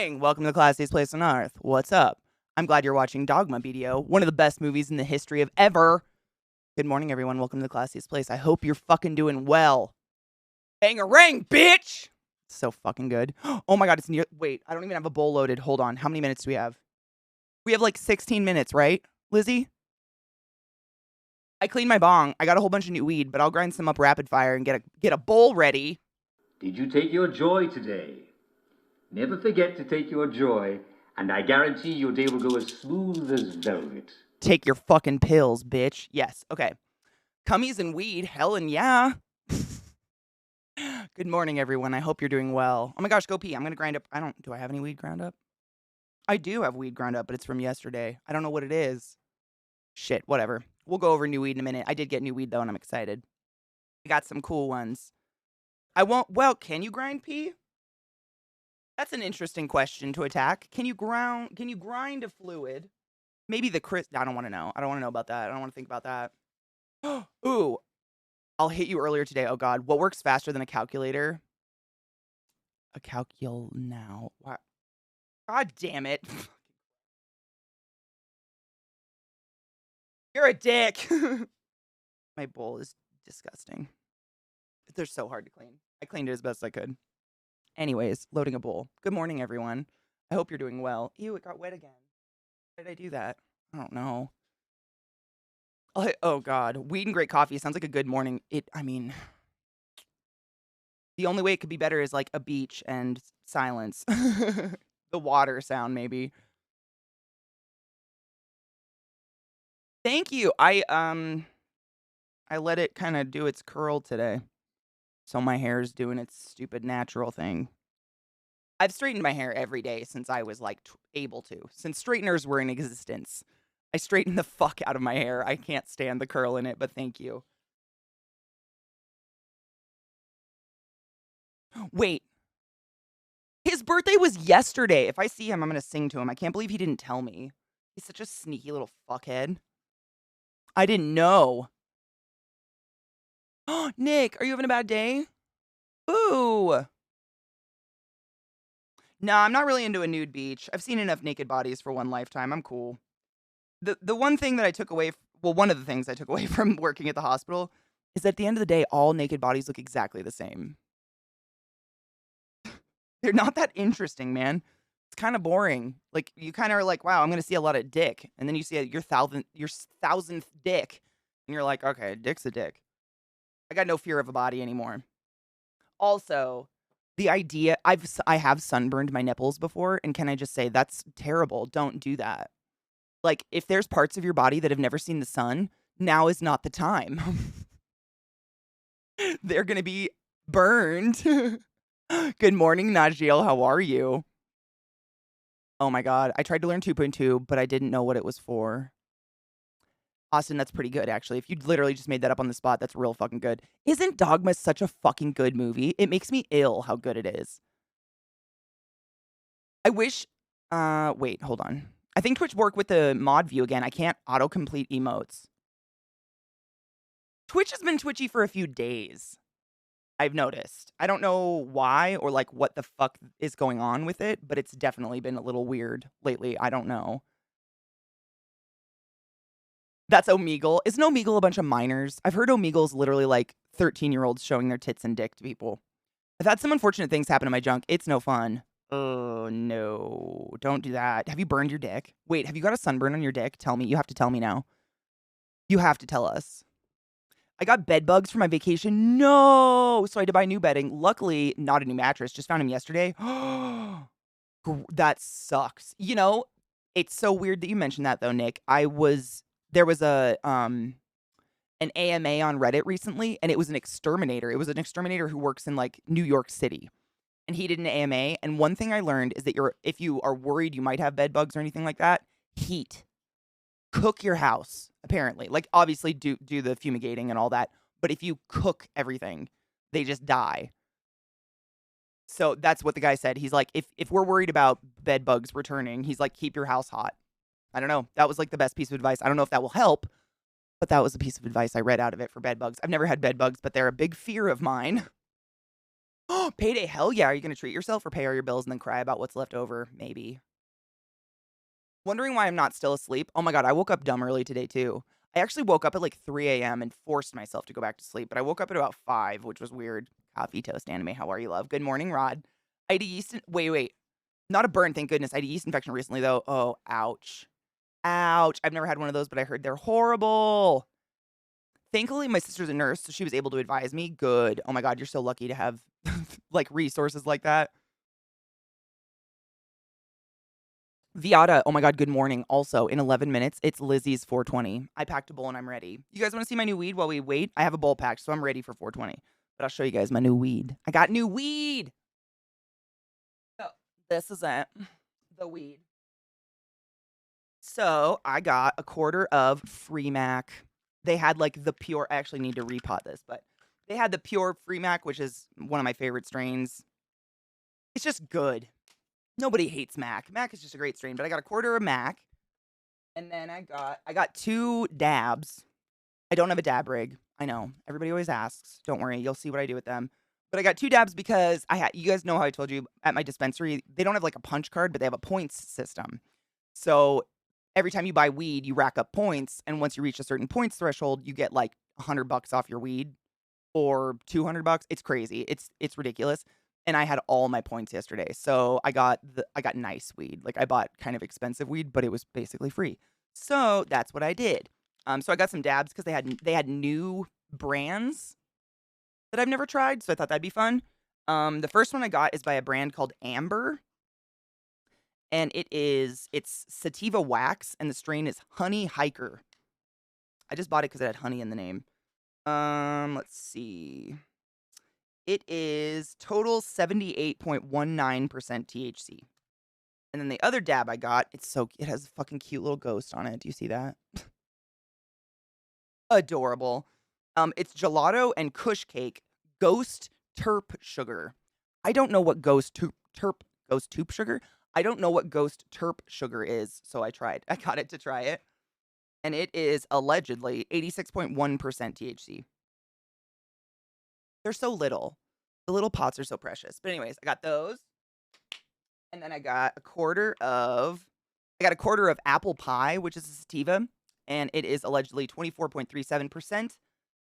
morning. Welcome to the classiest place on earth. What's up? I'm glad you're watching Dogma BDO, one of the best movies in the history of ever. Good morning, everyone. Welcome to the classiest place. I hope you're fucking doing well. Bang-a-rang, bitch! So fucking good. Oh my god, it's near. Wait, I don't even have a bowl loaded. Hold on. How many minutes do we have? We have like 16 minutes, right, Lizzie? I cleaned my bong. I got a whole bunch of new weed, but I'll grind some up rapid fire and get a bowl ready. Did you take your joy today? Never forget to take your joy, and I guarantee your day will go as smooth as velvet. Take your fucking pills, bitch. Yes, okay. Cummies and weed, hell and yeah. Good morning, everyone. I hope you're doing well. Oh my gosh, go pee. I'm gonna grind up. Do I have any weed ground up? I do have weed ground up, but it's from yesterday. I don't know what it is. Shit, whatever. We'll go over new weed in a minute. I did get new weed though, and I'm excited. I got some cool ones. Well, can you grind pee? That's an interesting question to attack. Can you grind a fluid? Maybe I don't want to know. I don't want to know about that. I don't want to think about that. Ooh. I'll hit you earlier today. Oh god. What works faster than a calculator? A calcul now. What? God damn it. You're a dick. My bowl is disgusting. They're so hard to clean. I cleaned it as best I could. Anyways, loading a bowl. Good morning, everyone. I hope you're doing well. Ew, it got wet again. Why did I do that? I don't know. Oh, God. Weed and great coffee. Sounds like a good morning. The only way it could be better is like a beach and silence. The water sound, maybe. Thank you. I let it kind of do its curl today. So my hair's doing its stupid natural thing. I've straightened my hair every day since I was like able to. Since straighteners were in existence. I straightened the fuck out of my hair. I can't stand the curl in it, but thank you. Wait. His birthday was yesterday. If I see him, I'm going to sing to him. I can't believe he didn't tell me. He's such a sneaky little fuckhead. I didn't know. Nick, are you having a bad day? Ooh. Nah, I'm not really into a nude beach. I've seen enough naked bodies for one lifetime. I'm cool. The one thing that I took away, one of the things I took away from working at the hospital is that at the end of the day, all naked bodies look exactly the same. They're not that interesting, man. It's kind of boring. Like, you kind of are like, wow, I'm going to see a lot of dick. And then you see your thousandth dick. And you're like, okay, dick's a dick. I got no fear of a body anymore. Also, the idea, I have sunburned my nipples before. And can I just say, that's terrible. Don't do that. Like, if there's parts of your body that have never seen the sun, now is not the time. They're going to be burned. Good morning, Najeel. How are you? Oh my god. I tried to learn 2.2, but I didn't know what it was for. Austin, that's pretty good, actually. If you literally just made that up on the spot, that's real fucking good. Isn't Dogma such a fucking good movie? It makes me ill how good it is. I wish... wait, hold on. I think Twitch worked with the mod view again. I can't autocomplete emotes. Twitch has been twitchy for a few days. I've noticed. I don't know why or like what the fuck is going on with it, but it's definitely been a little weird lately. I don't know. That's Omegle. Isn't Omegle a bunch of minors? I've heard Omegle's literally like 13-year-olds showing their tits and dick to people. I've had some unfortunate things happen to my junk. It's no fun. Oh, no. Don't do that. Have you burned your dick? Wait, have you got a sunburn on your dick? Tell me. You have to tell me now. You have to tell us. I got bed bugs for my vacation. No! So I had to buy new bedding. Luckily, not a new mattress. Just found them yesterday. That sucks. You know, it's so weird that you mentioned that, though, Nick. There was an AMA on Reddit recently, and it was an exterminator. It was an exterminator who works in, like, New York City. And he did an AMA, and one thing I learned is that if you are worried you might have bed bugs or anything like that, heat. Cook your house, apparently. Like, obviously, do the fumigating and all that. But if you cook everything, they just die. So that's what the guy said. He's like, if we're worried about bed bugs returning, he's like, keep your house hot. I don't know. That was like the best piece of advice. I don't know if that will help, but that was a piece of advice I read out of it for bed bugs. I've never had bed bugs, but they're a big fear of mine. Payday, hell yeah. Are you gonna treat yourself or pay all your bills and then cry about what's left over? Maybe. Wondering why I'm not still asleep. Oh my god, I woke up dumb early today too. I actually woke up at like 3 AM and forced myself to go back to sleep, but I woke up at about 5, which was weird. Coffee toast anime, how are you, love? Good morning, Rod. I had a wait. Not a burn, thank goodness. I had a yeast infection recently though. Oh, ouch. Ouch. I've never had one of those, but I heard they're horrible. Thankfully, my sister's a nurse, so she was able to advise me. Good. Oh my god, you're so lucky to have like resources like that. Viata, oh my god, good morning. Also, in 11 minutes, it's Lizzie's 420. I packed a bowl and I'm ready. You guys want to see my new weed while we wait? I have a bowl packed, so I'm ready for 420. But I'll show you guys my new weed. I got new weed. So, this is it. The weed. So, I got a quarter of Free Mac. They had like the pure, I actually need to repot this, but they had the pure Free Mac, which is one of my favorite strains. It's just good. Nobody hates Mac. Mac is just a great strain, but I got a quarter of Mac. And then I got 2 dabs. I don't have a dab rig. I know. Everybody always asks. Don't worry, you'll see what I do with them. But I got 2 dabs because you guys know how I told you at my dispensary, they don't have like a punch card, but they have a points system. So every time you buy weed, you rack up points, and once you reach a certain points threshold, you get like $100 off your weed or $200. It's crazy. It's ridiculous. And I had all my points yesterday. So I got nice weed. Like I bought kind of expensive weed, but it was basically free. So that's what I did. So I got some dabs because they had new brands that I've never tried, so I thought that'd be fun. The first one I got is by a brand called Amber, and it's sativa wax, and the strain is Honey Hiker. I just bought it because it had honey in the name. Let's see. It is total 78.19% THC. And then the other dab I got, it has a fucking cute little ghost on it. Do you see that? Adorable. It's gelato and kush cake, ghost terp sugar. I don't know what ghost terp sugar. I don't know what ghost terp sugar is, so I tried. I got it to try it, and it is allegedly 86.1% THC. They're so little. The little pots are so precious. But anyways, I got those. And then I got a quarter of apple pie, which is a sativa, and it is allegedly 24.37%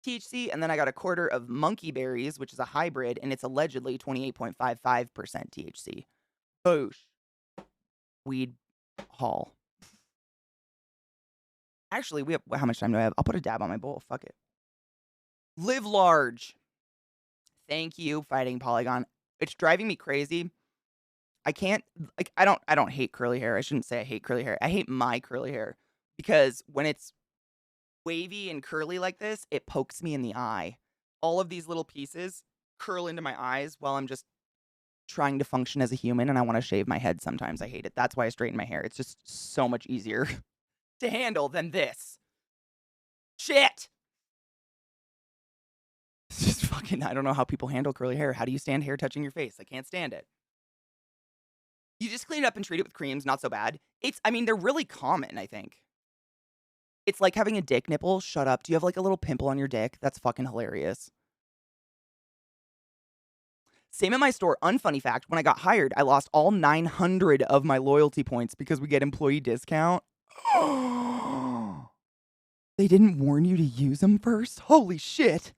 THC. And then I got a quarter of monkey berries, which is a hybrid, and it's allegedly 28.55% THC. Boosh. Weed haul. Actually, how much time do I have? I'll put a dab on my bowl. Fuck it. Live large. Thank you, Fighting Polygon. It's driving me crazy. I can't like I don't hate curly hair. I shouldn't say I hate curly hair. I hate my curly hair because when it's wavy and curly like this, it pokes me in the eye. All of these little pieces curl into my eyes while I'm just trying to function as a human and I want to shave my head sometimes. I hate it. That's why I straighten my hair. It's just so much easier to handle than this. Shit. It's just fucking I don't know how people handle curly hair. How do you stand hair touching your face? I can't stand it. You just clean it up and treat it with creams, not so bad. I mean, they're really common, I think. It's like having a dick nipple. Shut up. Do you have like a little pimple on your dick? That's fucking hilarious. Same at my store. Unfunny fact, when I got hired, I lost all 900 of my loyalty points because we get employee discount. They didn't warn you to use them first? Holy shit.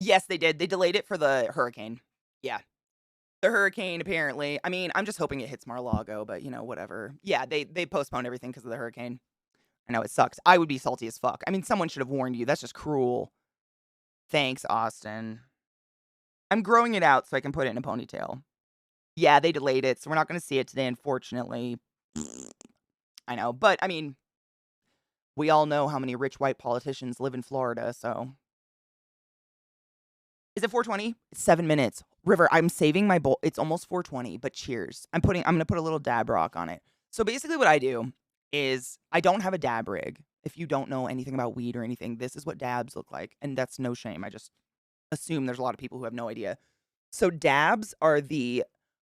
Yes, they did. They delayed it for the hurricane. Yeah. The hurricane, apparently. I mean, I'm just hoping it hits Mar-a-Lago, but, whatever. Yeah, they postponed everything because of the hurricane. I know, it sucks. I would be salty as fuck. I mean, someone should have warned you. That's just cruel. Thanks, Austin. I'm growing it out so I can put it in a ponytail. Yeah, they delayed it, so we're not gonna see it today, unfortunately. I know, but, I mean, we all know how many rich white politicians live in Florida, so Is it 4:20? It's 7 minutes. River, I'm saving my bowl. It's almost 4:20, but cheers. I'm gonna put a little dab rock on it. So basically what I do is I don't have a dab rig. If you don't know anything about weed or anything, this is what dabs look like, and that's no shame. I just assume there's a lot of people who have no idea. So dabs are the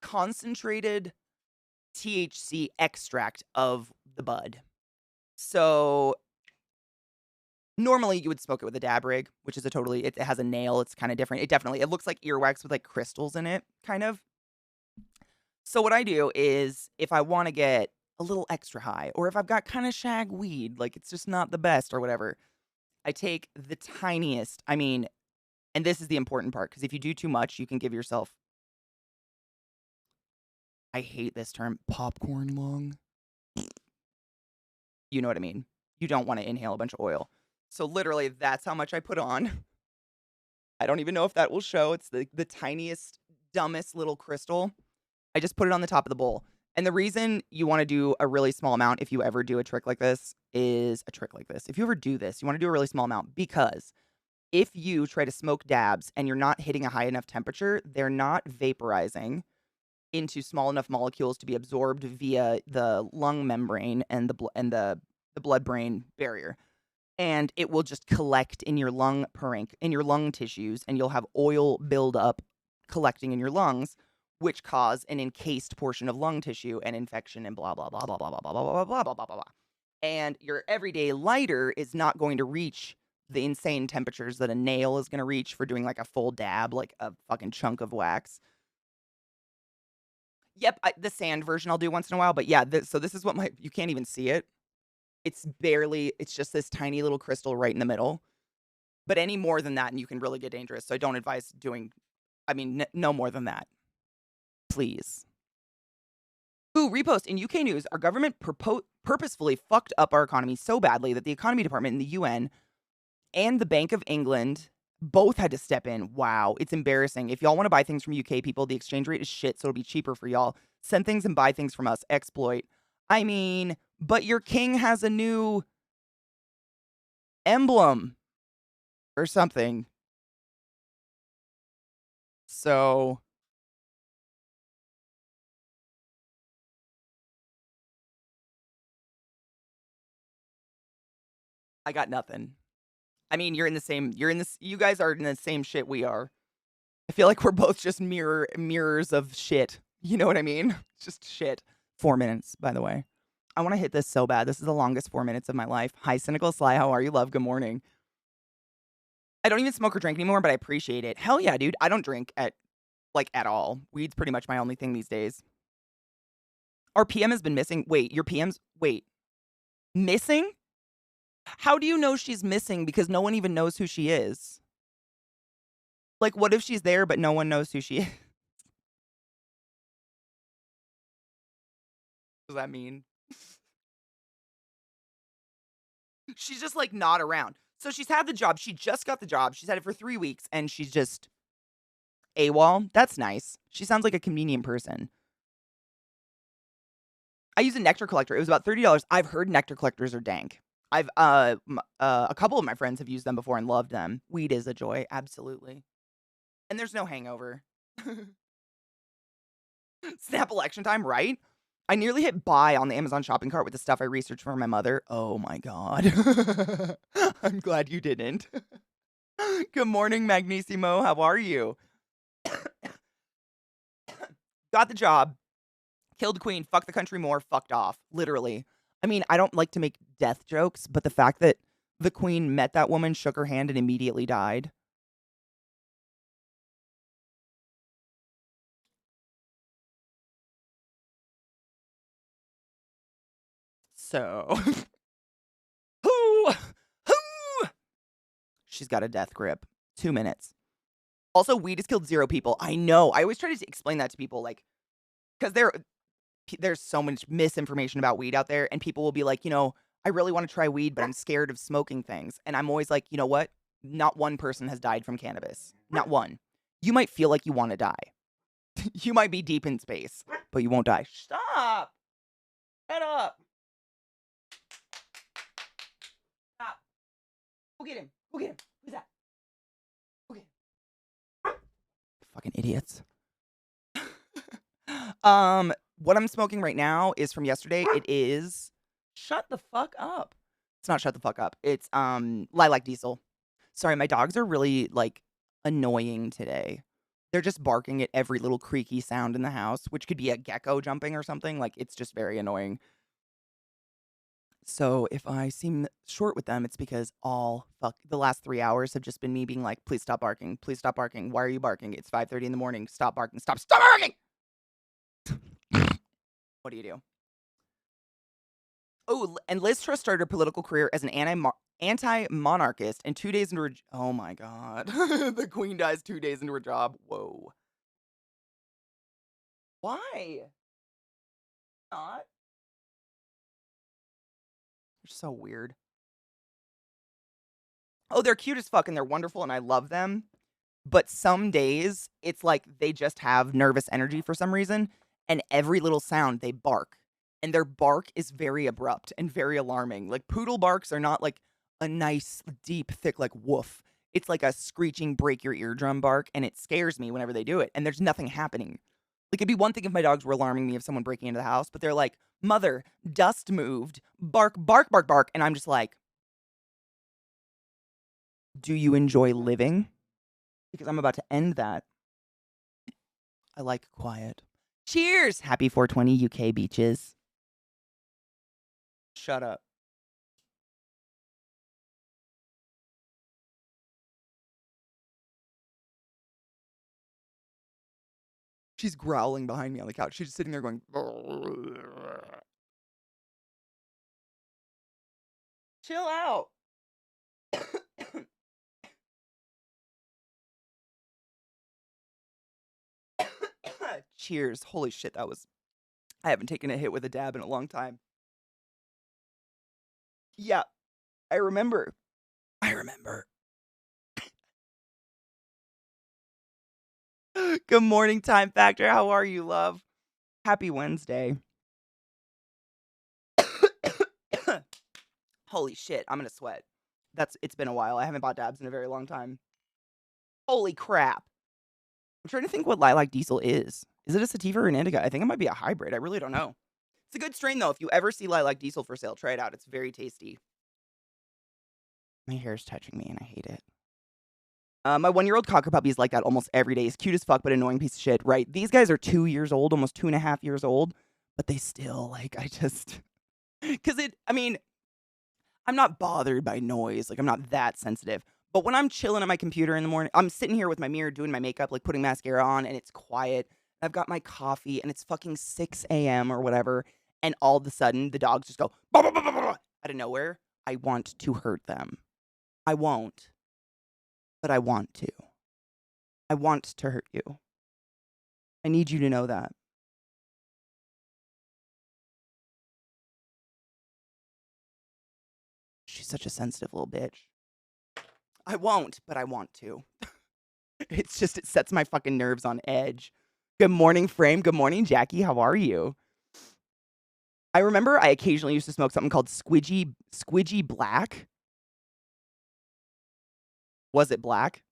concentrated THC extract of the bud. So Normally, you would smoke it with a dab rig, which is a totally it has a nail, it's kinda different. It looks like earwax with, like, crystals in it, kind of. So what I do is, if I wanna get a little extra high, or if I've got kinda shag weed, like, it's just not the best or whatever, I take the tiniest and this is the important part, because if you do too much, you can give yourself I hate this term, popcorn lung. You know what I mean. You don't wanna inhale a bunch of oil. So, literally, that's how much I put on. I don't even know if that will show. It's the tiniest, dumbest little crystal. I just put it on the top of the bowl. And the reason you wanna do a really small amount if you ever do a trick like this is a trick like this. If you ever do this, you wanna do a really small amount because if you try to smoke dabs and you're not hitting a high enough temperature, they're not vaporizing into small enough molecules to be absorbed via the lung membrane and the blood-brain barrier. And it will just collect in your in your lung tissues, and you'll have oil buildup collecting in your lungs, which cause an encased portion of lung tissue and infection and blah blah blah blah blah blah blah blah blah blah blah blah blah. And your everyday lighter is not going to reach the insane temperatures that a nail is going to reach for doing like a full dab, like a fucking chunk of wax. Yep, the sand version I'll do once in a while, but yeah, so this is what my you can't even see it. It's just this tiny little crystal right in the middle. But any more than that, and you can really get dangerous. So I don't advise doing, no more than that, please. Ooh, repost in UK news. Our government purposefully fucked up our economy so badly that the economy department in the UN and the Bank of England both had to step in. Wow, it's embarrassing. If y'all want to buy things from UK people, the exchange rate is shit, so it'll be cheaper for y'all. Send things and buy things from us. Exploit. But your king has a new emblem or something. So I got nothing. You guys are in the same shit we are. I feel like we're both just mirrors of shit. You know what I mean? Just shit. 4 minutes, by the way. I want to hit this so bad. This is the longest 4 minutes of my life. Hi, Cynical Sly. How are you, love? Good morning. I don't even smoke or drink anymore, but I appreciate it. Hell yeah, dude. I don't drink at all. Weed's pretty much my only thing these days. Our PM has been missing. Wait, your PM's missing? How do you know she's missing? Because no one even knows who she is. Like, what if she's there, but no one knows who she is? What does that mean? She's just, like, not around. So she's had the job. She just got the job. She's had it for 3 weeks, and she's just AWOL. That's nice. She sounds like a convenient person. I use a nectar collector. It was about $30. I've heard nectar collectors are dank. A couple of my friends have used them before and loved them. Weed is a joy, absolutely. And there's no hangover. Snap election time, right? I nearly hit buy on the Amazon shopping cart with the stuff I researched for my mother. Oh my god. I'm glad you didn't. Good morning, Magnissimo. How are you? Got the job. Killed the queen. Fucked the country more. Fucked off. Literally. I don't like to make death jokes, but the fact that the queen met that woman, shook her hand, and immediately died. So, who, she's got a death grip. 2 minutes. Also, weed has killed 0 people. I know. I always try to explain that to people, like, because there's so much misinformation about weed out there, and people will be like, I really want to try weed, but I'm scared of smoking things. And I'm always like, you know what? Not one person has died from cannabis. Not one. You might feel like you want to die. You might be deep in space, but you won't die. Stop! Shut up! Stop. Go get him. Go get him. Who's that? Go get him. Fucking idiots. What I'm smoking right now is from yesterday. It is shut the fuck up. It's not shut the fuck up. It's lilac diesel. Sorry, my dogs are really like annoying today. They're just barking at every little creaky sound in the house, which could be a gecko jumping or something. Like, it's just very annoying. So if I seem short with them, it's because the last 3 hours have just been me being like, "Please stop barking. Please stop barking. Why are you barking? It's 5:30 in the morning. Stop barking. Stop barking!" What do you do? Oh, and Liz Truss started her political career as an anti-monarchist, and 2 days into her oh my god. The queen dies 2 days into her job. Whoa. Why? Not. They're so weird. Oh, they're cute as fuck, and they're wonderful, and I love them. But some days, it's like they just have nervous energy for some reason, and every little sound, they bark. And their bark is very abrupt and very alarming. Like, poodle barks are not like a nice, deep, thick, like, woof. It's like a screeching, break your eardrum bark, and it scares me whenever they do it, and there's nothing happening. Like, it'd be one thing if my dogs were alarming me of someone breaking into the house, but they're like, "Mother, dust moved. Bark, bark, bark, bark." And I'm just like, "Do you enjoy living?" Because I'm about to end that. I like quiet. Cheers! Happy 420 UK beaches. Shut up. She's growling behind me on the couch. She's just sitting there going, chill out. Cheers. Holy shit, I haven't taken a hit with a dab in a long time. Yeah, I remember. I remember. Good morning, Time Factor. How are you, love? Happy Wednesday. Holy shit, I'm gonna sweat. It's been a while. I haven't bought dabs in a very long time. Holy crap. I'm trying to think what lilac diesel is. Is it a sativa or an indica? I think it might be a hybrid. I really don't know. It's a good strain though. If you ever see lilac diesel for sale, try it out. It's very tasty. My hair's touching me and I hate it. My 1-year-old cocker puppy is like that almost every day. He's cute as fuck, but annoying piece of shit, right? These guys are 2 years old, almost 2.5 years old, but they still, like, because I mean, I'm not bothered by noise. Like, I'm not that sensitive. But when I'm chilling at my computer in the morning, I'm sitting here with my mirror doing my makeup, like putting mascara on, and it's quiet. I've got my coffee, and it's fucking 6 a.m. or whatever. And all of a sudden, the dogs just go "Bah, bah, bah, bah, bah," out of nowhere. I want to hurt them. I won't, but I want to. I want to hurt you. I need you to know that. She's such a sensitive little bitch. I won't, but I want to. It's just, it sets my fucking nerves on edge. Good morning, Frame. Good morning, Jackie. How are you? I remember I occasionally used to smoke something called Squidgy Black. Was it black?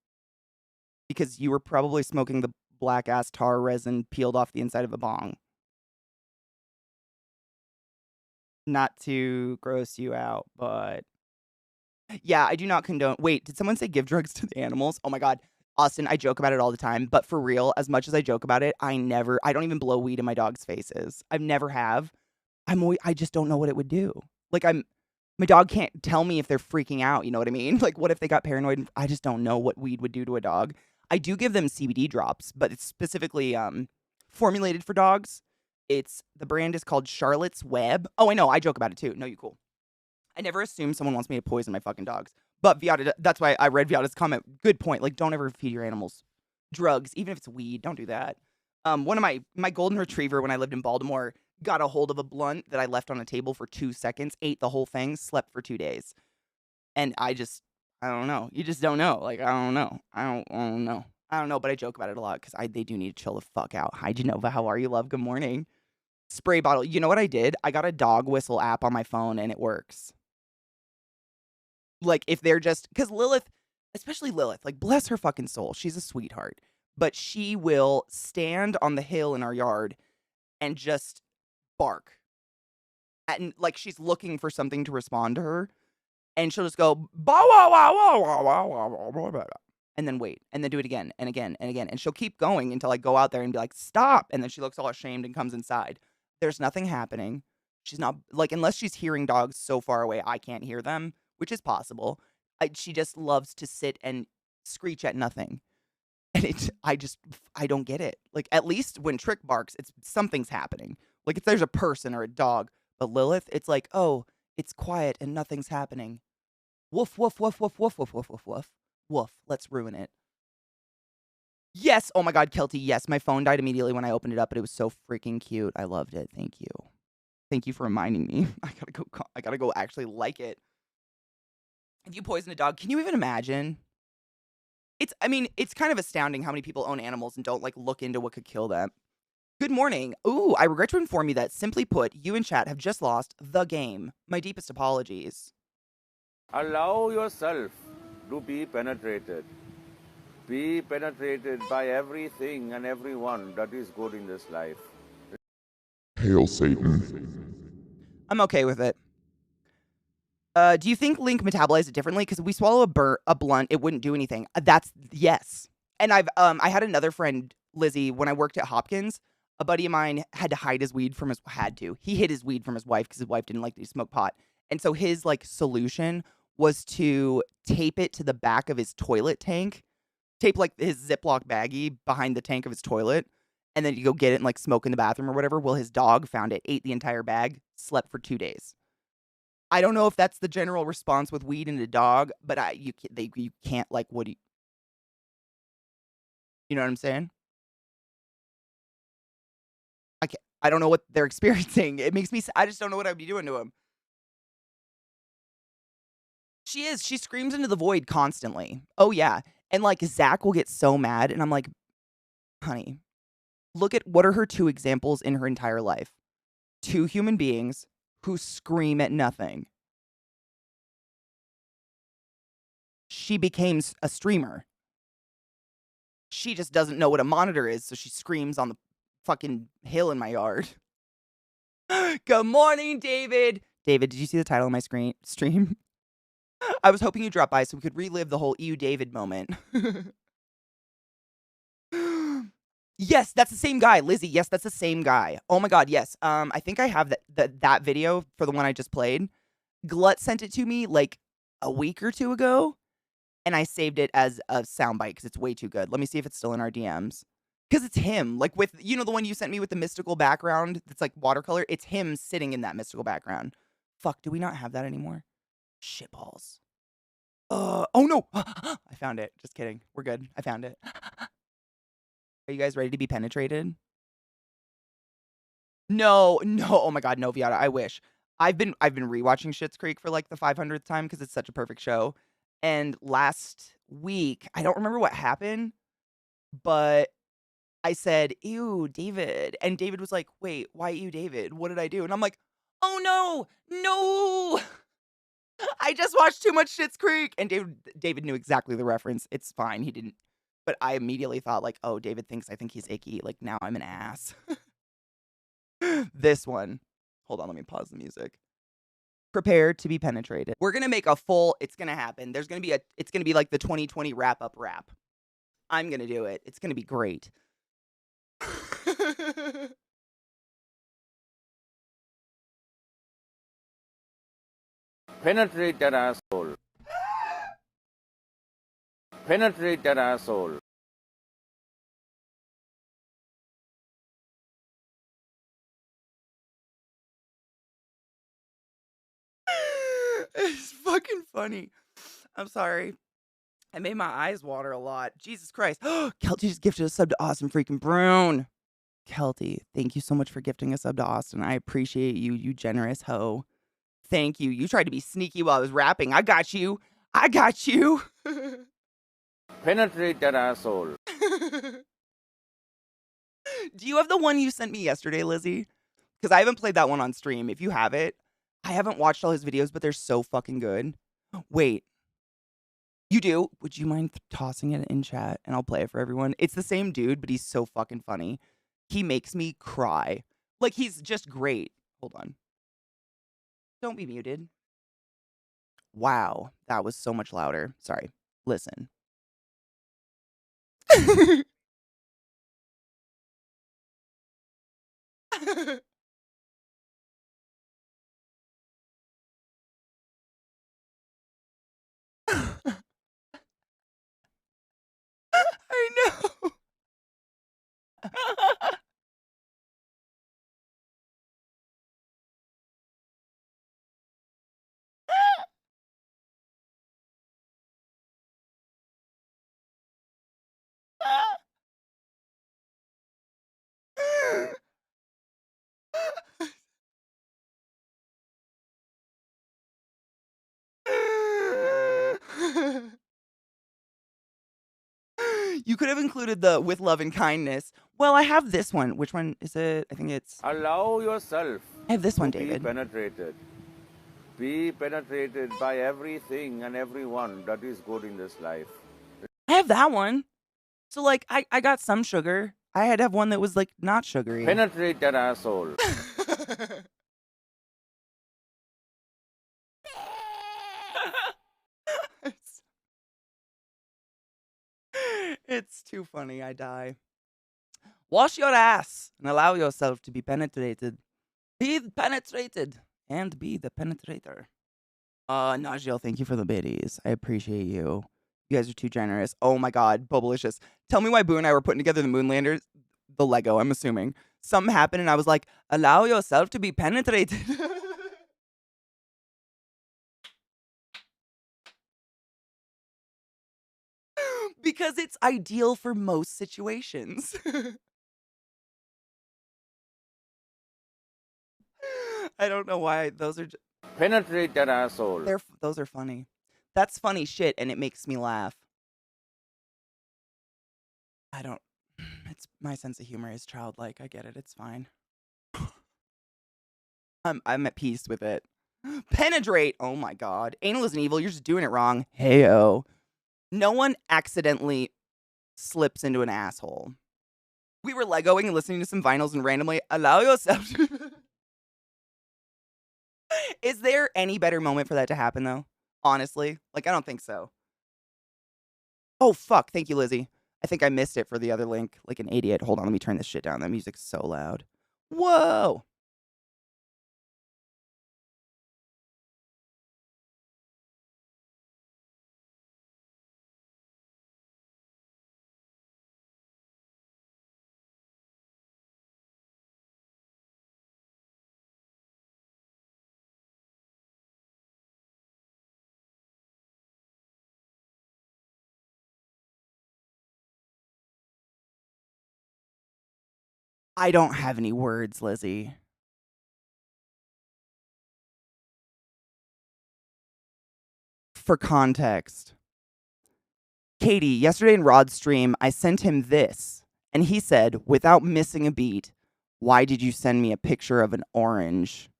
Because you were probably smoking the black ass tar resin peeled off the inside of a bong. Not to gross you out, but yeah, I do not condone. Wait, did someone say give drugs to the animals? Oh my God. Austin, I joke about it all the time, but for real, as much as I joke about it, I don't even blow weed in my dog's faces. I've never have. I just don't know what it would do. Like my dog can't tell me if they're freaking out, you know what I mean? Like what if they got paranoid? I just don't know what weed would do to a dog. I do give them CBD drops, but it's specifically formulated for dogs. The brand is called Charlotte's Web. Oh, I know, I joke about it too. No, you cool. I never assume someone wants me to poison my fucking dogs. But Viata, that's why I read Viata's comment. Good point. Like, don't ever feed your animals drugs, even if it's weed. Don't do that. One of my golden retriever when I lived in Baltimore got a hold of a blunt that I left on a table for 2 seconds, ate the whole thing, slept for 2 days. And I don't know. You just don't know. Like, I don't know. I don't know. I don't know, but I joke about it a lot because they do need to chill the fuck out. Hi, Genova. How are you, love? Good morning. Spray bottle. You know what I did? I got a dog whistle app on my phone and it works. Like, if they're just, because Lilith, especially Lilith, like, bless her fucking soul, she's a sweetheart. But she will stand on the hill in our yard and just bark. And, like, she's looking for something to respond to her. And she'll just go, "Bow, wow, wow, wow, wow, wow, wow, wow, wow, wow," and then wait, and then do it again, and again, and again. And she'll keep going until I go out there and be like, "Stop." And then she looks all ashamed and comes inside. There's nothing happening. She's not like, unless she's hearing dogs so far away I can't hear them, which is possible. She just loves to sit and screech at nothing. And I don't get it. Like, at least when Trick barks, it's something's happening. Like, if there's a person or a dog, but Lilith, it's like, "Oh, it's quiet and nothing's happening. Woof, woof, woof, woof, woof, woof, woof, woof, woof. Woof, let's ruin it." Yes, oh my god, Kelty, yes, my phone died immediately when I opened it up, but it was so freaking cute. I loved it. Thank you. Thank you for reminding me. I gotta go actually like it. If you poison a dog, can you even imagine? I mean, it's kind of astounding how many people own animals and don't, like, look into what could kill them. Good morning. Ooh, I regret to inform you that, simply put, you and chat have just lost the game. My deepest apologies. Allow yourself to be penetrated. Be penetrated by everything and everyone that is good in this life. Hail Satan. I'm okay with it. Do you think Link metabolized it differently? Because if we swallow a blunt, it wouldn't do anything. That's yes. And I had another friend, Lizzie, when I worked at Hopkins. A buddy of mine had to hide his weed from his he hid his weed from his wife because his wife didn't like to smoke pot. And so his like solution was to tape it to the back of his toilet tank, tape like his Ziploc baggie behind the tank of his toilet, and then you go get it and like smoke in the bathroom or whatever. Well, his dog found it, ate the entire bag, slept for 2 days. I don't know if that's the general response with weed and a dog, but you can't like you know what I'm saying? I don't know what they're experiencing. It makes me I just don't know what I'd be doing to him. She is. She screams into the void constantly. Oh yeah. And like Zach will get so mad and I'm like, "Honey, look at what are her two examples in her entire life? Two human beings who scream at nothing." She became a streamer. She just doesn't know what a monitor is, so she screams on the fucking hill in my yard. Good morning, David. David, did you see the title of my stream? I was hoping you'd drop by so we could relive the whole EU David moment. Yes, that's the same guy, Lizzie. Yes, that's the same guy. Oh my god, yes. I think I have that video for the one I just played. Glut sent it to me like a week or two ago, and I saved it as a soundbite because it's way too good. Let me see if it's still in our DMs. Because it's him, like with, you know, the one you sent me with the mystical background that's like watercolor? It's him sitting in that mystical background. Fuck, do we not have that anymore? Shitballs. Oh no! I found it. Just kidding. We're good. I found it. Are you guys ready to be penetrated? No. Oh my god, no, Viata. I wish. I've been rewatching Schitt's Creek for like the 500th time because it's such a perfect show. And last week, I don't remember what happened, but I said, "Ew, David." And David was like, "Wait, why ew, David? What did I do?" And I'm like, "Oh no. No." I just watched too much Schitt's Creek. And David knew exactly the reference. It's fine. He didn't. But I immediately thought like, "Oh, David thinks I think he's icky. Like now I'm an ass." This one. Hold on, let me pause the music. Prepare to be penetrated. We're going to make a full, it's going to happen. It's going to be like the 2020 wrap up rap. I'm going to do it. It's going to be great. Penetrate that asshole. Penetrate that asshole. It's fucking funny. I'm sorry. I made my eyes water a lot. Jesus Christ. Kelty just gifted a sub to Austin freaking Brown. Kelty, thank you so much for gifting a sub to Austin. I appreciate you, you generous hoe. Thank you. You tried to be sneaky while I was rapping. I got you. I got you. Penetrate that asshole. Do you have the one you sent me yesterday, Lizzie? Because I haven't played that one on stream. If you have it, I haven't watched all his videos, but they're so fucking good. Wait. You do? Would you mind tossing it in chat and I'll play it for everyone? It's the same dude, but he's so fucking funny. He makes me cry. Like, he's just great. Hold on. Don't be muted. Wow. That was so much louder. Sorry. Listen. You could have included the with love and kindness. Well, I have this one. Which one is it? I think it's. Allow yourself I have this one, to be David. penetrated. Be penetrated by everything and everyone that is good in this life. I have that one. So, like, I got some sugar. I had to have one that was, like, not sugary. Penetrate that asshole. It's too funny. I die. Wash your ass and allow yourself to be penetrated. Be penetrated and be the penetrator. Najil, thank you for the biddies. I appreciate you. You guys are too generous. Oh my god, Bubblicious. Tell me why Boo and I were putting together the Moonlanders, the Lego, I'm assuming. Something happened and I was like, allow yourself to be penetrated. Because it's ideal for most situations. I don't know why those are Penetrate that asshole. those are funny. That's funny shit and it makes me laugh. I don't it's my sense of humor is childlike. I get it. It's fine. I'm at peace with it. Penetrate. Oh my god. Anal isn't evil. You're just doing it wrong. Heyo. No one accidentally slips into an asshole. We were Legoing and listening to some vinyls and randomly allow yourself to. Is there any better moment for that to happen, though? Honestly? Like, I don't think so. Oh, fuck. Thank you, Lizzie. I think I missed it for the other link, like an idiot. Hold on, let me turn this shit down. That music's so loud. Whoa! I don't have any words, Lizzie. For context. Katie, yesterday in Rod's stream, I sent him this, and he said, without missing a beat, why did you send me a picture of an orange?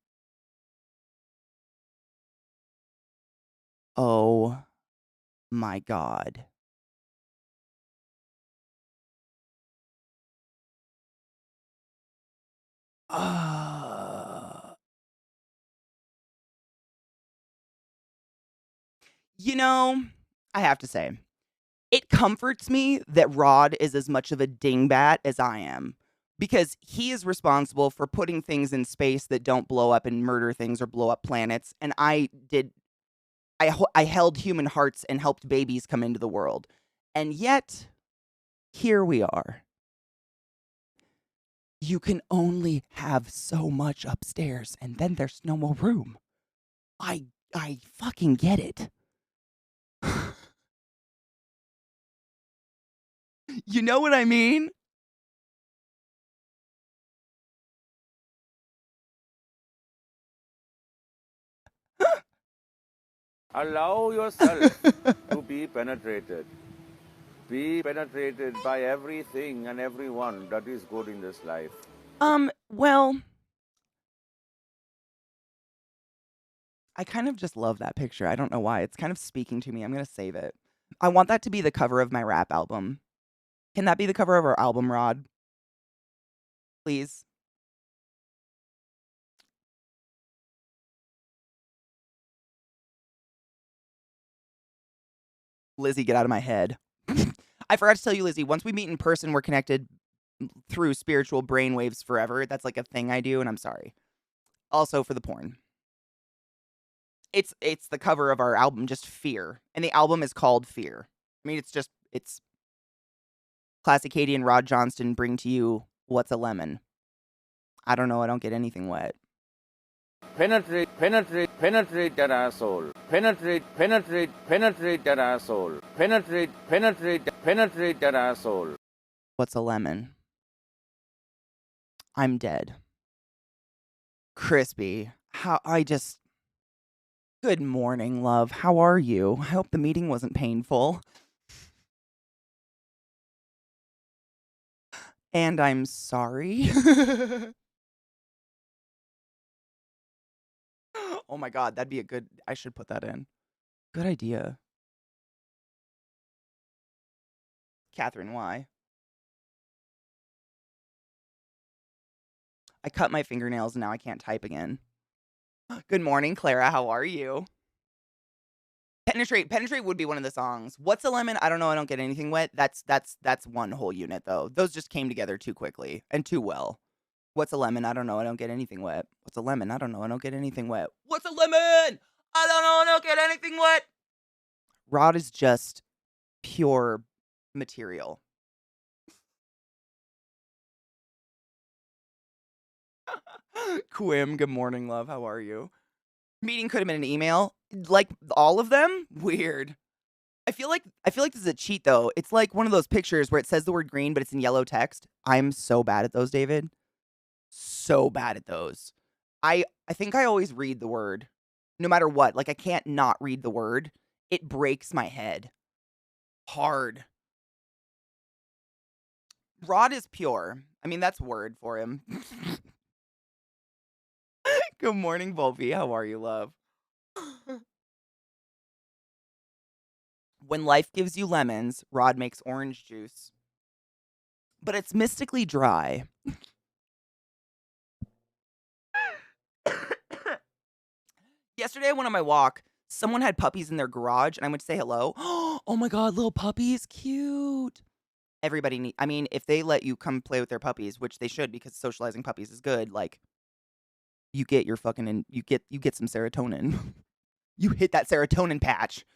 Oh my god. You know, I have to say, it comforts me that Rod is as much of a dingbat as I am. Because he is responsible for putting things in space that don't blow up and murder things or blow up planets. And I held human hearts and helped babies come into the world. And yet, here we are. You can only have so much upstairs, and then there's no more room. I fucking get it. You know what I mean? Allow yourself to be penetrated. Be penetrated by everything and everyone that is good in this life. Well, I kind of just love that picture. I don't know why. It's kind of speaking to me. I'm going to save it. I want that to be the cover of my rap album. Can that be the cover of our album, Rod? Please. Lizzie, get out of my head. I forgot to tell you, Lizzie, once we meet in person, we're connected through spiritual brainwaves forever. That's like a thing I do, and I'm sorry. Also for the porn. It's the cover of our album, just Fear. And the album is called Fear. I mean, it's ClassyKatie and Rod Johnston bring to you What's a Lemon? I don't know. I don't get anything wet. Penetrate that asshole. Penetrate that asshole. Penetrate that asshole. What's a lemon? I'm dead. Crispy. Good morning, love. How are you? I hope the meeting wasn't painful. And I'm sorry. Oh my God, that'd be I should put that in. Good idea. Catherine, why? I cut my fingernails and now I can't type again. Good morning, Clara. How are you? Penetrate would be one of the songs. What's a lemon? I don't know. I don't get anything wet. That's one whole unit though. Those just came together too quickly and too well. What's a lemon? I don't know. I don't get anything wet. What's a lemon? I don't know. I don't get anything wet. What's a lemon? I don't know. I don't get anything wet. Rod is just pure material. Quim, good morning, love. How are you? Meeting could have been an email. Like all of them? Weird. I feel like this is a cheat though. It's like one of those pictures where it says the word green, but it's in yellow text. I'm so bad at those, David. So bad at those. I think I always read the word. No matter what. Like I can't not read the word. It breaks my head. Hard. Rod is pure. I mean, that's word for him. Good morning, Volpe. How are you, love? When life gives you lemons, Rod makes orange juice. But it's mystically dry. Yesterday, I went on my walk. Someone had puppies in their garage, and I went to say hello. Oh my God, little puppies, cute. Everybody if they let you come play with their puppies, which they should because socializing puppies is good, like, you get your fucking, you get some serotonin. You hit that serotonin patch.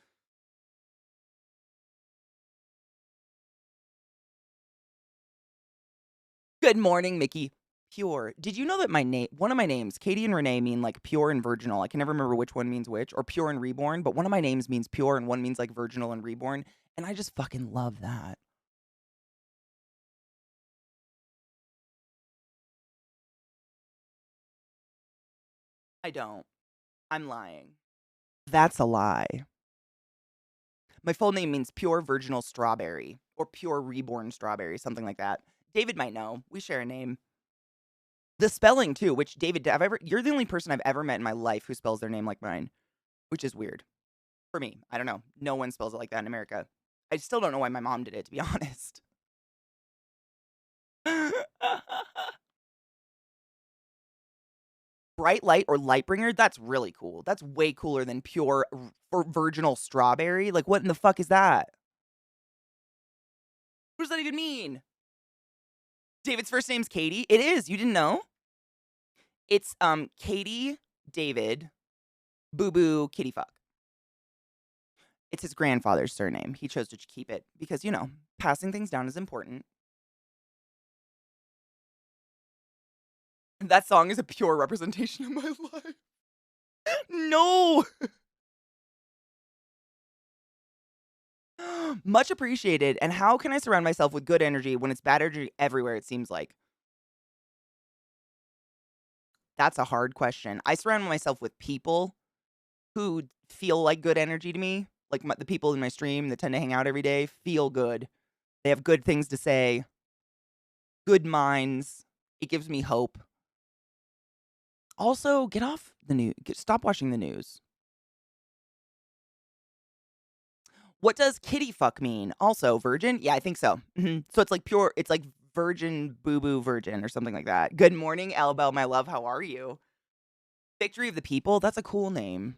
Good morning, Mickey. Pure. Did you know that one of my names, Katie and Renee, mean like pure and virginal? I can never remember which one means which, or pure and reborn, but one of my names means pure and one means like virginal and reborn, and I just fucking love that. I don't. I'm lying. That's a lie. My full name means pure virginal strawberry or pure reborn strawberry, something like that. David might know. We share a name. The spelling too, which David, you're the only person I've ever met in my life who spells their name like mine, which is weird for me. I don't know. No one spells it like that in America. I still don't know why my mom did it, to be honest. Bright light or light bringer, that's really cool. That's way cooler than pure or virginal strawberry. Like, what in the fuck is that? What does that even mean? David's first name's Katie. It is. You didn't know? It's Katie, David, Boo Boo, Kitty Fuck. It's his grandfather's surname. He chose to keep it because, passing things down is important. That song is a pure representation of my life. No! Much appreciated. And how can I surround myself with good energy when it's bad energy everywhere, it seems like? That's a hard question. I surround myself with people who feel like good energy to me. Like the people in my stream that tend to hang out every day feel good. They have good things to say. Good minds. It gives me hope. Also, get off the news. Stop watching the news. What does kitty fuck mean? Also, virgin? Yeah, I think so. So it's like pure, it's like virgin, boo-boo virgin or something like that. Good morning, Elbel, my love. How are you? Victory of the People? That's a cool name.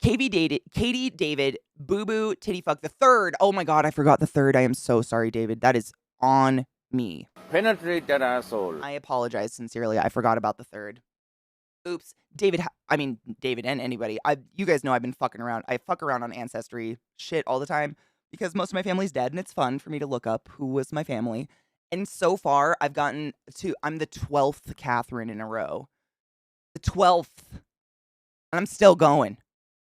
Katie, David, boo-boo, titty fuck. The third. Oh my God, I forgot the third. I am so sorry, David. That is on me. Penetrate that asshole. I apologize sincerely. I forgot about the third. Oops. David and anybody. You guys know I've been fucking around. I fuck around on Ancestry shit all the time. because most of my family's dead, and it's fun for me to look up who was my family. And so far, I'm the 12th Catherine in a row. The 12th. And I'm still going.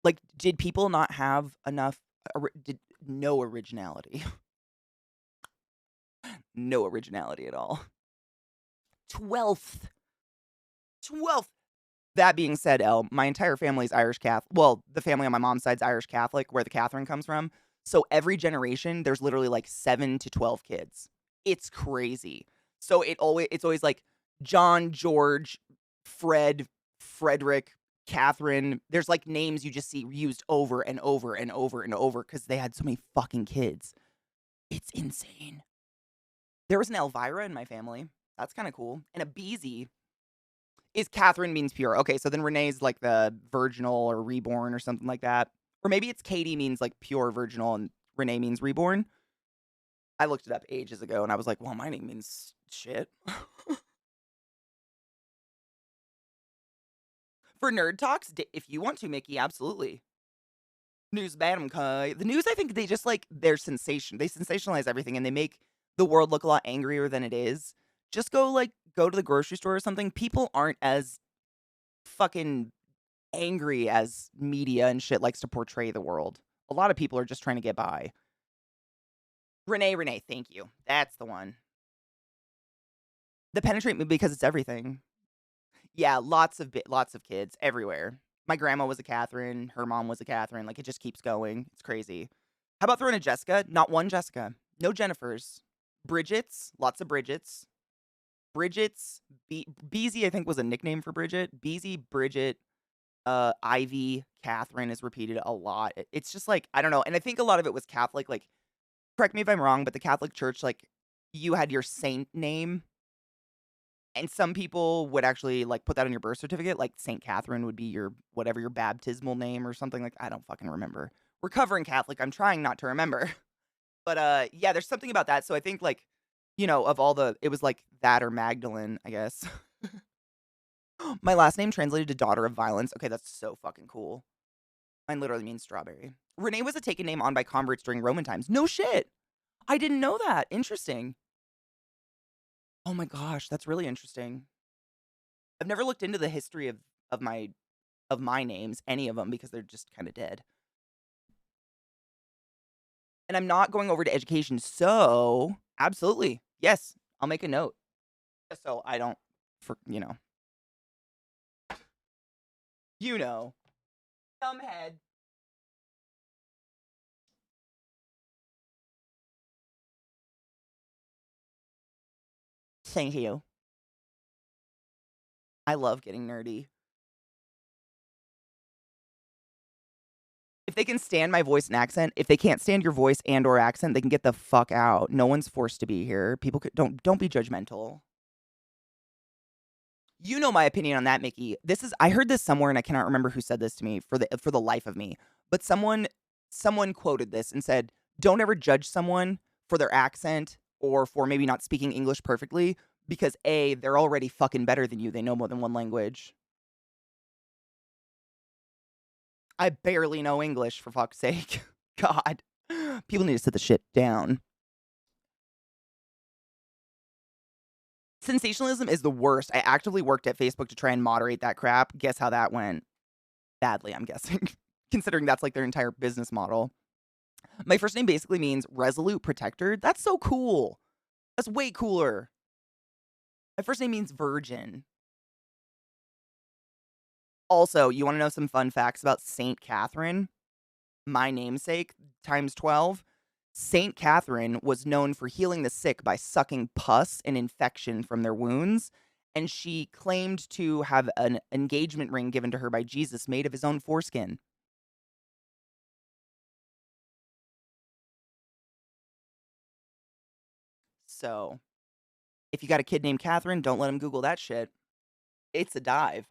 Like, did people not have enough, no originality? No originality at all. 12th. 12th. That being said, Elle, my entire family's Irish Catholic. Well, the family on my mom's side's Irish Catholic, where the Catherine comes from. So every generation, there's literally like 7 to 12 kids. It's crazy. So it's always like John, George, Fred, Frederick, Catherine. There's like names you just see used over and over and over and over because they had so many fucking kids. It's insane. There was an Elvira in my family. That's kind of cool. And a Beezy. Is Catherine means pure. Okay, so then Renee's like the virginal or reborn or something like that. Or maybe it's Katie means like pure virginal and Renee means reborn. I looked it up ages ago and I was like, well, my name means shit. For Nerd Talks, if you want to, Mickey, absolutely. News Madam Kai. The news, I think they just like they sensationalize everything and they make the world look a lot angrier than it is. Just go to the grocery store or something. People aren't as fucking angry as media and shit likes to portray the world. A lot of people are just trying to get by. Renee, thank you. That's the one. The penetrate me because it's everything. Yeah, lots of kids everywhere. My grandma was a Catherine. Her mom was a Catherine. Like, it just keeps going. It's crazy. How about throwing a Jessica? Not one Jessica. No Jennifers. Bridgets. Lots of Bridgets. Bridget's. Beezy, I think, was a nickname for Bridget. Beezy, Bridget, Ivy, Catherine is repeated a lot. It's just like, I don't know. And I think a lot of it was Catholic. Like, correct me if I'm wrong, but the Catholic Church, like, you had your saint name. And some people would actually, like, put that on your birth certificate. Like, St. Catherine would be your baptismal name or something like that. I don't fucking remember. We're covering Catholic. I'm trying not to remember. But, yeah, there's something about that. So I think, like, of all it was like that or Magdalene, I guess. My last name translated to daughter of violence. Okay, that's so fucking cool. Mine literally means strawberry. Renee was a taken name on by converts during Roman times. No shit. I didn't know that. Interesting. Oh my gosh, that's really interesting. I've never looked into the history of my names, any of them, because they're just kind of dead. And I'm not going over to education, so absolutely. Yes, I'll make a note. So I don't Dumbhead. Thank you. I love getting nerdy. If they can stand my voice and accent, if they can't stand your voice and or accent, they can get the fuck out. No one's forced to be here. People don't be judgmental. You know my opinion on that, Mickey. I heard this somewhere and I cannot remember who said this to me for the life of me. But someone quoted this and said, "Don't ever judge someone for their accent or for maybe not speaking English perfectly because A, they're already fucking better than you. They know more than one language." I barely know English, for fuck's sake. God. People need to sit the shit down. Sensationalism is the worst. I actively worked at Facebook to try and moderate that crap. Guess how that went? Badly, I'm guessing. Considering that's like their entire business model. My first name basically means resolute protector. That's so cool. That's way cooler. My first name means virgin. Also, you want to know some fun facts about Saint Catherine? My namesake, times 12. Saint Catherine was known for healing the sick by sucking pus and infection from their wounds, and she claimed to have an engagement ring given to her by Jesus made of his own foreskin. So, if you got a kid named Catherine, don't let him Google that shit. It's a dive.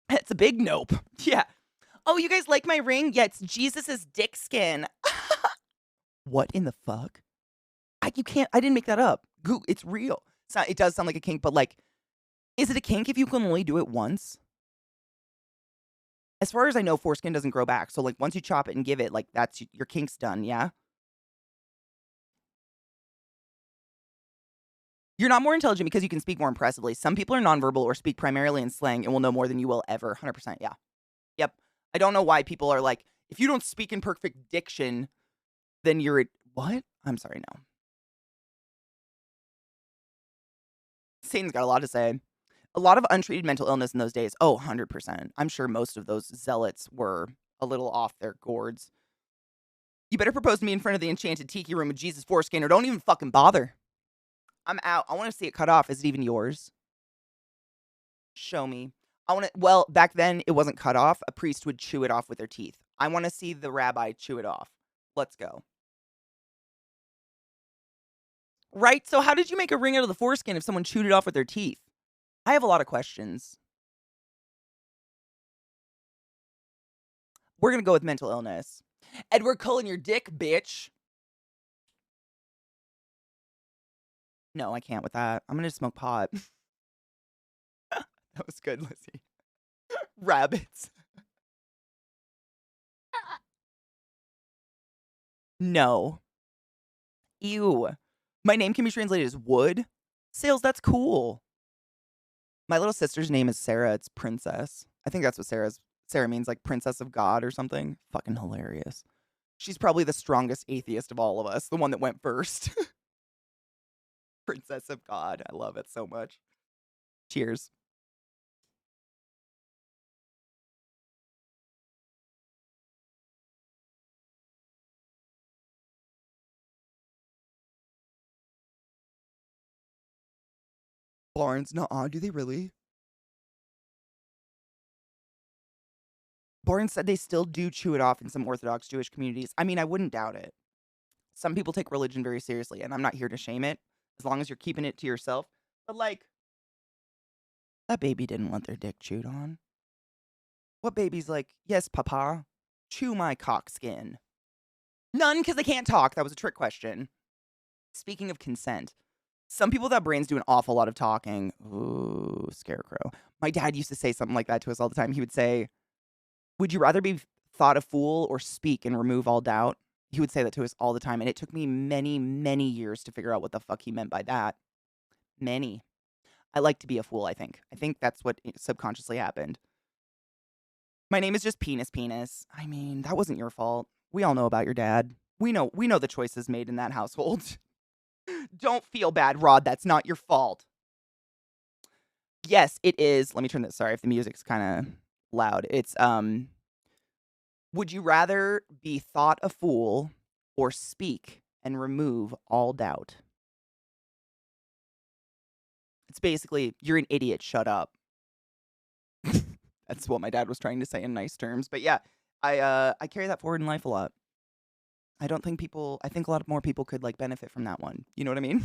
It's a big nope. Yeah. Oh, you guys like my ring? Yeah, it's Jesus's dick skin. What in the fuck? I didn't make that up. It's real. It does sound like a kink, but like, is it a kink if you can only do it once? As far as I know, foreskin doesn't grow back. So, like, once you chop it and give it, like, that's your kink's done, yeah? You're not more intelligent because you can speak more impressively. Some people are nonverbal or speak primarily in slang and will know more than you will ever. 100%, yeah. Yep. I don't know why people are like, if you don't speak in perfect diction, then you're what? I'm sorry, no. Satan's got a lot to say. A lot of untreated mental illness in those days. Oh, 100%. I'm sure most of those zealots were a little off their gourds. You better propose to me in front of the enchanted tiki room with Jesus foreskin or don't even fucking bother. I'm out. I want to see it cut off. Is it even yours? Show me. I want to, well, back then it wasn't cut off. A priest would chew it off with their teeth. I want to see the rabbi chew it off. Let's go. Right? So how did you make a ring out of the foreskin if someone chewed it off with their teeth? I have a lot of questions. We're going to go with mental illness. Edward Cullen your dick, bitch. No, I can't with that. I'm going to smoke pot. That was good, Lizzie. Rabbits. No. Ew. My name can be translated as wood. Sales, that's cool. My little sister's name is Sarah. It's princess. I think that's what Sarah means, like princess of God or something. Fucking hilarious. She's probably the strongest atheist of all of us. The one that went first. Princess of God. I love it so much. Cheers. Barnes, nuh-uh, do they really? Barnes said they still do chew it off in some Orthodox Jewish communities. I mean, I wouldn't doubt it. Some people take religion very seriously, and I'm not here to shame it, as long as you're keeping it to yourself. But, like, that baby didn't want their dick chewed on. What baby's like, yes, papa, chew my cock skin? None, because they can't talk. That was a trick question. Speaking of consent, some people with brains do an awful lot of talking. Ooh, scarecrow. My dad used to say something like that to us all the time. He would say, would you rather be thought a fool or speak and remove all doubt? He would say that to us all the time, and it took me many, many years to figure out what the fuck he meant by that. Many. I like to be a fool, I think. I think that's what subconsciously happened. My name is just Penis. I mean, that wasn't your fault. We all know about your dad. We know the choices made in that household. Don't feel bad, Rod. That's not your fault. Yes, it is. Let me turn this. Sorry if the music's kind of loud. It's would you rather be thought a fool or speak and remove all doubt? It's basically, you're an idiot, shut up. That's what my dad was trying to say in nice terms. But yeah, I carry that forward in life a lot. I think a lot more people could like benefit from that one. You know what I mean?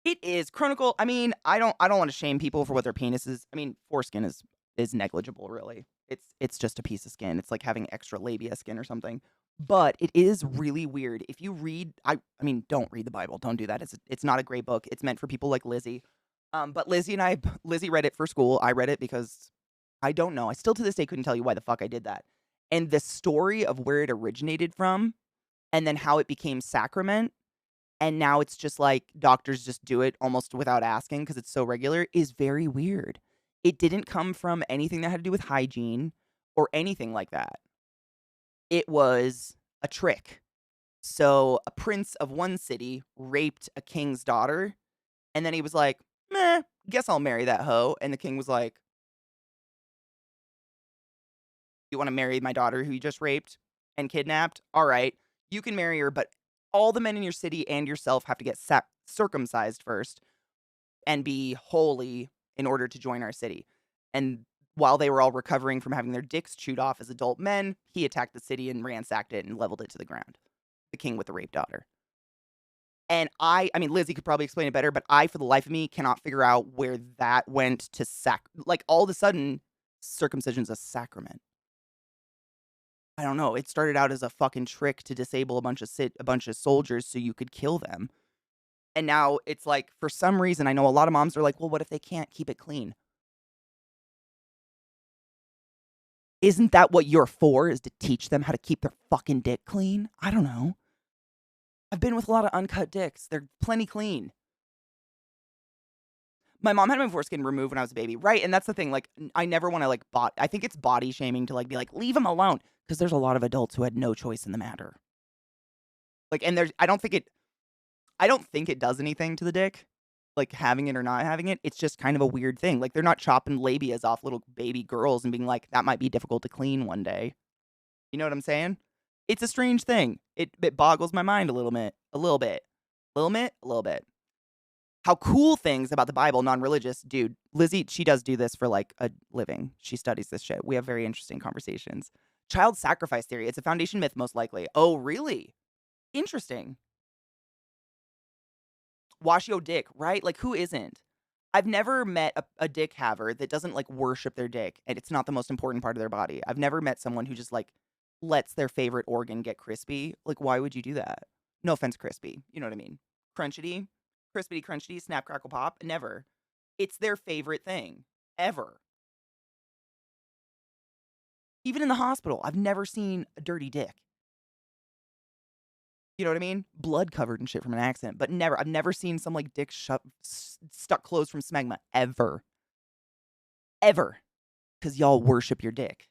It is Chronicle. I mean, I don't want to shame people for what their penis is. I mean, foreskin is negligible, really. It's just a piece of skin. It's like having extra labia skin or something. But it is really weird. If you read, I mean, don't read the Bible. Don't do that. It's not a great book. It's meant for people like Lizzie. But Lizzie read it for school. I read it because I don't know. I still to this day couldn't tell you why the fuck I did that. And the story of where it originated from, and then how it became sacrament, and now it's just like doctors just do it almost without asking because it's so regular, is very weird. It didn't come from anything that had to do with hygiene or anything like that. It was a trick. So a prince of one city raped a king's daughter, and then he was like, meh, guess I'll marry that hoe. And the king was like, you want to marry my daughter who you just raped and kidnapped? All right, you can marry her, but all the men in your city and yourself have to get circumcised first and be holy in order to join our city. And while they were all recovering from having their dicks chewed off as adult men, he attacked the city and ransacked it and leveled it to the ground. The king with the raped daughter. And I mean, Lizzie could probably explain it better, but I, for the life of me, cannot figure out where that went to like, all of a sudden, circumcision's a sacrament. I don't know. It started out as a fucking trick to disable a bunch of soldiers so you could kill them. And now it's like, for some reason, I know a lot of moms are like, well, what if they can't keep it clean? Isn't that what you're for, is to teach them how to keep their fucking dick clean? I don't know. I've been with a lot of uncut dicks. They're plenty clean. My mom had my foreskin removed when I was a baby, right? And that's the thing. Like, I never want to like I think it's body shaming to like be like, leave him alone, because there's a lot of adults who had no choice in the matter. Like, and I don't think it does anything to the dick, like having it or not having it. It's just kind of a weird thing. Like, they're not chopping labias off little baby girls and being like, that might be difficult to clean one day. You know what I'm saying? It's a strange thing. It boggles my mind a little bit. A little bit. How cool things about the Bible, non-religious, dude. Lizzie, she does do this for like a living. She studies this shit. We have very interesting conversations. Child sacrifice theory. It's a foundation myth, most likely. Oh, really? Interesting. Wash your dick, right? Like, who isn't? I've never met a dick haver that doesn't like worship their dick, and it's not the most important part of their body. I've never met someone who just like lets their favorite organ get crispy. Like, why would you do that? No offense, crispy. You know what I mean? Crunchity, crispity, crunchity, snap, crackle, pop. Never. It's their favorite thing ever. Even in the hospital, I've never seen a dirty dick. You know what I mean? Blood covered and shit from an accident, but I've never seen some like dick stuck closed from smegma ever. Ever. Because y'all worship your dick.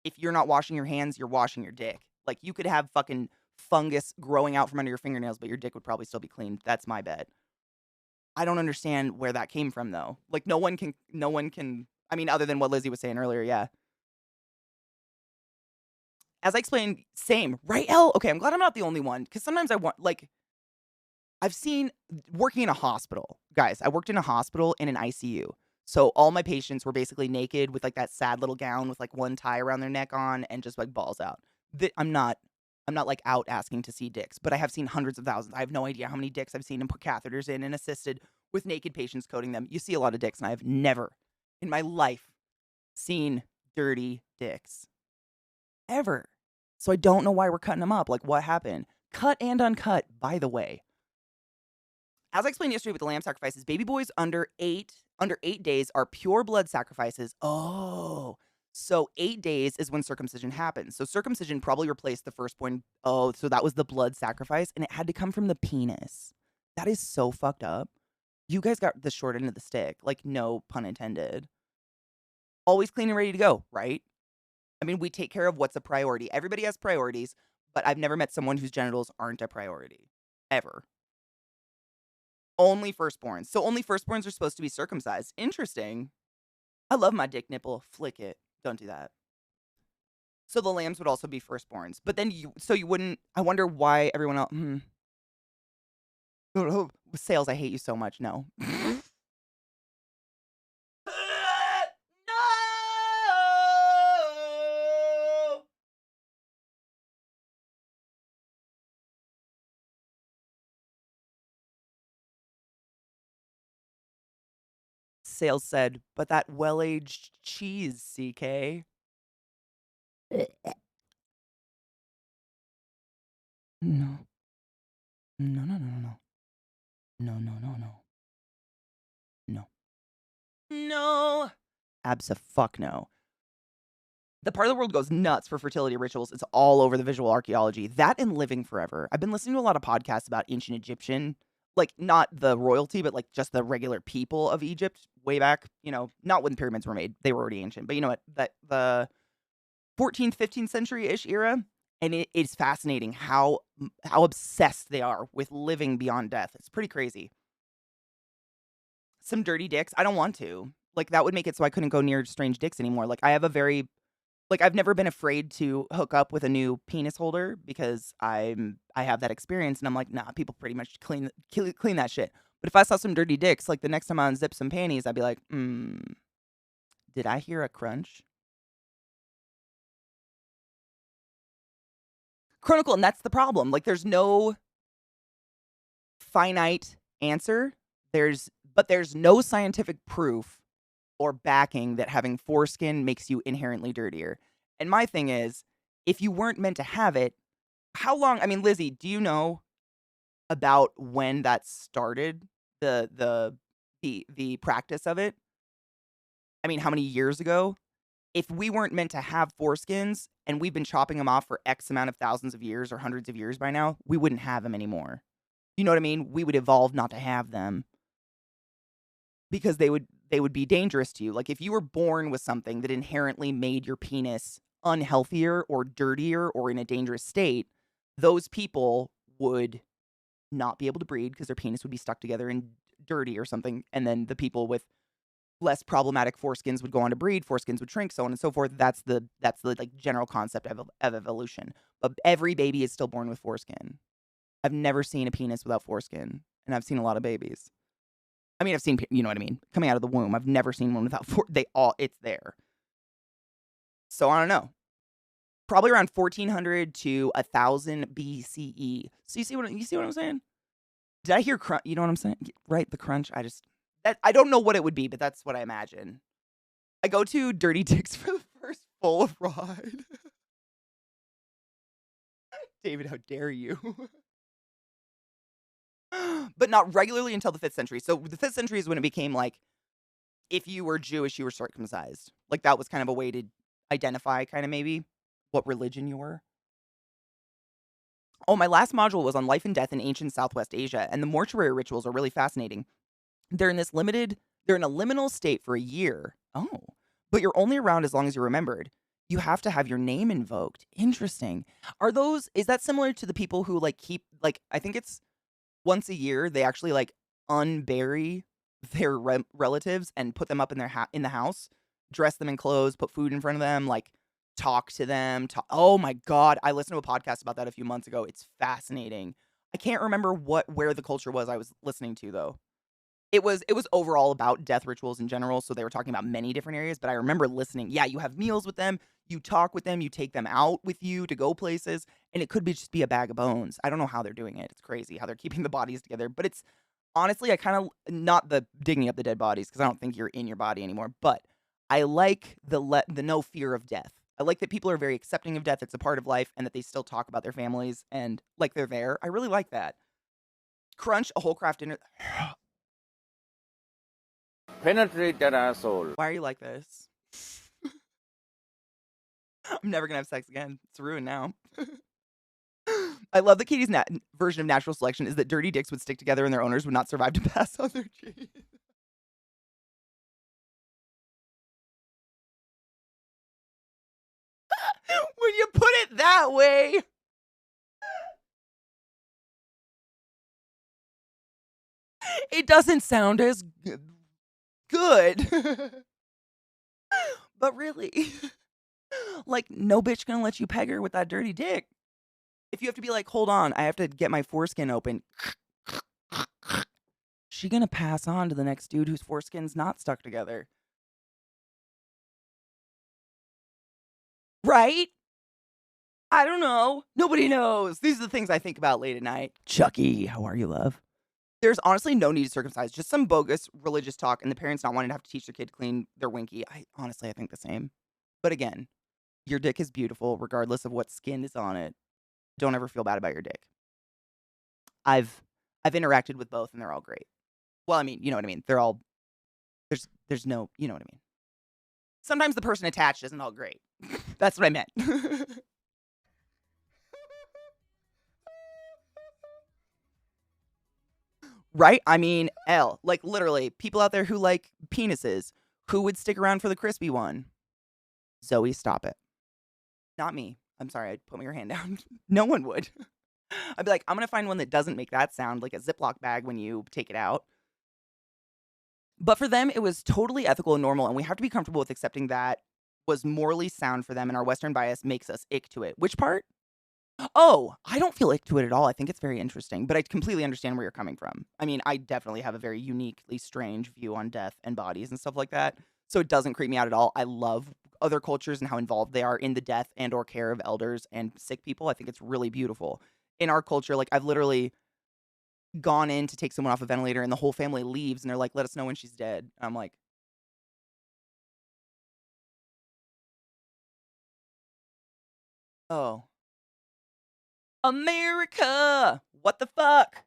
If you're not washing your hands, you're washing your dick. Like, you could have fucking fungus growing out from under your fingernails, but your dick would probably still be clean. That's my bet. I don't understand where that came from, though. Like, no one can, I mean, other than what Lizzie was saying earlier, yeah. As I explained, same, right, Elle? Okay, I'm glad I'm not the only one, because sometimes I want, like, I've seen, working in a hospital, guys, I worked in a hospital in an ICU. So all my patients were basically naked with like that sad little gown with like one tie around their neck on and just like balls out. I'm not like out asking to see dicks, but I have seen hundreds of thousands. I have no idea how many dicks I've seen and put catheters in and assisted with naked patients coding them. You see a lot of dicks, and I have never in my life seen dirty dicks. Ever. So I don't know why we're cutting them up. Like, what happened? Cut and uncut, by the way. As I explained yesterday with the lamb sacrifices, baby boys under 8 days are pure blood sacrifices. Oh, so 8 days is when circumcision happens. So circumcision probably replaced the firstborn. Oh, so that was the blood sacrifice, and it had to come from the penis. That is so fucked up. You guys got the short end of the stick. Like, no pun intended. Always clean and ready to go, right? I mean, we take care of what's a priority. Everybody has priorities, but I've never met someone whose genitals aren't a priority. Ever. Only firstborns. So only firstborns are supposed to be circumcised. Interesting. I love my dick nipple. Flick it. Don't do that. So the lambs would also be firstborns. But then you wouldn't, I wonder why everyone else, Sales, I hate you so much. No. No! Sales said, but that well-aged cheese, CK. No. No, no, no, no, no. No, no, no, no. No. No. Abso-fuck-no. The part of the world goes nuts for fertility rituals. It's all over the visual archaeology. That and living forever. I've been listening to a lot of podcasts about ancient Egyptian, like not the royalty, but like just the regular people of Egypt way back, you know, not when the pyramids were made. They were already ancient. But you know what? That the 14th, 15th century-ish era. And it is fascinating how obsessed they are with living beyond death. It's pretty crazy. Some dirty dicks. I don't want to. Like, that would make it so I couldn't go near strange dicks anymore. Like, I have a very... Like, I've never been afraid to hook up with a new penis holder because I have that experience, and I'm like, nah, people pretty much clean that shit. But if I saw some dirty dicks, like, the next time I unzip some panties, I'd be like, did I hear a crunch? Chronicle, and that's the problem. Like, there's no finite answer. But there's no scientific proof or backing that having foreskin makes you inherently dirtier. And my thing is, if you weren't meant to have it, how long? I mean, Lizzie, do you know about when that started, the practice of it. I mean, how many years ago? If we weren't meant to have foreskins and we've been chopping them off for X amount of thousands of years or hundreds of years by now, we wouldn't have them anymore. You know what I mean? We would evolve not to have them because they would be dangerous to you. Like if you were born with something that inherently made your penis unhealthier or dirtier or in a dangerous state, those people would not be able to breed because their penis would be stuck together and dirty or something. And then the people with less problematic foreskins would go on to breed, foreskins would shrink, so on and so forth. That's the like general concept of evolution. But every baby is still born with foreskin. I've never seen a penis without foreskin, and I've seen a lot of babies. I mean, I've seen, you know what I mean, coming out of the womb. I've never seen one without it's there. So I don't know. Probably around 1400 to 1000 BCE. So you see what I'm saying? Did I hear crunch? You know what I'm saying? Right, the crunch. I don't know what it would be, but that's what I imagine. I go to Dirty Dicks for the first full ride. David, how dare you? But not regularly until the 5th century. So the 5th century is when it became like, if you were Jewish, you were circumcised. Like that was kind of a way to identify kind of maybe what religion you were. Oh, my last module was on life and death in ancient Southwest Asia, and the mortuary rituals are really fascinating. They're in a liminal state for a year. Oh, but you're only around as long as you're remembered. You have to have your name invoked. Interesting. Is that similar to the people who like keep, like, I think it's once a year, they actually like unbury their relatives and put them up in in the house, dress them in clothes, put food in front of them, like talk to them. Oh my God. I listened to a podcast about that a few months ago. It's fascinating. I can't remember where the culture was I was listening to though. It was overall about death rituals in general, so they were talking about many different areas, but I remember listening. Yeah, you have meals with them, you talk with them, you take them out with you to go places, and it could just be a bag of bones. I don't know how they're doing it. It's crazy how they're keeping the bodies together, but it's honestly, I kind of not the digging up the dead bodies because I don't think you're in your body anymore, but I like the no fear of death. I like that people are very accepting of death. It's a part of life, and that they still talk about their families and like they're there. I really like that. Crunch a whole craft dinner. Penetrate that asshole. Why are you like this? I'm never gonna have sex again. It's ruined now. I love that Katie's version of natural selection is that dirty dicks would stick together and their owners would not survive to pass on their genes. When you put it that way. It doesn't sound as good. But really, like, no bitch gonna let you peg her with that dirty dick. If you have to be like, hold on, I have to get my foreskin open. She gonna pass on to the next dude whose foreskin's not stuck together. Right? I don't know. Nobody knows. These are the things I think about late at night. Chucky, how are you, love? There's honestly no need to circumcise. Just some bogus religious talk and the parents not wanting to have to teach their kid to clean their winky. I think the same. But again, your dick is beautiful regardless of what skin is on it. Don't ever feel bad about your dick. I've interacted with both and they're all great. Well, I mean, you know what I mean. They're all there's no, you know what I mean. Sometimes the person attached isn't all great. That's what I meant. Right? I mean, like literally, people out there who like penises, who would stick around for the crispy one? Zoe, stop it. Not me. I'm sorry, I'd put your hand down. No one would. I'd be like, I'm gonna find one that doesn't make that sound, like a Ziploc bag when you take it out. But for them, it was totally ethical and normal, and we have to be comfortable with accepting that was morally sound for them, and our Western bias makes us ick to it. Which part? Oh, I don't feel ick to it at all. I think it's very interesting, but I completely understand where you're coming from. I mean, I definitely have a very uniquely strange view on death and bodies and stuff like that, so it doesn't creep me out at all. I love other cultures and how involved they are in the death and or care of elders and sick people. I think it's really beautiful. In our culture, like, I've literally gone in to take someone off a ventilator, and the whole family leaves, and they're like, "Let us know when she's dead." And I'm like, "Oh. America! What the fuck?"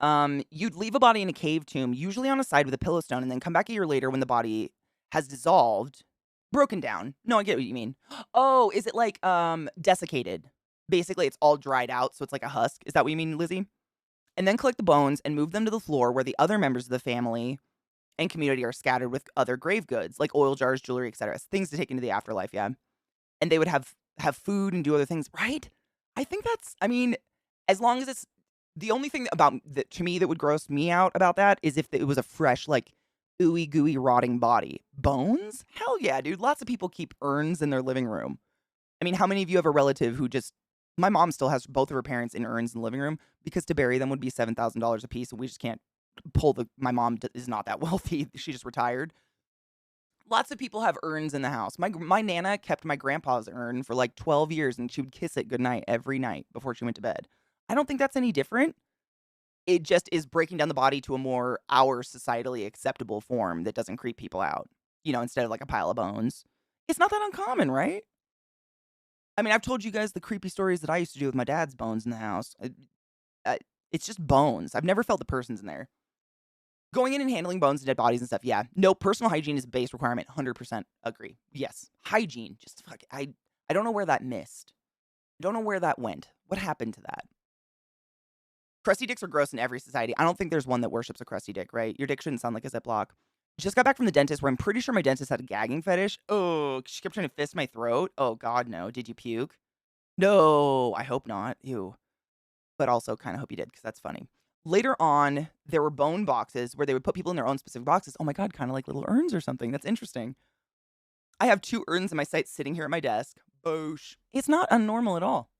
You'd leave a body in a cave tomb, usually on a side with a pillow stone, and then come back a year later when the body has dissolved, broken down. No, I get what you mean. Oh, is it like desiccated? Basically, it's all dried out, so it's like a husk. Is that what you mean, Lizzie? And then collect the bones and move them to the floor where the other members of the family and community are scattered with other grave goods, like oil jars, jewelry, etc. Things to take into the afterlife, yeah. And they would have food and do other things, right? I think that's I mean, as long as it's the only thing about that to me that would gross me out about that is if it was a fresh, like, ooey gooey rotting body. Bones? Hell yeah, dude. Lots of people keep urns in their living room. I mean, how many of you have a relative who just my mom still has both of her parents in urns in the living room because to bury them would be $7,000 a piece, and we just can't pull the my mom is not that wealthy. She just retired. Lots of people have urns in the house. My nana kept my grandpa's urn for like 12 years, and she would kiss it goodnight every night before she went to bed. I don't think that's any different. It just is breaking down the body to a more our societally acceptable form that doesn't creep people out, instead of like a pile of bones. It's not that uncommon, right? I mean, I've told you guys the creepy stories that I used to do with my dad's bones in the house. It's just bones. I've never felt the person's in there. Going in and handling bones and dead bodies and stuff, yeah. No, personal hygiene is a base requirement. 100% agree. Yes, hygiene. Just fuck. I don't know where that missed. I don't know where that went. What happened to that? Crusty dicks are gross in every society. I don't think there's one that worships a crusty dick, right? Your dick shouldn't sound like a Ziploc. Just got back from the dentist where I'm pretty sure my dentist had a gagging fetish. Oh, she kept trying to fist my throat. Oh, God, no. Did you puke? No, I hope not. Ew. But also kind of hope you did because that's funny. Later on, there were bone boxes where they would put people in their own specific boxes. Oh my God, kind of like little urns or something. That's interesting. I have 2 urns in my site sitting here at my desk. Boosh. It's not unnormal at all.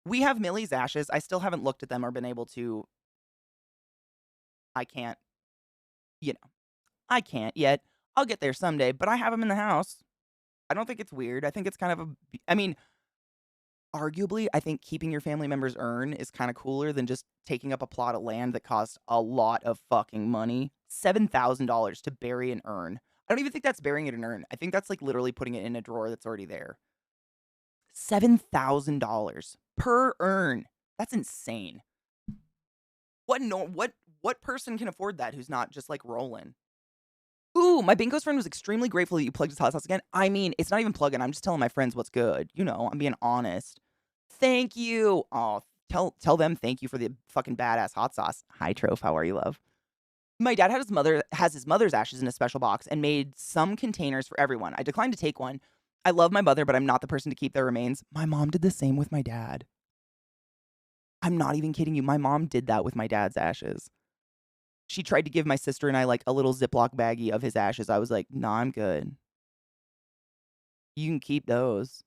We have Millie's ashes. I still haven't looked at them or been able to. I can't, I can't yet. I'll get there someday, but I have them in the house. I don't think it's weird. I think it's kind of I mean, arguably, I think keeping your family member's urn is kind of cooler than just taking up a plot of land that costs a lot of fucking money. $7,000 to bury an urn. I don't even think that's burying it in an urn. I think that's like literally putting it in a drawer that's already there. $7,000 per urn. That's insane. What person can afford that who's not just like rolling? Ooh, my bingo's friend was extremely grateful that you plugged his hot sauce again. I mean, it's not even plugging. I'm just telling my friends what's good. I'm being honest. Thank you. Oh, tell them thank you for the fucking badass hot sauce. Hi, Troph. How are you, love? My dad has his mother's ashes in a special box and made some containers for everyone. I declined to take one. I love my mother, but I'm not the person to keep their remains. My mom did the same with my dad. I'm not even kidding you. My mom did that with my dad's ashes. She tried to give my sister and I like a little Ziploc baggie of his ashes. I was like, nah, I'm good. You can keep those.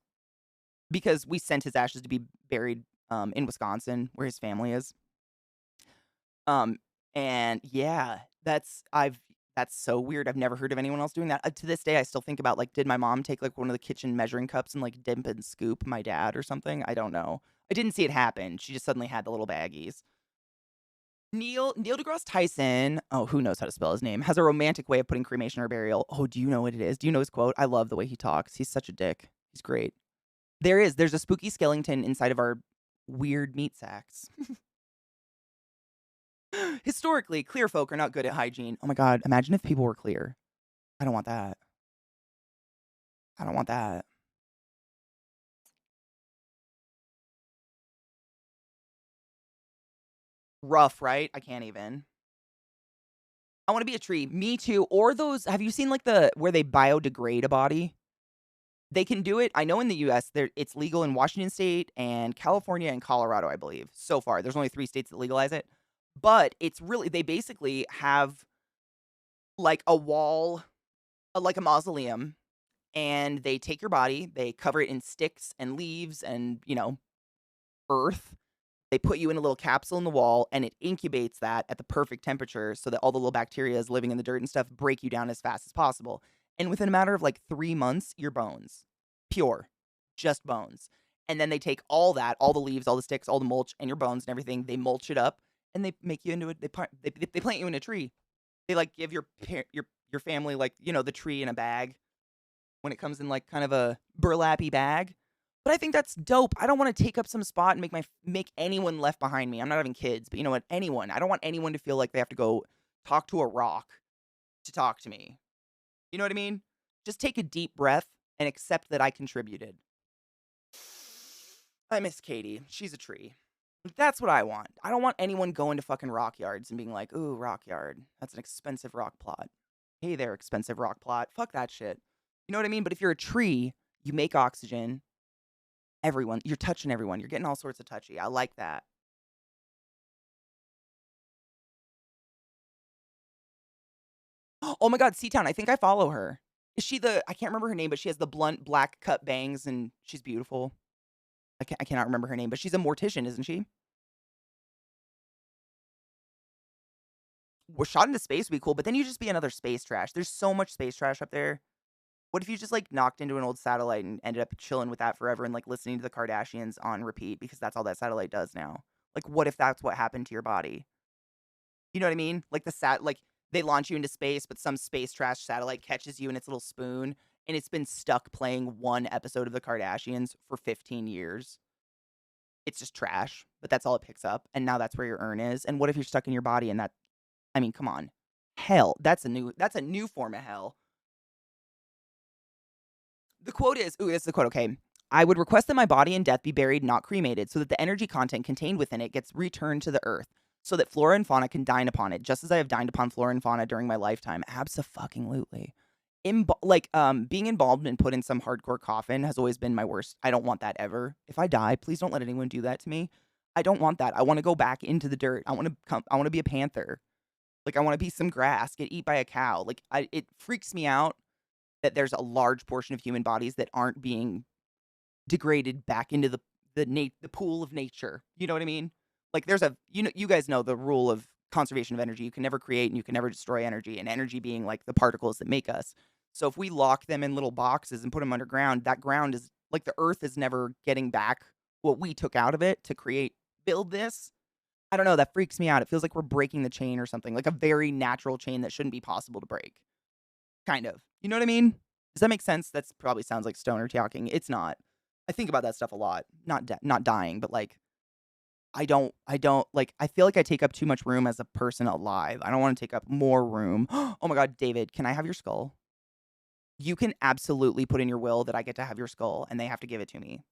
Because we sent his ashes to be buried in Wisconsin, where his family is. And yeah, that's so weird. I've never heard of anyone else doing that. To this day, I still think about like, did my mom take like one of the kitchen measuring cups and like dip and scoop my dad or something? I don't know. I didn't see it happen. She just suddenly had the little baggies. Neil deGrasse Tyson, oh, who knows how to spell his name, has a romantic way of putting cremation or burial. Oh, do you know what it is? Do you know his quote? I love the way he talks. He's such a dick. He's great. There's a spooky skeleton inside of our weird meat sacks. Historically, clear folk are not good at hygiene. Oh my God, imagine if people were clear. I don't want that. I don't want that. Rough, right? I can't even. I want to be a tree. Me too. Or those, have you seen like where they biodegrade a body? They can do it. I know in the US it's legal in Washington state and California and Colorado, I believe. So far, there's only 3 states that legalize it. But it's really they basically have like a wall, like a mausoleum, and they take your body, they cover it in sticks and leaves and, earth. They put you in a little capsule in the wall and it incubates that at the perfect temperature so that all the little bacteria living in the dirt and stuff break you down as fast as possible. And within a matter of like 3 months, your bones. Pure. Just bones. And then they take all that, all the leaves, all the sticks, all the mulch, and your bones and everything, they mulch it up and they make you into they plant you in a tree. They like give your family like, the tree in a bag when it comes in like kind of a burlappy bag. But I think that's dope. I don't wanna take up some spot and make anyone left behind me. I'm not having kids, but you know what? Anyone. I don't want anyone to feel like they have to go talk to a rock to talk to me. You know what I mean? Just take a deep breath and accept that I contributed. I miss Katie. She's a tree. That's what I want. I don't want anyone going to fucking rock yards and being like, "Ooh, rock yard. That's an expensive rock plot." Hey there, expensive rock plot. Fuck that shit. You know what I mean? But if you're a tree, you make oxygen. Everyone, you're touching everyone. You're getting all sorts of touchy. I like that. Oh my God, Seatown. I think I follow her. Is she I can't remember her name, but she has the blunt black cut bangs and she's beautiful. I cannot remember her name, but she's a mortician, isn't she? We're shot into space would be cool, but then you just be another space trash. There's so much space trash up there. What if you just like knocked into an old satellite and ended up chilling with that forever and like listening to the Kardashians on repeat because that's all that satellite does now? Like, what if that's what happened to your body? You know what I mean? Like like they launch you into space, but some space trash satellite catches you in its little spoon and it's been stuck playing one episode of the Kardashians for 15 years. It's just trash, but that's all it picks up. And now that's where your urn is. And what if you're stuck in your body and I mean, come on. Hell, that's a new form of hell. The quote is, ooh, it's the quote, okay. I would request that my body in death be buried, not cremated, so that the energy content contained within it gets returned to the earth, so that flora and fauna can dine upon it, just as I have dined upon flora and fauna during my lifetime. Abso-fucking-lutely. Being embalmed and put in some hardcore coffin has always been my worst. I don't want that ever. If I die, please don't let anyone do that to me. I don't want that. I want to go back into the dirt. I want to be a panther. Like, I want to be some grass, get eaten by a cow. Like, it freaks me out that there's a large portion of human bodies that aren't being degraded back into the pool of nature. You know what I mean? Like, there's you guys know the rule of conservation of energy. You can never create and you can never destroy energy, and energy being like the particles that make us. So if we lock them in little boxes and put them underground, that ground is like the earth is never getting back what we took out of it to build this. I don't know, that freaks me out. It feels like we're breaking the chain or something, like a very natural chain that shouldn't be possible to break. Kind of. You know what I mean? Does that make sense? That's probably sounds like stoner talking. It's not. I think about that stuff a lot. Not dying, but like I don't like I feel like I take up too much room as a person alive. I don't want to take up more room. Oh my God, David, can I have your skull? You can absolutely put in your will that I get to have your skull and they have to give it to me.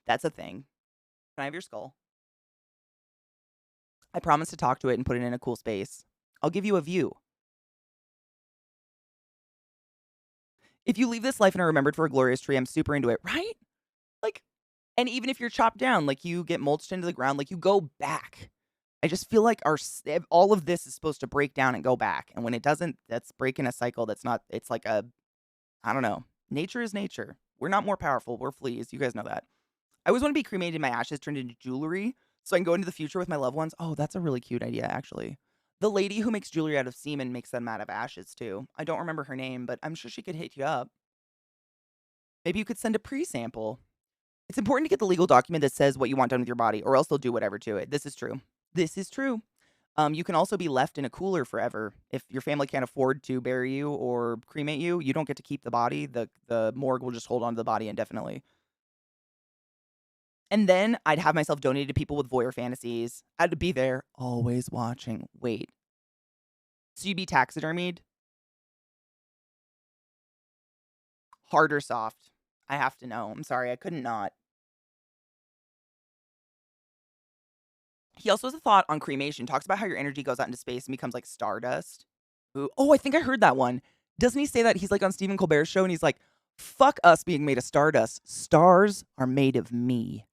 That's a thing. Can I have your skull? I promise to talk to it and put it in a cool space. I'll give you a view. If you leave this life and are remembered for a glorious tree, I'm super into it, right? Like, and even if you're chopped down, like you get mulched into the ground, like you go back. I just feel like all of this is supposed to break down and go back. And when it doesn't, that's breaking a cycle that's not, it's like I don't know. Nature is nature. We're not more powerful. We're fleas. You guys know that. I always want to be cremated and my ashes turned into jewelry so I can go into the future with my loved ones. Oh, that's a really cute idea, actually. The lady who makes jewelry out of semen makes them out of ashes, too. I don't remember her name, but I'm sure she could hit you up. Maybe you could send a pre-sample. It's important to get the legal document that says what you want done with your body, or else they'll do whatever to it. This is true. This is true. You can also be left in a cooler forever. If your family can't afford to bury you or cremate you, you don't get to keep the body. The morgue will just hold on to the body indefinitely. And then I'd have myself donated to people with voyeur fantasies. I'd be there, always watching. Wait. So you'd be taxidermied? Hard or soft? I have to know. I'm sorry, I couldn't not. He also has a thought on cremation. Talks about how your energy goes out into space and becomes like stardust. Ooh. Oh, I think I heard that one. Doesn't he say that? He's like on Stephen Colbert's show and he's like, fuck us being made of stardust. Stars are made of me.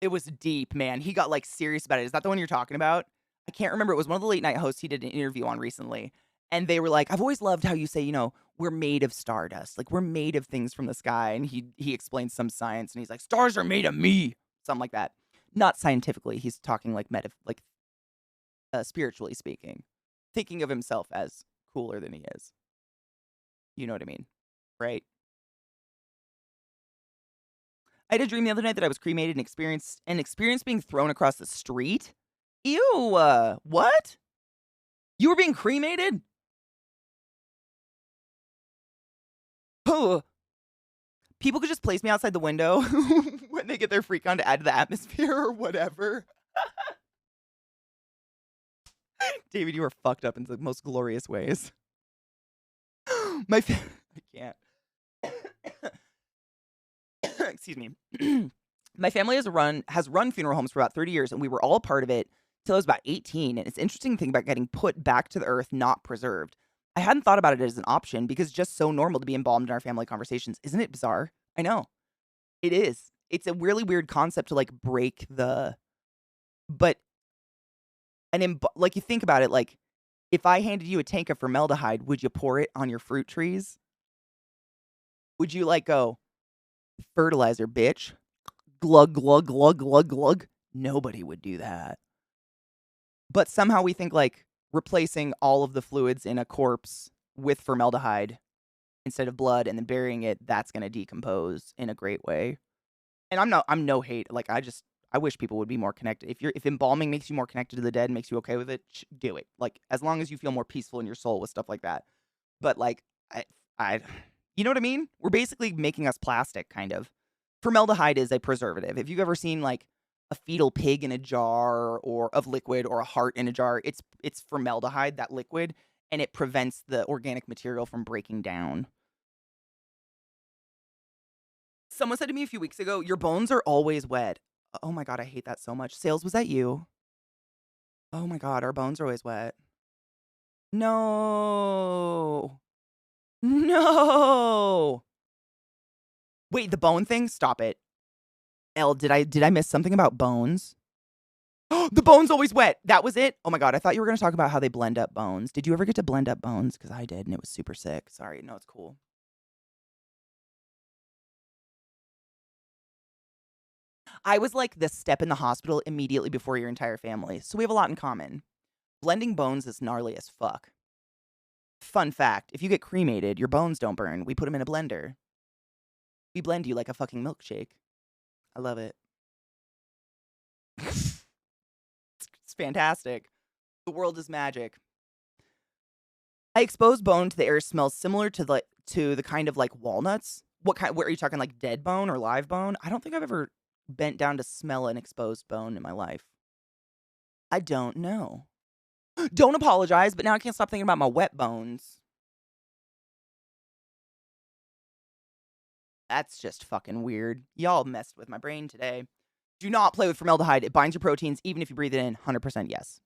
It was deep, man. He got like serious about it. Is that the one you're talking about? I can't remember. It was one of the late night hosts he did an interview on recently. And they were like, I've always loved how you say, we're made of stardust. Like we're made of things from the sky. And he explains some science and he's like, stars are made of me. Something like that. Not scientifically. He's talking like spiritually speaking. Thinking of himself as cooler than he is. You know what I mean? Right? I had a dream the other night that I was cremated and experienced being thrown across the street. Ew, what? You were being cremated? People could just place me outside the window when they get their freak on to add to the atmosphere or whatever. David, you are fucked up in the most glorious ways. I can't. Excuse me. My family has run funeral homes for about 30 years, and we were all a part of it till I was about 18. And it's interesting to think about getting put back to the earth, not preserved. I hadn't thought about it as an option because it's just so normal to be embalmed in our family conversations. Isn't it bizarre? I know. It is. It's a really weird concept to like break the but like you think about it, like if I handed you a tank of formaldehyde, would you pour it on your fruit trees? Would you like go fertilizer, bitch? Glug glug glug glug glug. Nobody would do that. But somehow we think like replacing all of the fluids in a corpse with formaldehyde instead of blood and then burying it, that's going to decompose in a great way. And I'm no hate. Like I wish people would be more connected. If embalming makes you more connected to the dead and makes you okay with it, do it. Like as long as you feel more peaceful in your soul with stuff like that. But like I you know what I mean? We're basically making us plastic kind of. Formaldehyde is a preservative. If you've ever seen like a fetal pig in a jar or of liquid or a heart in a jar, it's formaldehyde, that liquid, and it prevents the organic material from breaking down. Someone said to me a few weeks ago, "Your bones are always wet." Oh my god, I hate that so much. Sales, was that you? Oh my god, our bones are always wet. No. No. Wait, the bone thing? Stop it. Elle, did I miss something about bones? The bone's always wet. That was it? Oh my god, I thought you were going to talk about how they blend up bones. Did you ever get to blend up bones? Because I did, and it was super sick. Sorry, no, it's cool. I was like the step in the hospital immediately before your entire family, so we have a lot in common. Blending bones is gnarly as fuck. Fun fact, if you get cremated, your bones don't burn. We put them in a blender. We blend you like a fucking milkshake. I love it. It's fantastic. The world is magic. I exposed bone to the air smells similar to the kind of like walnuts. What kind? What are you talking, like dead bone or live bone? I don't think I've ever bent down to smell an exposed bone in my life. I don't know. Don't apologize, but now I can't stop thinking about my wet bones. That's just fucking weird. Y'all messed with my brain today. Do not play with formaldehyde. It binds your proteins even if you breathe it in. 100% yes.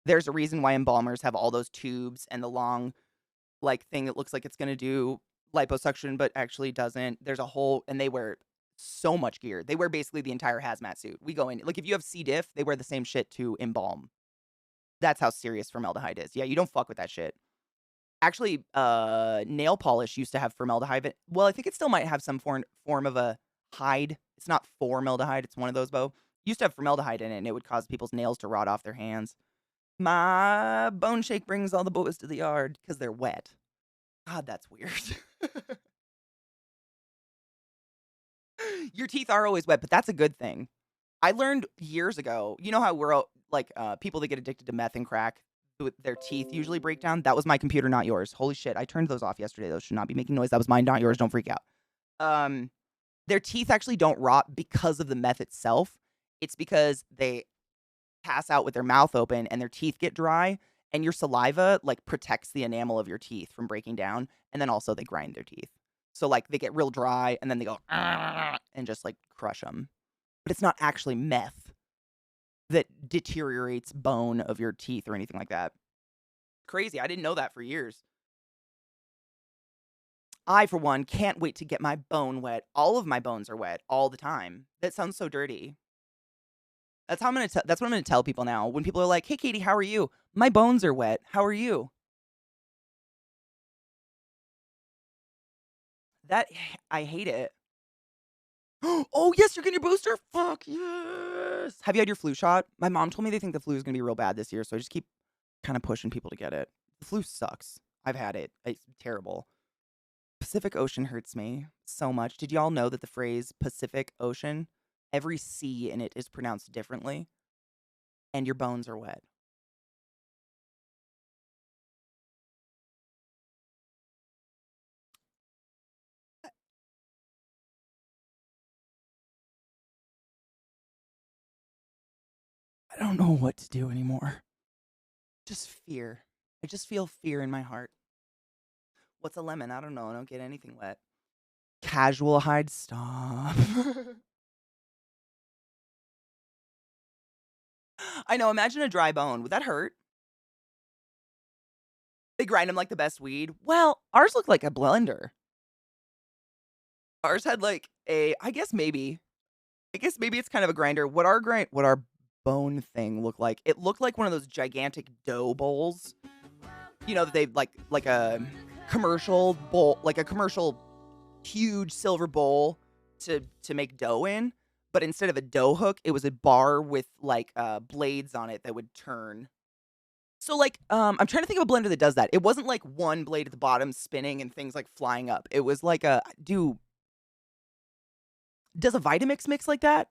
There's a reason why embalmers have all those tubes and the long like thing that looks like it's going to do liposuction but actually doesn't. There's a whole, and they wear so much gear. They wear basically the entire hazmat suit. We go in, like if you have C. diff, they wear the same shit to embalm. That's how serious formaldehyde is. Yeah, you don't fuck with that shit. Actually, nail polish used to have formaldehyde. Well, I think it still might have some form of a hide. It's not formaldehyde. It's one of those, Bo. Used to have formaldehyde in it, and it would cause people's nails to rot off their hands. My bone shake brings all the boys to the yard because they're wet. God, that's weird. Your teeth are always wet, but that's a good thing. I learned years ago, you know how we're all, like people that get addicted to meth and crack, their teeth usually break down. That was my computer, not yours. Holy shit, I turned those off yesterday. Those should not be making noise. That was mine, not yours. Don't freak out. Their teeth actually don't rot because of the meth itself. It's because they pass out with their mouth open and their teeth get dry, and your saliva like protects the enamel of your teeth from breaking down, and then also they grind their teeth. So like they get real dry and then they go and just like crush them. But it's not actually meth that deteriorates bone of your teeth or anything like that. Crazy. I didn't know that for years. I, for one, can't wait to get my bone wet. All of my bones are wet all the time. That sounds so dirty. That's how that's what I'm gonna tell people now. When people are like, "Hey, Katie, how are you?" My bones are wet. How are you? That I hate it. Oh yes, you're getting your booster. Fuck yes. Have you had your flu shot? My mom told me they think the flu is gonna be real bad this year, so I just keep kind of pushing people to get it. The flu sucks. I've had it. It's terrible. Pacific Ocean hurts me so much. Did y'all know that the phrase Pacific Ocean, every C in it is pronounced differently, and your bones are wet? I don't know what to do anymore. Just fear. I just feel fear in my heart. What's a lemon? I don't know. I don't get anything wet. Casual hide. Stop. I know. Imagine a dry bone. Would that hurt? They grind them like the best weed. Well, ours looked like a blender. Ours had like a. I guess maybe it's kind of a grinder. What our bone thing looked like? It looked like one of those gigantic dough bowls. You know that they like a commercial bowl, like a commercial huge silver bowl to make dough in. But instead of a dough hook, it was a bar with like blades on it that would turn. So like I'm trying to think of a blender that does that. It wasn't like one blade at the bottom spinning and things like flying up. It was like does a Vitamix mix like that?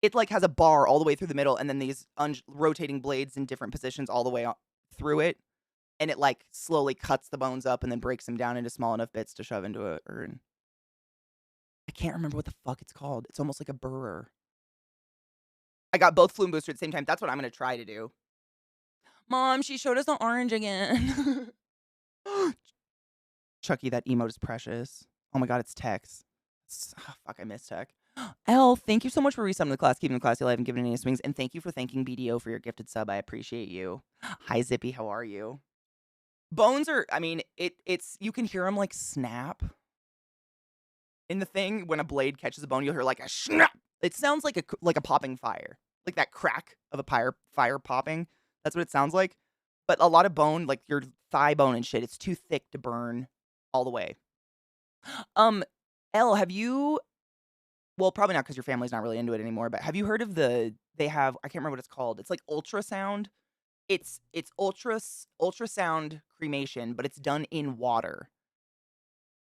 It like has a bar all the way through the middle and then these rotating blades in different positions all the way through it. And it like slowly cuts the bones up and then breaks them down into small enough bits to shove into a urn. I can't remember what the fuck it's called. It's almost like a burr. I got both Flume Booster at the same time. That's what I'm going to try to do. Mom, she showed us the orange again. Chucky, that emote is precious. Oh my god, it's Tex. Fuck, I miss Tech. Elle, thank you so much for resummoning the class, keeping the class alive, and giving it any swings. And thank you for thanking BDO for your gifted sub. I appreciate you. Hi, Zippy. How are you? Bones are, I mean, it's, you can hear them like snap. In the thing, when a blade catches a bone, you'll hear like a snap. It sounds like a popping fire. Like that crack of a fire popping. That's what it sounds like. But a lot of bone, like your thigh bone and shit, it's too thick to burn all the way. Elle, have you, well, probably not because your family's not really into it anymore, but have you heard of they have, I can't remember what it's called. It's like ultrasound. It's ultrasound cremation, but it's done in water.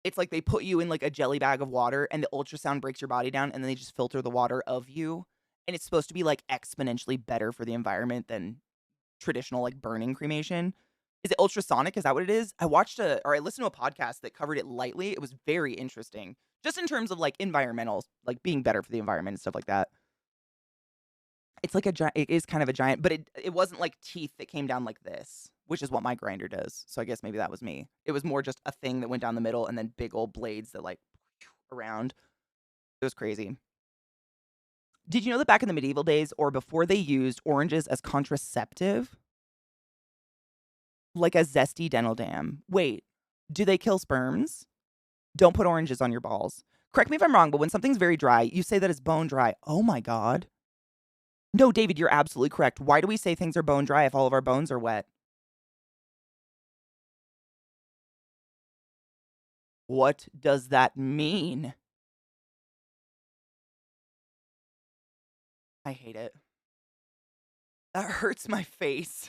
It's like they put you in like a jelly bag of water and the ultrasound breaks your body down and then they just filter the water of you. And it's supposed to be like exponentially better for the environment than traditional like burning cremation. Is it ultrasonic? Is that what it is? I listened to a podcast that covered it lightly. It was very interesting. Just in terms of like environmental, like being better for the environment and stuff like that. It's like it is kind of a giant, but it wasn't like teeth that came down like this, which is what my grinder does. So I guess maybe that was me. It was more just a thing that went down the middle and then big old blades that like around. It was crazy. Did you know that back in the medieval days or before they used oranges as contraceptive? Like a zesty dental dam. Wait, do they kill sperms? Don't put oranges on your balls. Correct me if I'm wrong, but when something's very dry, you say that it's bone dry. Oh my god. No, David, you're absolutely correct. Why do we say things are bone dry if all of our bones are wet? What does that mean? I hate it. That hurts my face.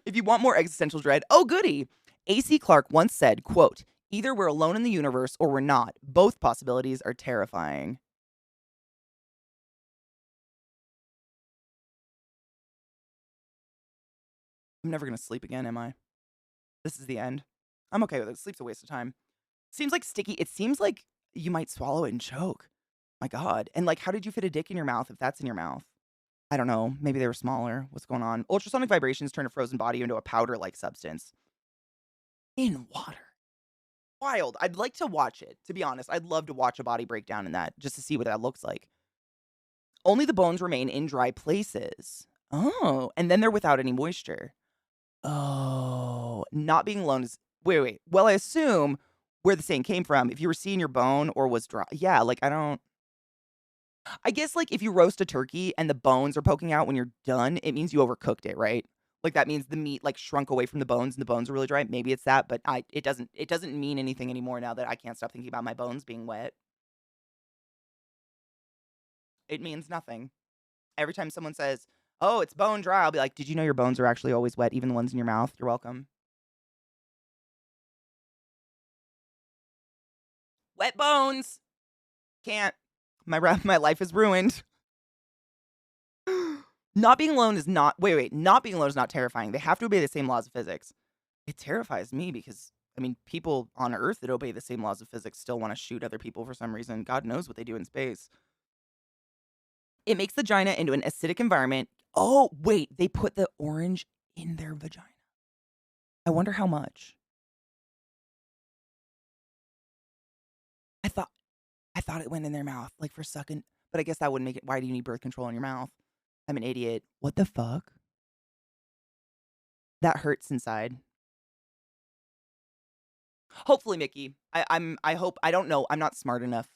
If you want more existential dread, oh goody. A.C. Clarke once said, quote, either we're alone in the universe or we're not. Both possibilities are terrifying. I'm never going to sleep again, am I? This is the end. I'm okay with it. Sleep's a waste of time. Seems like sticky. It seems like you might swallow it and choke. My god. And like, how did you fit a dick in your mouth if that's in your mouth? I don't know. Maybe they were smaller. What's going on? Ultrasonic vibrations turn a frozen body into a powder-like substance. In water. Wild. I'd like to watch it, to be honest. I'd love to watch a body breakdown in that, just to see what that looks like. Only the bones remain in dry places. Oh, and then they're without any moisture. Oh, not being alone is... Wait. Well, I assume where the saying came from, if you were seeing your bone or was dry... Yeah, like, I guess, like, if you roast a turkey and the bones are poking out when you're done, it means you overcooked it, right? Like, that means the meat, like, shrunk away from the bones and the bones are really dry. Maybe it's that, but it doesn't mean anything anymore now that I can't stop thinking about my bones being wet. It means nothing. Every time someone says, oh, it's bone dry, I'll be like, did you know your bones are actually always wet, even the ones in your mouth? You're welcome. Wet bones! Can't. My life is ruined. Not being alone is not... Wait. Not being alone is not terrifying. They have to obey the same laws of physics. It terrifies me because, I mean, people on Earth that obey the same laws of physics still want to shoot other people for some reason. God knows what they do in space. It makes the vagina into an acidic environment. Oh, wait, they put the orange in their vagina. I wonder how much. I thought it went in their mouth, like for sucking, but I guess that wouldn't make it. Why do you need birth control in your mouth? I'm an idiot. What the fuck? That hurts inside. Hopefully, Mickey. I hope. I don't know. I'm not smart enough.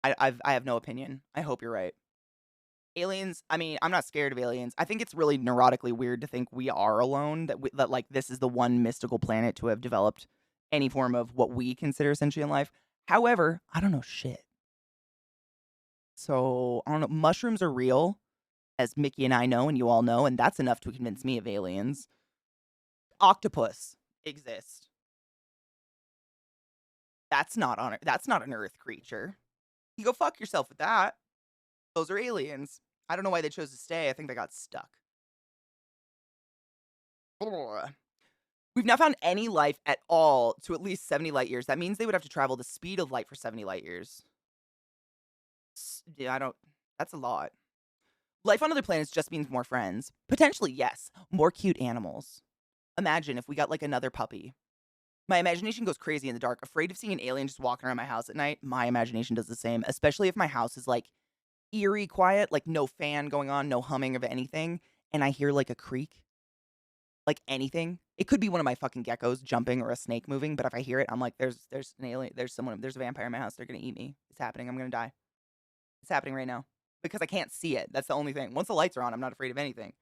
I have no opinion. I hope you're right. Aliens. I mean, I'm not scared of aliens. I think it's really neurotically weird to think we are alone. That like this is the one mystical planet to have developed any form of what we consider sentient life. However, I don't know shit. So I don't know. Mushrooms are real, as Mickey and I know, and you all know, and that's enough to convince me of aliens. Octopus exist. That's not an Earth creature. You go fuck yourself with that. Those are aliens. I don't know why they chose to stay. I think they got stuck. Ugh. We've not found any life at all to at least 70 light years. That means they would have to travel the speed of light for 70 light years. Yeah, that's a lot. Life on other planets just means more friends. Potentially, yes. More cute animals. Imagine if we got like another puppy. My imagination goes crazy in the dark. Afraid of seeing an alien just walking around my house at night. My imagination does the same, especially if my house is like eerie quiet, like no fan going on, no humming of anything, and I hear like a creak, like anything. It could be one of my fucking geckos jumping or a snake moving, but if I hear it, I'm like, there's an alien, there's a vampire in my house. They're gonna eat me. It's happening. I'm gonna die. It's happening right now because I can't see it. That's the only thing. Once the lights are on, I'm not afraid of anything.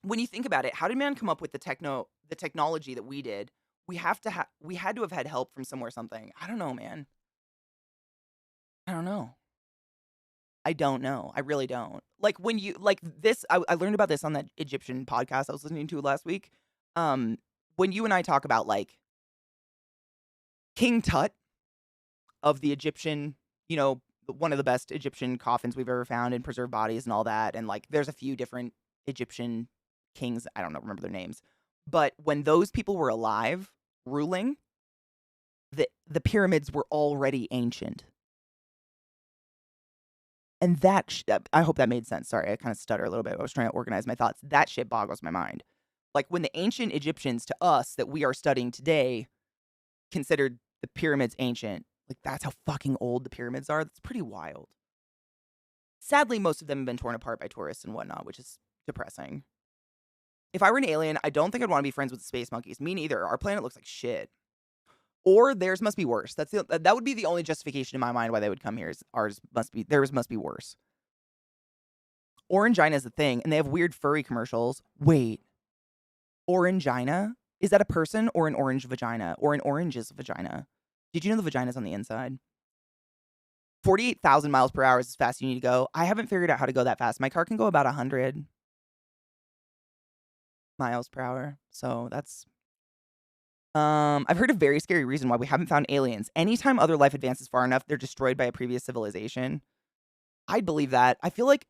When you think about it, how did man come up with the technology that we did? We had to have had help from somewhere, something. I don't know, man. I don't know. I don't know. I really don't. Like when you like this, I learned about this on that Egyptian podcast I was listening to last week. When you and I talk about like King Tut of the Egyptian, one of the best Egyptian coffins we've ever found and preserved bodies and all that, and like there's a few different Egyptian kings. I don't know, remember their names, but when those people were alive, ruling, the pyramids were already ancient. And I hope that made sense. Sorry, I kind of stutter a little bit. I was trying to organize my thoughts. That shit boggles my mind. Like when the ancient Egyptians to us that we are studying today considered the pyramids ancient, like that's how fucking old the pyramids are. That's pretty wild. Sadly, most of them have been torn apart by tourists and whatnot, which is depressing. If I were an alien, I don't think I'd want to be friends with the space monkeys. Me neither. Our planet looks like shit. Or theirs must be worse. That would be the only justification in my mind why they would come here. Is theirs must be worse. Orangina is a thing, and they have weird furry commercials. Wait, Orangina? Is that a person or an orange vagina? Or an orange's vagina? Did you know the vagina's on the inside? 48,000 miles per hour is as fast as you need to go. I haven't figured out how to go that fast. My car can go about 100 miles per hour. So that's... I've heard a very scary reason why we haven't found aliens. Anytime other life advances far enough, they're destroyed by a previous civilization. I'd believe that. I feel like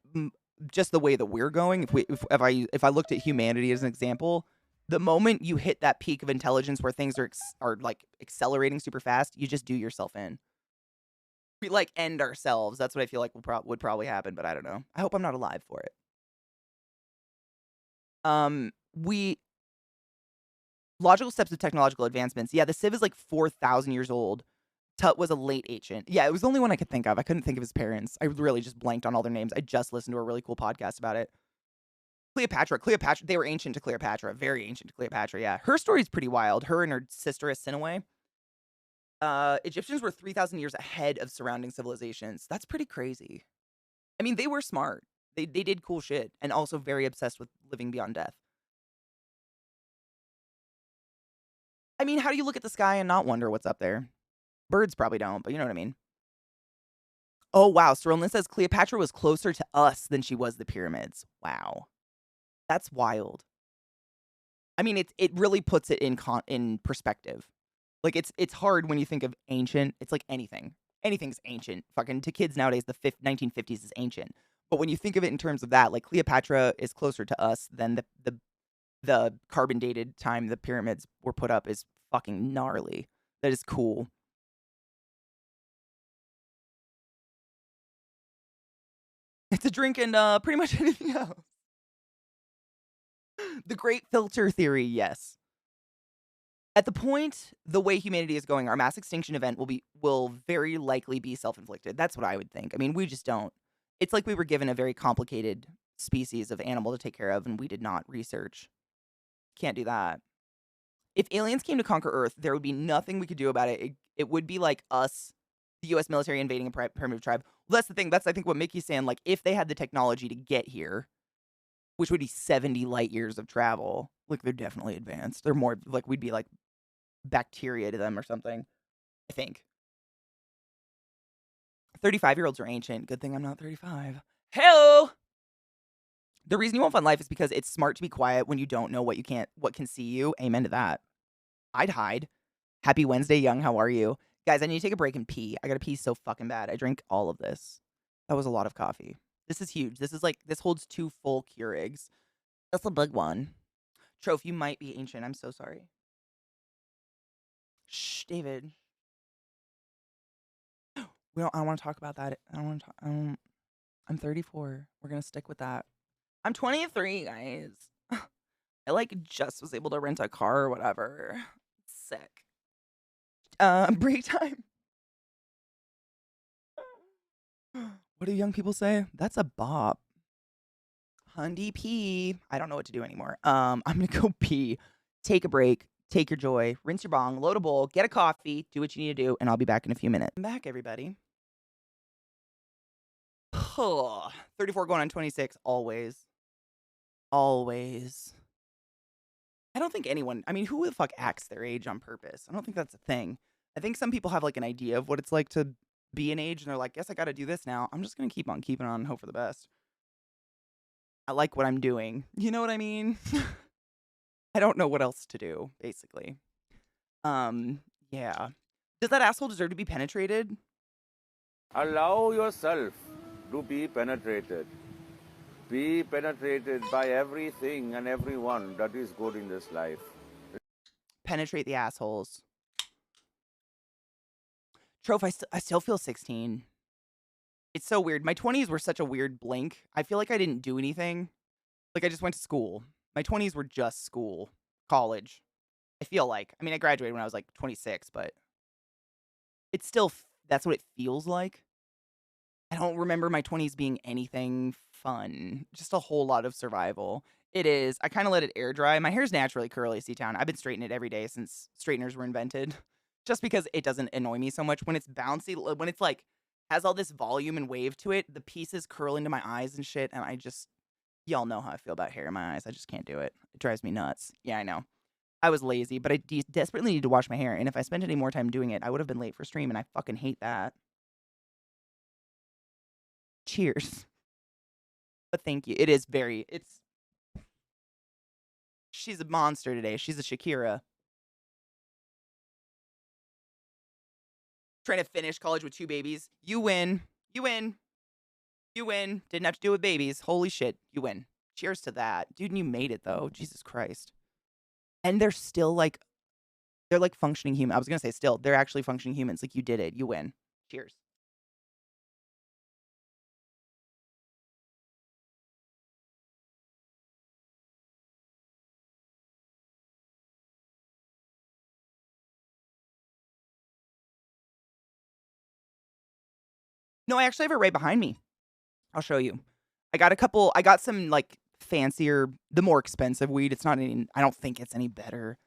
just the way that we're going, if I looked at humanity as an example, the moment you hit that peak of intelligence where things are like accelerating super fast, you just do yourself in. We like end ourselves. That's what I feel like would probably happen, but I don't know. I hope I'm not alive for it. Logical steps of technological advancements. Yeah, the Civ is like 4,000 years old. Tut was a late ancient. Yeah, it was the only one I could think of. I couldn't think of his parents. I really just blanked on all their names. I just listened to a really cool podcast about it. Cleopatra, they were ancient to Cleopatra. Very ancient to Cleopatra, yeah. Her story's pretty wild. Her and her sister Assiniboine. Egyptians were 3,000 years ahead of surrounding civilizations. That's pretty crazy. I mean, they were smart. They did cool shit. And also very obsessed with living beyond death. I mean, how do you look at the sky and not wonder what's up there? Birds probably don't, but you know what I mean. Oh, wow. Sterling says Cleopatra was closer to us than she was the pyramids. Wow. That's wild. I mean, it really puts it in perspective. Like, it's hard when you think of ancient. It's like anything. Anything's ancient. Fucking to kids nowadays, the 1950s is ancient. But when you think of it in terms of that, like Cleopatra is closer to us than the carbon dated time the pyramids were put up is fucking gnarly. That is cool. It's a drink and pretty much anything else. The great filter theory, yes. At the point the way humanity is going, our mass extinction event will very likely be self-inflicted. That's what I would think. I mean, we just don't. It's like we were given a very complicated species of animal to take care of, and we did not research. Can't do that. If aliens came to conquer Earth, there would be nothing we could do about it. It would be like us, the U.S. military invading a primitive tribe. Well, that's the thing. That's, I think, what Mickey's saying. Like, if they had the technology to get here, which would be 70 light years of travel, like, they're definitely advanced. They're more, like, we'd be like bacteria to them or something, I think. 35-year-olds are ancient. Good thing I'm not 35. Hello! The reason you won't find life is because it's smart to be quiet when you don't know what can see you. Amen to that. I'd hide. Happy Wednesday, Young. How are you? Guys, I need to take a break and pee. I gotta pee so fucking bad. I drank all of this. That was a lot of coffee. This is huge. This holds 2 full Keurigs. That's a big one. Troph, you might be ancient. I'm so sorry. Shh, David. I don't want to talk about that. I'm 34. We're gonna stick with that. I'm 23, guys. I just was able to rent a car or whatever. Sick. Break time. What do young people say? That's a bop. Hundy pee. I don't know what to do anymore. I'm gonna go pee. Take a break. Take your joy. Rinse your bong. Load a bowl. Get a coffee. Do what you need to do, and I'll be back in a few minutes. I'm back, everybody. 34 going on 26. Always. Always. I don't think anyone, I mean, who the fuck acts their age on purpose? I don't think that's a thing. I think some people have like an idea of what it's like to be an age, and they're like, guess I gotta do this now. I'm just gonna keep on keeping on and hope for the best. I like what I'm doing. You know what I mean? I don't know what else to do, basically. Yeah. Does that asshole deserve to be penetrated? Allow yourself to be penetrated. Be penetrated by everything and everyone that is good in this life. Penetrate the assholes. Troph, I still feel 16. It's so weird. My 20s were such a weird blink. I feel like I didn't do anything. Like, I just went to school. My 20s were just school. College. I feel like. I mean, I graduated when I was like 26, but it's still, that's what it feels like. I don't remember my 20s being anything fun. Just a whole lot of survival. It is. I kind of let it air dry. My hair's naturally curly, C-Town. I've been straightening it every day since straighteners were invented. Just because it doesn't annoy me so much. When it's bouncy, when it's like, has all this volume and wave to it, the pieces curl into my eyes and shit, and I just, y'all know how I feel about hair in my eyes. I just can't do it. It drives me nuts. Yeah, I know. I was lazy, but I desperately need to wash my hair, and if I spent any more time doing it, I would have been late for stream, and I fucking hate that. Cheers. But thank you. It is very, she's a monster today. She's a Shakira. Trying to finish college with 2 babies. You win. You win. You win. Didn't have to do with babies. Holy shit. You win. Cheers to that. Dude, and you made it, though. Jesus Christ. And they're still like, they're like functioning human. I was going to say still. They're actually functioning humans. Like, you did it. You win. Cheers. No, I actually have it right behind me. I'll show you. I got some like fancier, the more expensive weed. It's not any, I don't think it's any better.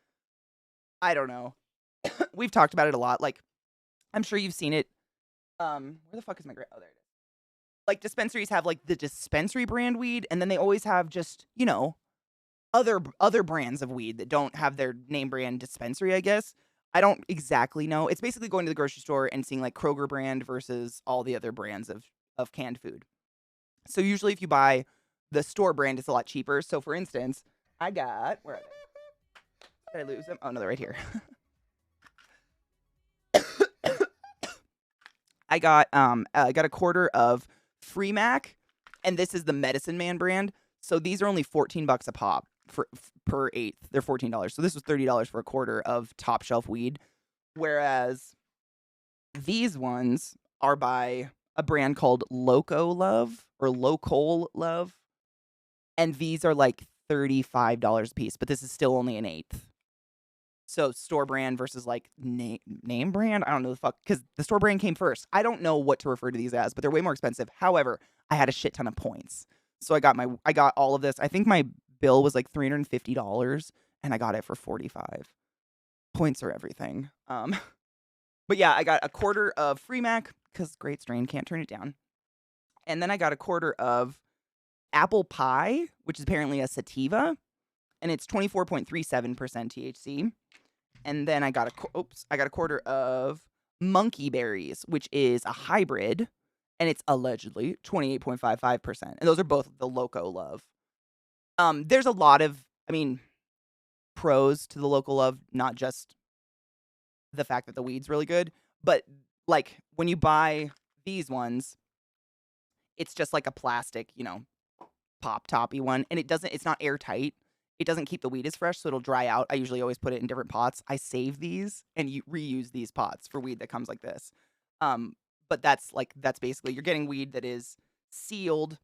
I don't know. We've talked about it a lot. Like, I'm sure you've seen it. Where the fuck is my, oh, there it is. Like, dispensaries have like the dispensary brand weed, and then they always have just, you know, other brands of weed that don't have their name brand dispensary, I guess. I don't exactly know. It's basically going to the grocery store and seeing like Kroger brand versus all the other brands of canned food. So usually if you buy the store brand, it's a lot cheaper. So for instance, I got, where are they? Did I lose them? Oh no, they're right here. I got a quarter of Free Mac, and this is the Medicine Man brand. So these are only $14 a pop per eighth. They're $14. So this was $30 for a quarter of top shelf weed. Whereas these ones are by a brand called Loco Love or Local Love. And these are like $35 a piece, but this is still only an eighth. So store brand versus like name brand. I don't know the fuck, because the store brand came first. I don't know what to refer to these as, but they're way more expensive. However, I had a shit ton of points, so I got all of this. I think my bill was like $350, and I got it for 45. Points are everything. But yeah, I got a quarter of Free Mac because Great Strain, can't turn it down, and then I got a quarter of Apple Pie, which is apparently a sativa, and it's 24.37% THC. And then I got a quarter of Monkey Berries, which is a hybrid, and it's allegedly 28.55%. And those are both the Loco Love. There's a lot of, pros to the Loco Love, not just the fact that the weed's really good, but like when you buy these ones, it's just like a plastic, pop toppy one, and it's not airtight. It doesn't keep the weed as fresh, so it'll dry out. I usually always put it in different pots. I save these and reuse these pots for weed that comes like this. But that's basically, you're getting weed that is sealed,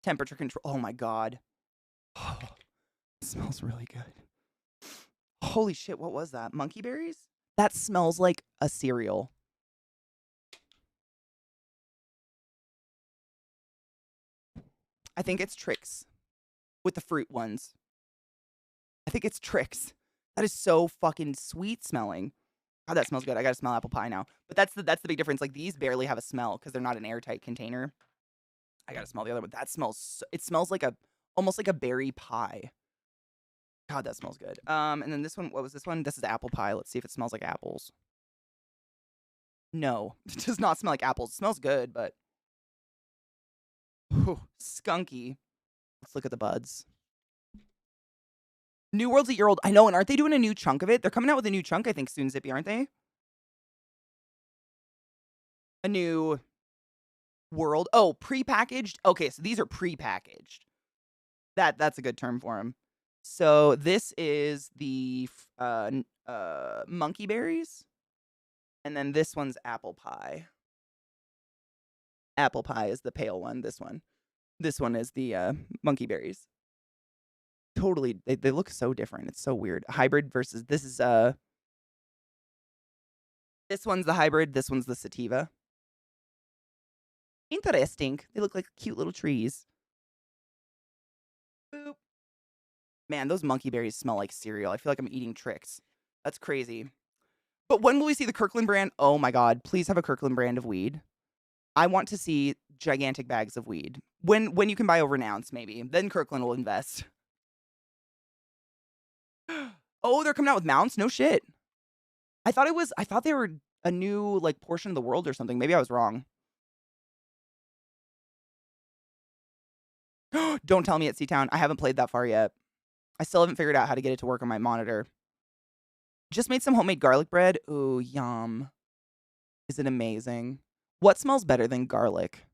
temperature control. Oh my god. Oh, it smells really good. Holy shit, what was that? Monkey berries? That smells like a cereal. I think it's Trix with the fruit ones. I think it's Trix. That is so fucking sweet smelling. God, that smells good. I gotta smell apple pie now. But that's the big difference. Like, these barely have a smell because they're not an airtight container. I gotta smell the other one. That smells. It smells like almost like a berry pie. God, that smells good. And then this one. What was this one? This is apple pie. Let's see if it smells like apples. No, it does not smell like apples. It smells good, but whew, skunky. Let's look at the buds. New World's a year old. I know, and aren't they doing a new chunk of it? They're coming out with a new chunk, I think, soon, Zippy, aren't they? A new world. Oh, prepackaged? Okay, so these are prepackaged. That's a good term for them. So this is the monkey berries. And then this one's apple pie. Apple pie is the pale one, this one. This one is the monkey berries. Totally, they look so different. It's so weird. Hybrid versus this one's the hybrid, this one's the sativa. Interesting. They look like cute little trees. Boop. Man, those monkey berries smell like cereal. I feel like I'm eating Trix. That's crazy. But when will we see the Kirkland brand? Oh my god, please have a Kirkland brand of weed. I want to see gigantic bags of weed. When you can buy over an ounce, maybe. Then Kirkland will invest. Oh, they're coming out with mounts? No shit. I thought they were a new, like, portion of the world or something. Maybe I was wrong. Don't tell me it's C-Town. I haven't played that far yet. I still haven't figured out how to get it to work on my monitor. Just made some homemade garlic bread. Ooh, yum. Is it amazing? What smells better than garlic?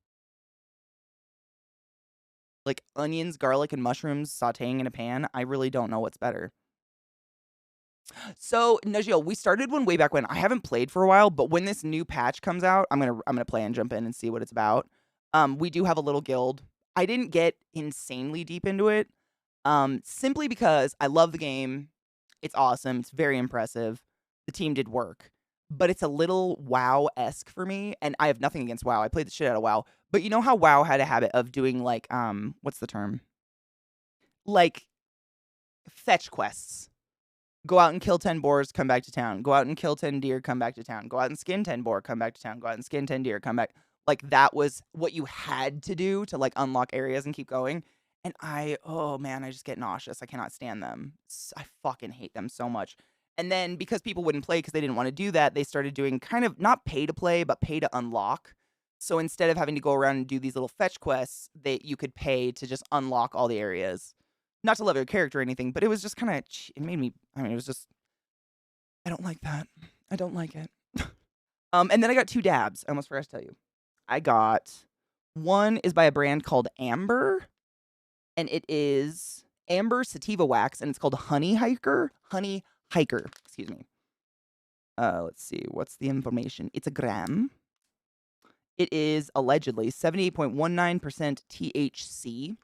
Like onions, garlic, and mushrooms sauteing in a pan? I really don't know what's better. So, Najeel, we started one way back when. I haven't played for a while, but when this new patch comes out, I'm gonna play and jump in and see what it's about. We do have a little guild. I didn't get insanely deep into it, simply because I love the game. It's awesome. It's very impressive. The team did work, but it's a little WoW-esque for me, and I have nothing against WoW. I played the shit out of WoW, but you know how WoW had a habit of doing, like, what's the term? Like, fetch quests. Go out and kill 10 boars, come back to town. Go out and kill 10 deer, come back to town. Go out and skin 10 boar, come back to town. Go out and skin 10 deer, come back. Like, that was what you had to do to, like, unlock areas and keep going. And oh man, I just get nauseous. I cannot stand them. I fucking hate them so much. And then because people wouldn't play because they didn't want to do that, they started doing kind of not pay to play, but pay to unlock. So instead of having to go around and do these little fetch quests, you could pay to just unlock all the areas. Not to love your character or anything, but it was just kind of, it made me, it was just, I don't like that. I don't like it. And then I got 2 dabs. I almost forgot to tell you. I got, one is by a brand called Amber, and it is Amber Sativa Wax, and it's called Honey Hiker, excuse me. Let's see, what's the information? It's a gram. It is allegedly 78.19% THC.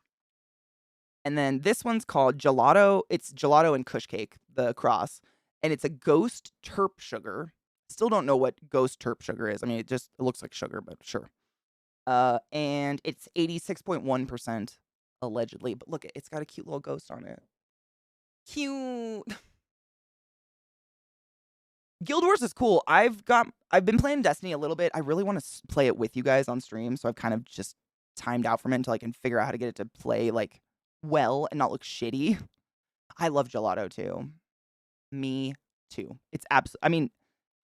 And then this one's called gelato. It's gelato and kush cake, the cross. And it's a ghost terp sugar. Still don't know what ghost terp sugar is. I mean, it looks like sugar, but sure. And it's 86.1% allegedly. But look, it's got a cute little ghost on it. Cute. Guild Wars is cool. I've been playing Destiny a little bit. I really want to play it with you guys on stream, so I've kind of just timed out from it until I can figure out how to get it to play like well and not look shitty. I love gelato too. Me too. It's I mean,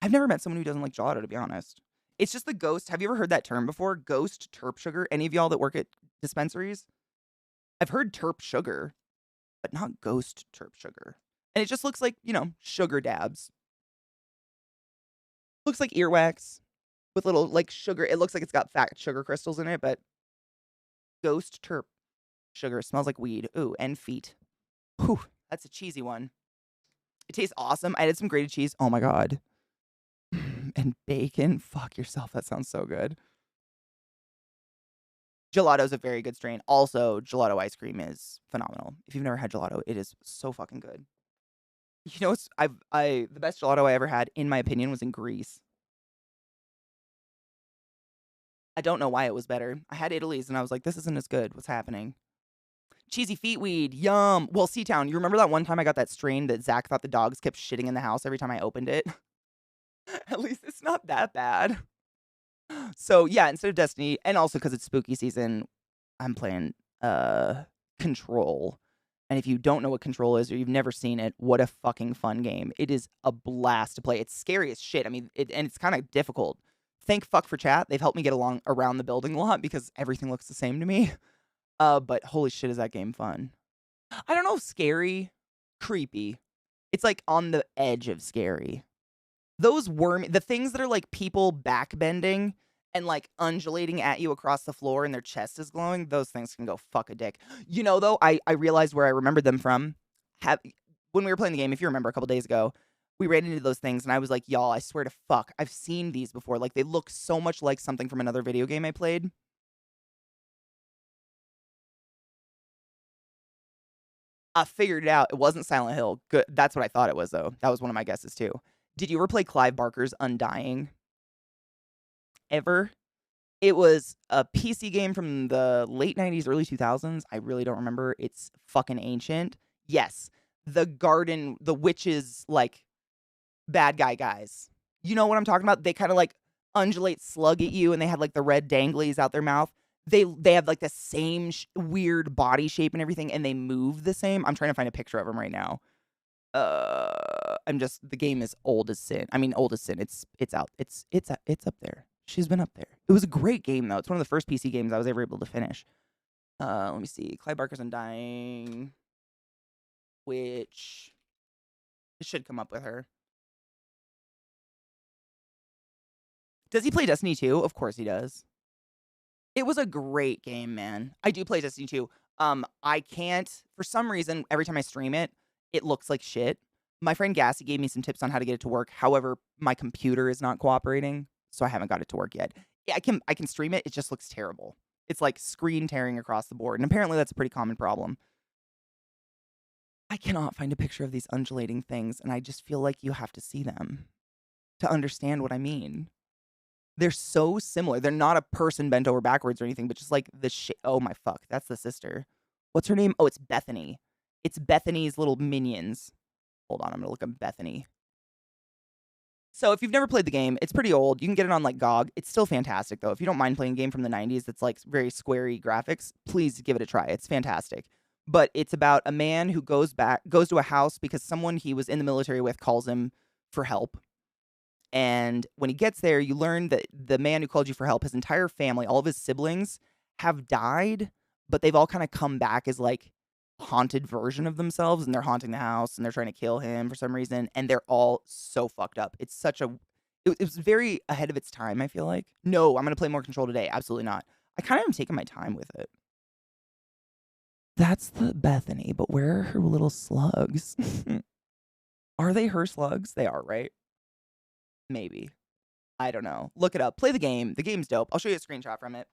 I've never met someone who doesn't like gelato, to be honest. It's just the ghost. Have you ever heard that term before? Ghost terp sugar? Any of y'all that work at dispensaries? I've heard terp sugar, but not ghost terp sugar. And it just looks like, sugar dabs. Looks like earwax with little, like, sugar. It looks like it's got fat sugar crystals in it, but ghost terp sugar. Smells like weed. Ooh, and feet. Whew, that's a cheesy one. It tastes awesome. I added some grated cheese. Oh my god. And bacon. Fuck yourself. That sounds so good. Gelato's a very good strain. Also, gelato ice cream is phenomenal. If you've never had gelato, it is so fucking good. You know, the best gelato I ever had, in my opinion, was in Greece. I don't know why it was better. I had Italy's and I was like, this isn't as good. What's happening? Cheesy feet weed. Yum. Well, Seatown, you remember that one time I got that strain that Zach thought the dogs kept shitting in the house every time I opened it? At least it's not that bad. So, yeah, instead of Destiny, and also because it's spooky season, I'm playing Control. And if you don't know what Control is or you've never seen it, what a fucking fun game. It is a blast to play. It's scary as shit. I mean, and it's kind of difficult. Thank fuck for chat. They've helped me get along around the building a lot because everything looks the same to me. But holy shit, is that game fun. I don't know, scary, creepy. It's like on the edge of scary. Those the things that are like people backbending and like undulating at you across the floor and their chest is glowing, those things can go fuck a dick. You know, though, I realized where I remembered them from. When we were playing the game, if you remember a couple days ago, we ran into those things and I was like, y'all, I swear to fuck, I've seen these before. Like, they look so much like something from another video game I played. I figured it out. It wasn't Silent Hill. Good. That's what I thought it was, though. That was one of my guesses, too. Did you ever play Clive Barker's Undying? Ever? It was a PC game from the late 90s, early 2000s. I really don't remember. It's fucking ancient. Yes. The witches, like, bad guys. You know what I'm talking about? They kind of, like, undulate slug at you, and they have, like, the red danglies out their mouth. They have, like, the same weird body shape and everything, and they move the same. I'm trying to find a picture of them right now. The game is old as sin. I mean, old as sin. It's out. It's up there. She's been up there. It was a great game, though. It's one of the first PC games I was ever able to finish. Let me see. Clive Barker's Undying. Which... It should come up with her. Does he play Destiny 2? Of course he does. It was a great game, man. I do play Destiny 2. I can't... For some reason, every time I stream it, it looks like shit. My friend Gassy gave me some tips on how to get it to work. However, my computer is not cooperating, so I haven't got it to work yet. I can stream it. It just looks terrible. It's like screen tearing across the board, and apparently that's a pretty common problem. I cannot find a picture of these undulating things, and I just feel like you have to see them to understand what I mean. They're so similar. They're not a person bent over backwards or anything, but just like the shape. Oh my fuck, that's the sister. What's her name? Oh, it's Bethany. It's Bethany's little minions. Hold on, I'm gonna look up Bethany. So if you've never played the game, it's pretty old. You can get it on like GOG. It's still fantastic though. If you don't mind playing a game from the 90s that's like very squarey graphics, please give it a try. It's fantastic. But it's about a man who goes to a house because someone he was in the military with calls him for help. And when he gets there, you learn that the man who called you for help, his entire family, all of his siblings have died, but they've all kind of come back as like haunted version of themselves, and they're haunting the house and they're trying to kill him for some reason, and they're all so fucked up. It's such a it was very ahead of its time, I feel like. No, I'm gonna play more Control today. Absolutely not. I kind of am taking my time with it. That's the Bethany, but where are her little slugs? Are they her slugs? They are, right? Maybe. I don't know. Look it up. Play the game. The game's dope. I'll show you a screenshot from it.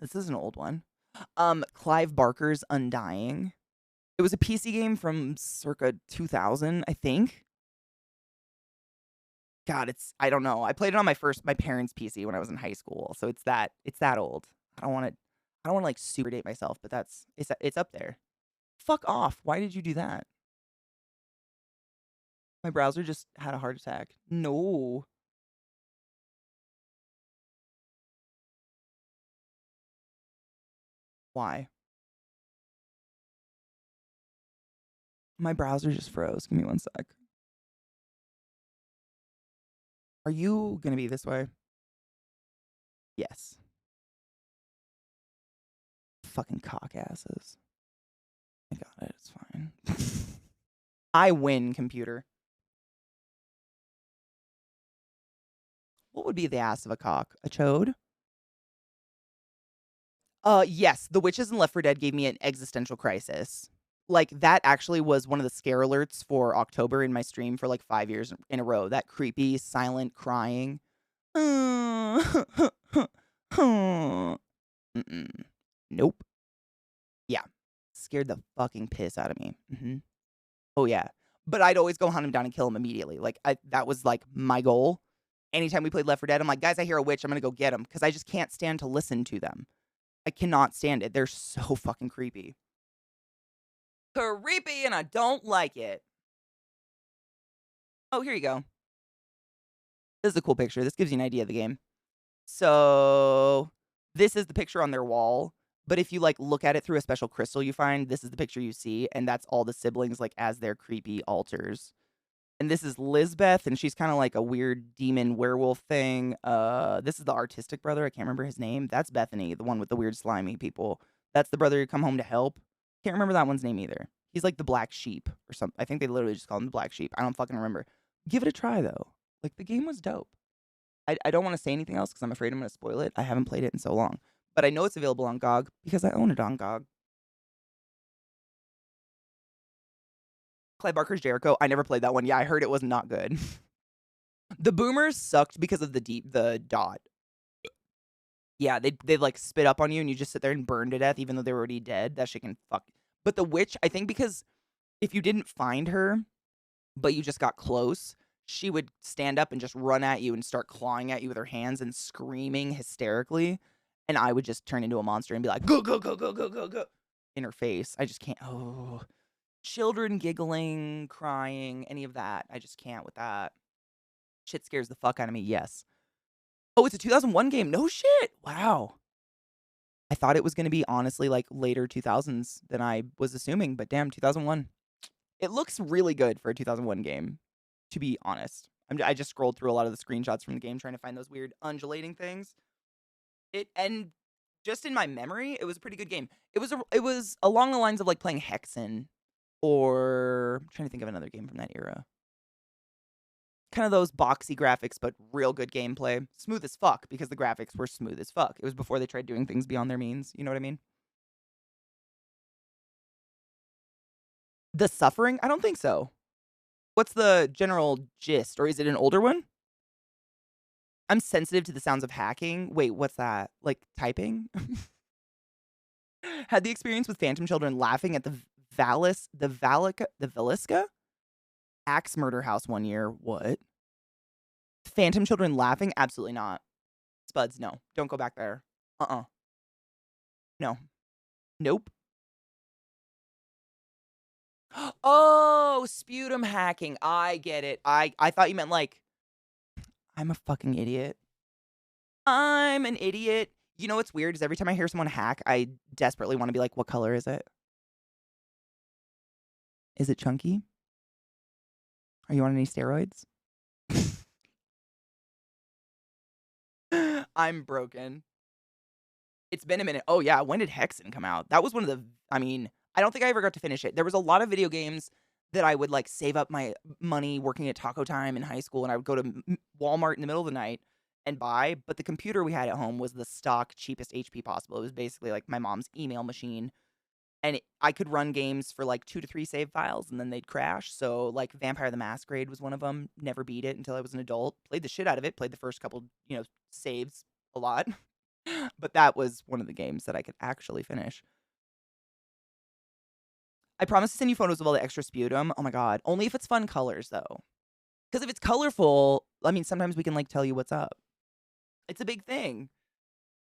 This is an old one. Clive Barker's Undying. It was a PC game from circa 2000, I think. God, I don't know. I played it on my parents' PC when I was in high school, so it's that old. I don't want to like super date myself, but it's up there. Fuck off. Why did you do that? My browser just had a heart attack. No. Why? My browser just froze. Give me one sec. Are you gonna be this way? Yes. Fucking cockasses. I got it. It's fine. I win, computer. What would be the ass of a cock? A chode? Yes. The Witches in Left 4 Dead gave me an existential crisis. Like, that actually was one of the scare alerts for October in my stream for like 5 years in a row. That creepy, silent crying. Nope. Yeah. Scared the fucking piss out of me. Oh, yeah. But I'd always go hunt him down and kill him immediately. Like, that was like my goal. Anytime we played Left 4 Dead, I'm like, guys, I hear a witch. I'm going to go get him because I just can't stand to listen to them. I cannot stand it. They're so fucking creepy. Creepy, and I don't like it. Oh, here you go. This is a cool picture. This gives you an idea of the game. So, this is the picture on their wall. But if you, like, look at it through a special crystal you find, this is the picture you see. And that's all the siblings, like, as their creepy altars. And this is Lizbeth, and she's kind of like a weird demon werewolf thing. This is the artistic brother. I can't remember his name. That's Bethany, the one with the weird slimy people. That's the brother who come home to help. Can't remember that one's name either. He's like the black sheep or something. I think they literally just call him the black sheep. I don't fucking remember. Give it a try, though. Like, the game was dope. I don't want to say anything else because I'm afraid I'm going to spoil it. I haven't played it in so long. But I know it's available on GOG because I own it on GOG. Clive Barker's Jericho. I never played that one. Yeah, I heard it was not good. The boomers sucked because of the dot. Yeah, they like spit up on you and you just sit there and burn to death even though they're already dead. That shit can fuck. But the witch, I think because if you didn't find her, but you just got close, she would stand up and just run at you and start clawing at you with her hands and screaming hysterically. And I would just turn into a monster and be like, go, go, go, go, go, go, go, in her face. I just can't. Oh, children giggling, crying, any of that. I just can't with that. Shit scares the fuck out of me, yes. Oh, it's a 2001 game. No shit. Wow. I thought it was going to be honestly like later 2000s than I was assuming, but damn, 2001. It looks really good for a 2001 game, to be honest. I just scrolled through a lot of the screenshots from the game trying to find those weird undulating things. And just in my memory, it was a pretty good game. It was along the lines of like playing Hexen, or I'm trying to think of another game from that era. Kind of those boxy graphics, but real good gameplay. Smooth as fuck, because the graphics were smooth as fuck. It was before they tried doing things beyond their means. You know what I mean? The Suffering? I don't think so. What's the general gist? Or is it an older one? I'm sensitive to the sounds of hacking. Wait, what's that? Like typing? Had the experience with Phantom Children laughing at the Valiska axe murder house one year. What? Phantom Children laughing? Absolutely not. Spuds, no. Don't go back there. No. Nope. Oh, sputum hacking. I get it. I thought you meant like, I'm a fucking idiot. I'm an idiot. You know what's weird is every time I hear someone hack, I desperately want to be like, what color is it? Is it chunky? Are you on any steroids? I'm broken. It's been a minute. Oh, yeah. When did Hexen come out? That was one of the, I mean, I don't think I ever got to finish it. There was a lot of video games that I would like save up my money working at Taco Time in high school, and I would go to Walmart in the middle of the night and buy. But the computer we had at home was the stock cheapest HP possible. It was basically like my mom's email machine. And I could run games for like 2 to 3 save files and then they'd crash. So like Vampire the Masquerade was one of them. Never beat it until I was an adult. Played the shit out of it. Played the first couple, saves a lot. But that was one of the games that I could actually finish. I promise to send you photos of all the extra sputum. Oh my god. Only if it's fun colors though. Because if it's colorful, I mean, sometimes we can like tell you what's up. It's a big thing.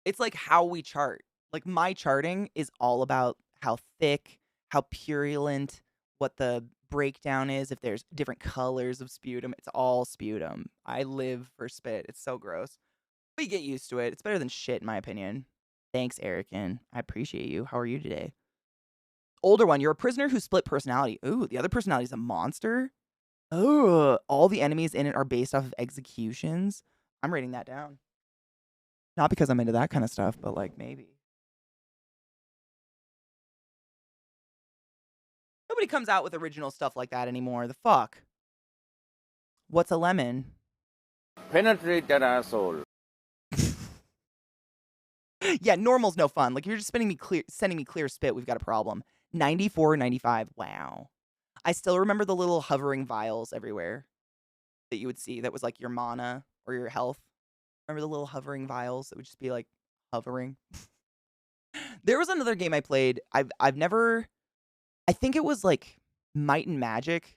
It's like how we chart. Like my charting is all about how thick, how purulent, what the breakdown is, if there's different colors of sputum. It's all sputum. I live for spit. It's so gross. We get used to it. It's better than shit, in my opinion. Thanks, Erican. I appreciate you. How are you today? Older one, you're a prisoner who split personality. Ooh, the other personality is a monster? Oh, all the enemies in it are based off of executions. I'm writing that down. Not because I'm into that kind of stuff, but like maybe. Nobody comes out with original stuff like that anymore. The fuck? What's a lemon? Penetrate that asshole. Yeah, normal's no fun. Like if you're just sending me clear spit, we've got a problem. 94, 95. Wow. I still remember the little hovering vials everywhere that you would see that was like your mana or your health. Remember the little hovering vials that would just be like hovering? There was another game I played. I've never, I think it was like Might and Magic.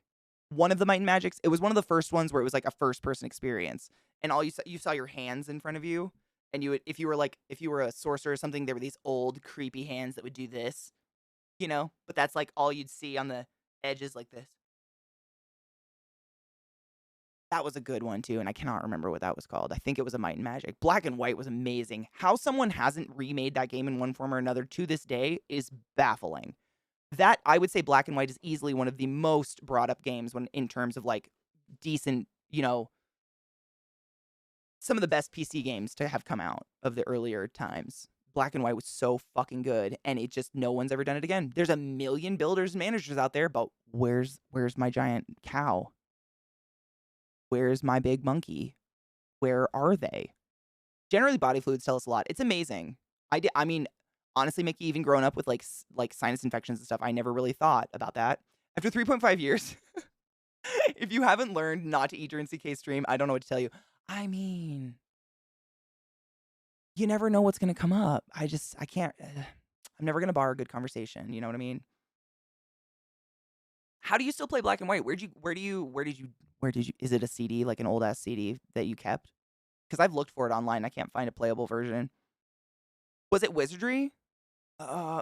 One of the Might and Magics. It was one of the first ones where it was like a first person experience. And all you saw your hands in front of you. And you would, if you were a sorcerer or something, there were these old creepy hands that would do this, but that's like all you'd see on the edges like this. That was a good one too, and I cannot remember what that was called. I think it was a Might and Magic. Black and White was amazing. How someone hasn't remade that game in one form or another to this day is baffling. That, I would say Black and White is easily one of the most brought up games when in terms of like decent, some of the best PC games to have come out of the earlier times. Black and White was so fucking good, and it just, no one's ever done it again. There's a million builders and managers out there, but where's my giant cow? Where's my big monkey? Where are they? Generally, body fluids tell us a lot. It's amazing. I mean, honestly, Mickey, even growing up with like sinus infections and stuff, I never really thought about that. After 3.5 years, if you haven't learned not to eat during CK stream, I don't know what to tell you. I mean, you never know what's gonna come up. I can't. I'm never gonna bar a good conversation. You know what I mean? How do you still play Black and White? Where did you? Is it a CD, like an old ass CD that you kept? Because I've looked for it online. I can't find a playable version. Was it Wizardry?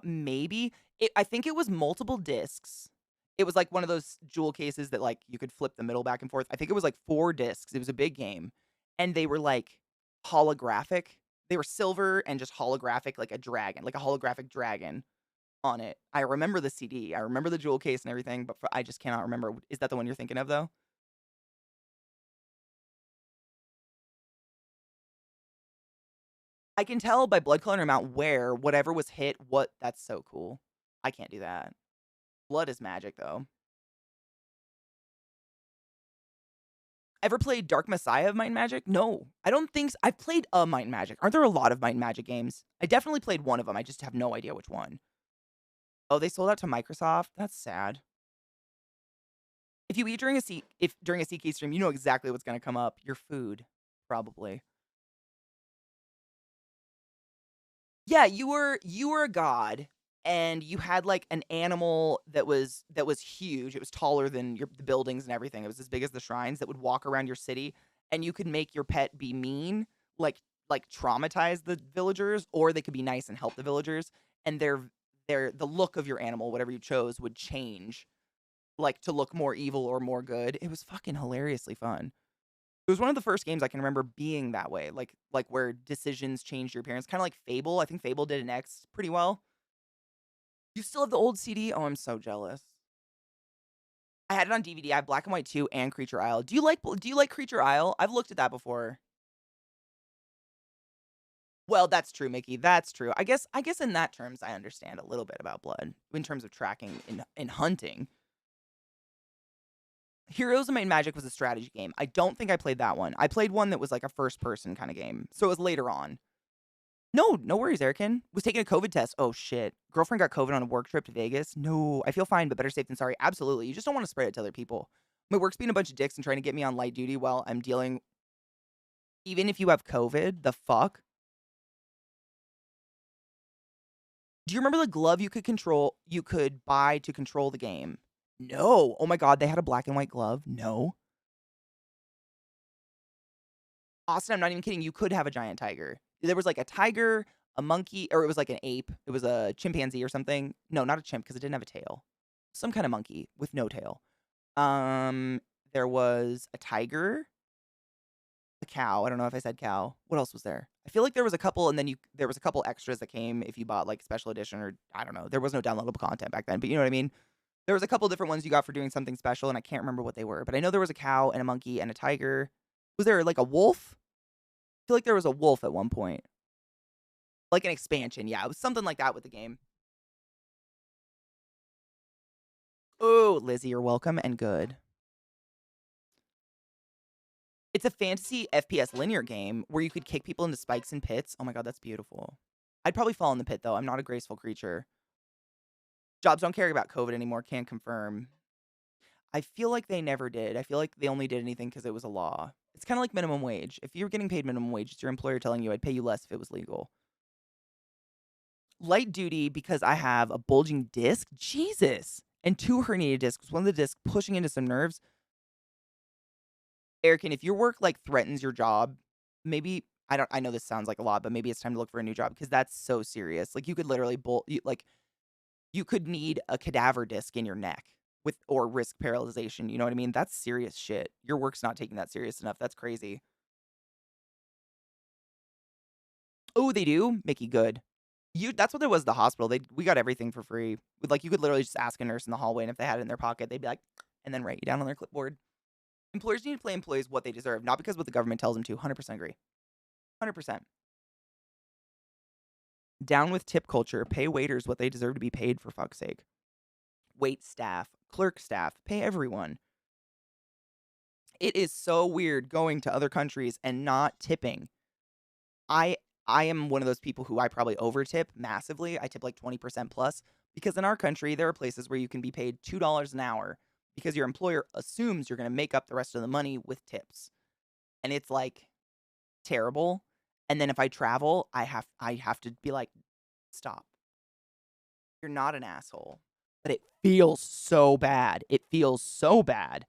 Maybe. I think it was multiple discs. It was like one of those jewel cases that like you could flip the middle back and forth. I think it was like 4 discs. It was a big game, and they were like holographic. They were silver and just holographic, like a dragon, like a holographic dragon on it. I remember the CD. I remember the jewel case and everything, but I just cannot remember. Is that the one you're thinking of, though? I can tell by blood color and amount where whatever was hit, what. That's so cool. I can't do that. Blood is magic, though. Ever played Dark Messiah of Might and Magic? No, I don't think so. I've played a Might and Magic. Aren't there a lot of Might and Magic games? I definitely played one of them. I just have no idea which one. Oh, they sold out to Microsoft? That's sad. If you eat during during a CK stream, you know exactly what's going to come up. Your food, probably. Yeah, you were a god, and you had like an animal that was huge. It was taller than the buildings and everything. It was as big as the shrines that would walk around your city, and you could make your pet be mean, like traumatize the villagers, or they could be nice and help the villagers. And the look of your animal, whatever you chose, would change, like to look more evil or more good. It was fucking hilariously fun. It was one of the first games I can remember being that way, like where decisions changed your appearance, kind of like Fable. I think Fable did an X pretty well. You still have the old CD? Oh, I'm so jealous. I had it on DVD. I have Black and White 2 and Creature Isle. Do you like Creature Isle? I've looked at that before. Well, that's true, Mickey. That's true. I guess in that terms, I understand a little bit about blood in terms of tracking in hunting. Heroes of Might and Magic was a strategy game. I don't think I played that one. I played one that was like a first-person kind of game. So it was later on. No, no worries, Erican. Was taking a COVID test. Oh, shit. Girlfriend got COVID on a work trip to Vegas. No, I feel fine, but better safe than sorry. Absolutely. You just don't want to spread it to other people. My work's being a bunch of dicks and trying to get me on light duty while I'm dealing. Even if you have COVID, the fuck? Do you remember the glove you could buy to control the game? No. Oh my god, they had a black and white glove? No. Austin, I'm not even kidding. You could have a giant tiger. There was like a tiger, a monkey, or it was like an ape. It was a chimpanzee or something. No, not a chimp because it didn't have a tail. Some kind of monkey with no tail. There was a tiger, a cow. I don't know if I said cow. What else was there? I feel like there was a couple, and then there was a couple extras that came if you bought like special edition or I don't know. There was no downloadable content back then, but you know what I mean. There was a couple different ones you got for doing something special, and I can't remember what they were. But I know there was a cow and a monkey and a tiger. Was there like a wolf? I feel like there was a wolf at one point. Like an expansion. Yeah, it was something like that with the game. Oh, Lizzie, you're welcome and good. It's a fantasy FPS linear game where you could kick people into spikes and pits. Oh my god, that's beautiful. I'd probably fall in the pit, though. I'm not a graceful creature. Jobs don't care about COVID anymore. Can't confirm. I feel like they never did. I feel like they only did anything because it was a law. It's kind of like minimum wage. If you're getting paid minimum wage, it's your employer telling you I'd pay you less if it was legal. Light duty because I have a bulging disc? Jesus! And 2 herniated discs. One of the discs pushing into some nerves. Erican, if your work like threatens your job, maybe I know this sounds like a lot, but maybe it's time to look for a new job because that's so serious. Like you could literally you could need a cadaver disc in your neck or risk paralyzation. You know what I mean? That's serious shit. Your work's not taking that serious enough. That's crazy. Oh, they do? Mickey, good. That's what it was at the hospital. We got everything for free. Like you could literally just ask a nurse in the hallway, and if they had it in their pocket, they'd be like, and then write you down on their clipboard. Employers need to pay employees what they deserve, not because what the government tells them to. 100% agree. 100%. Down with tip culture. Pay waiters what they deserve to be paid, for fuck's sake. Wait staff, clerk staff, pay everyone. It is so weird going to other countries and not tipping. I am one of those people who I probably overtip massively. I tip like 20% plus because in our country, there are places where you can be paid $2 an hour because your employer assumes you're going to make up the rest of the money with tips. And it's like terrible. And then if I travel, I have to be like, stop. You're not an asshole. But it feels so bad. It feels so bad.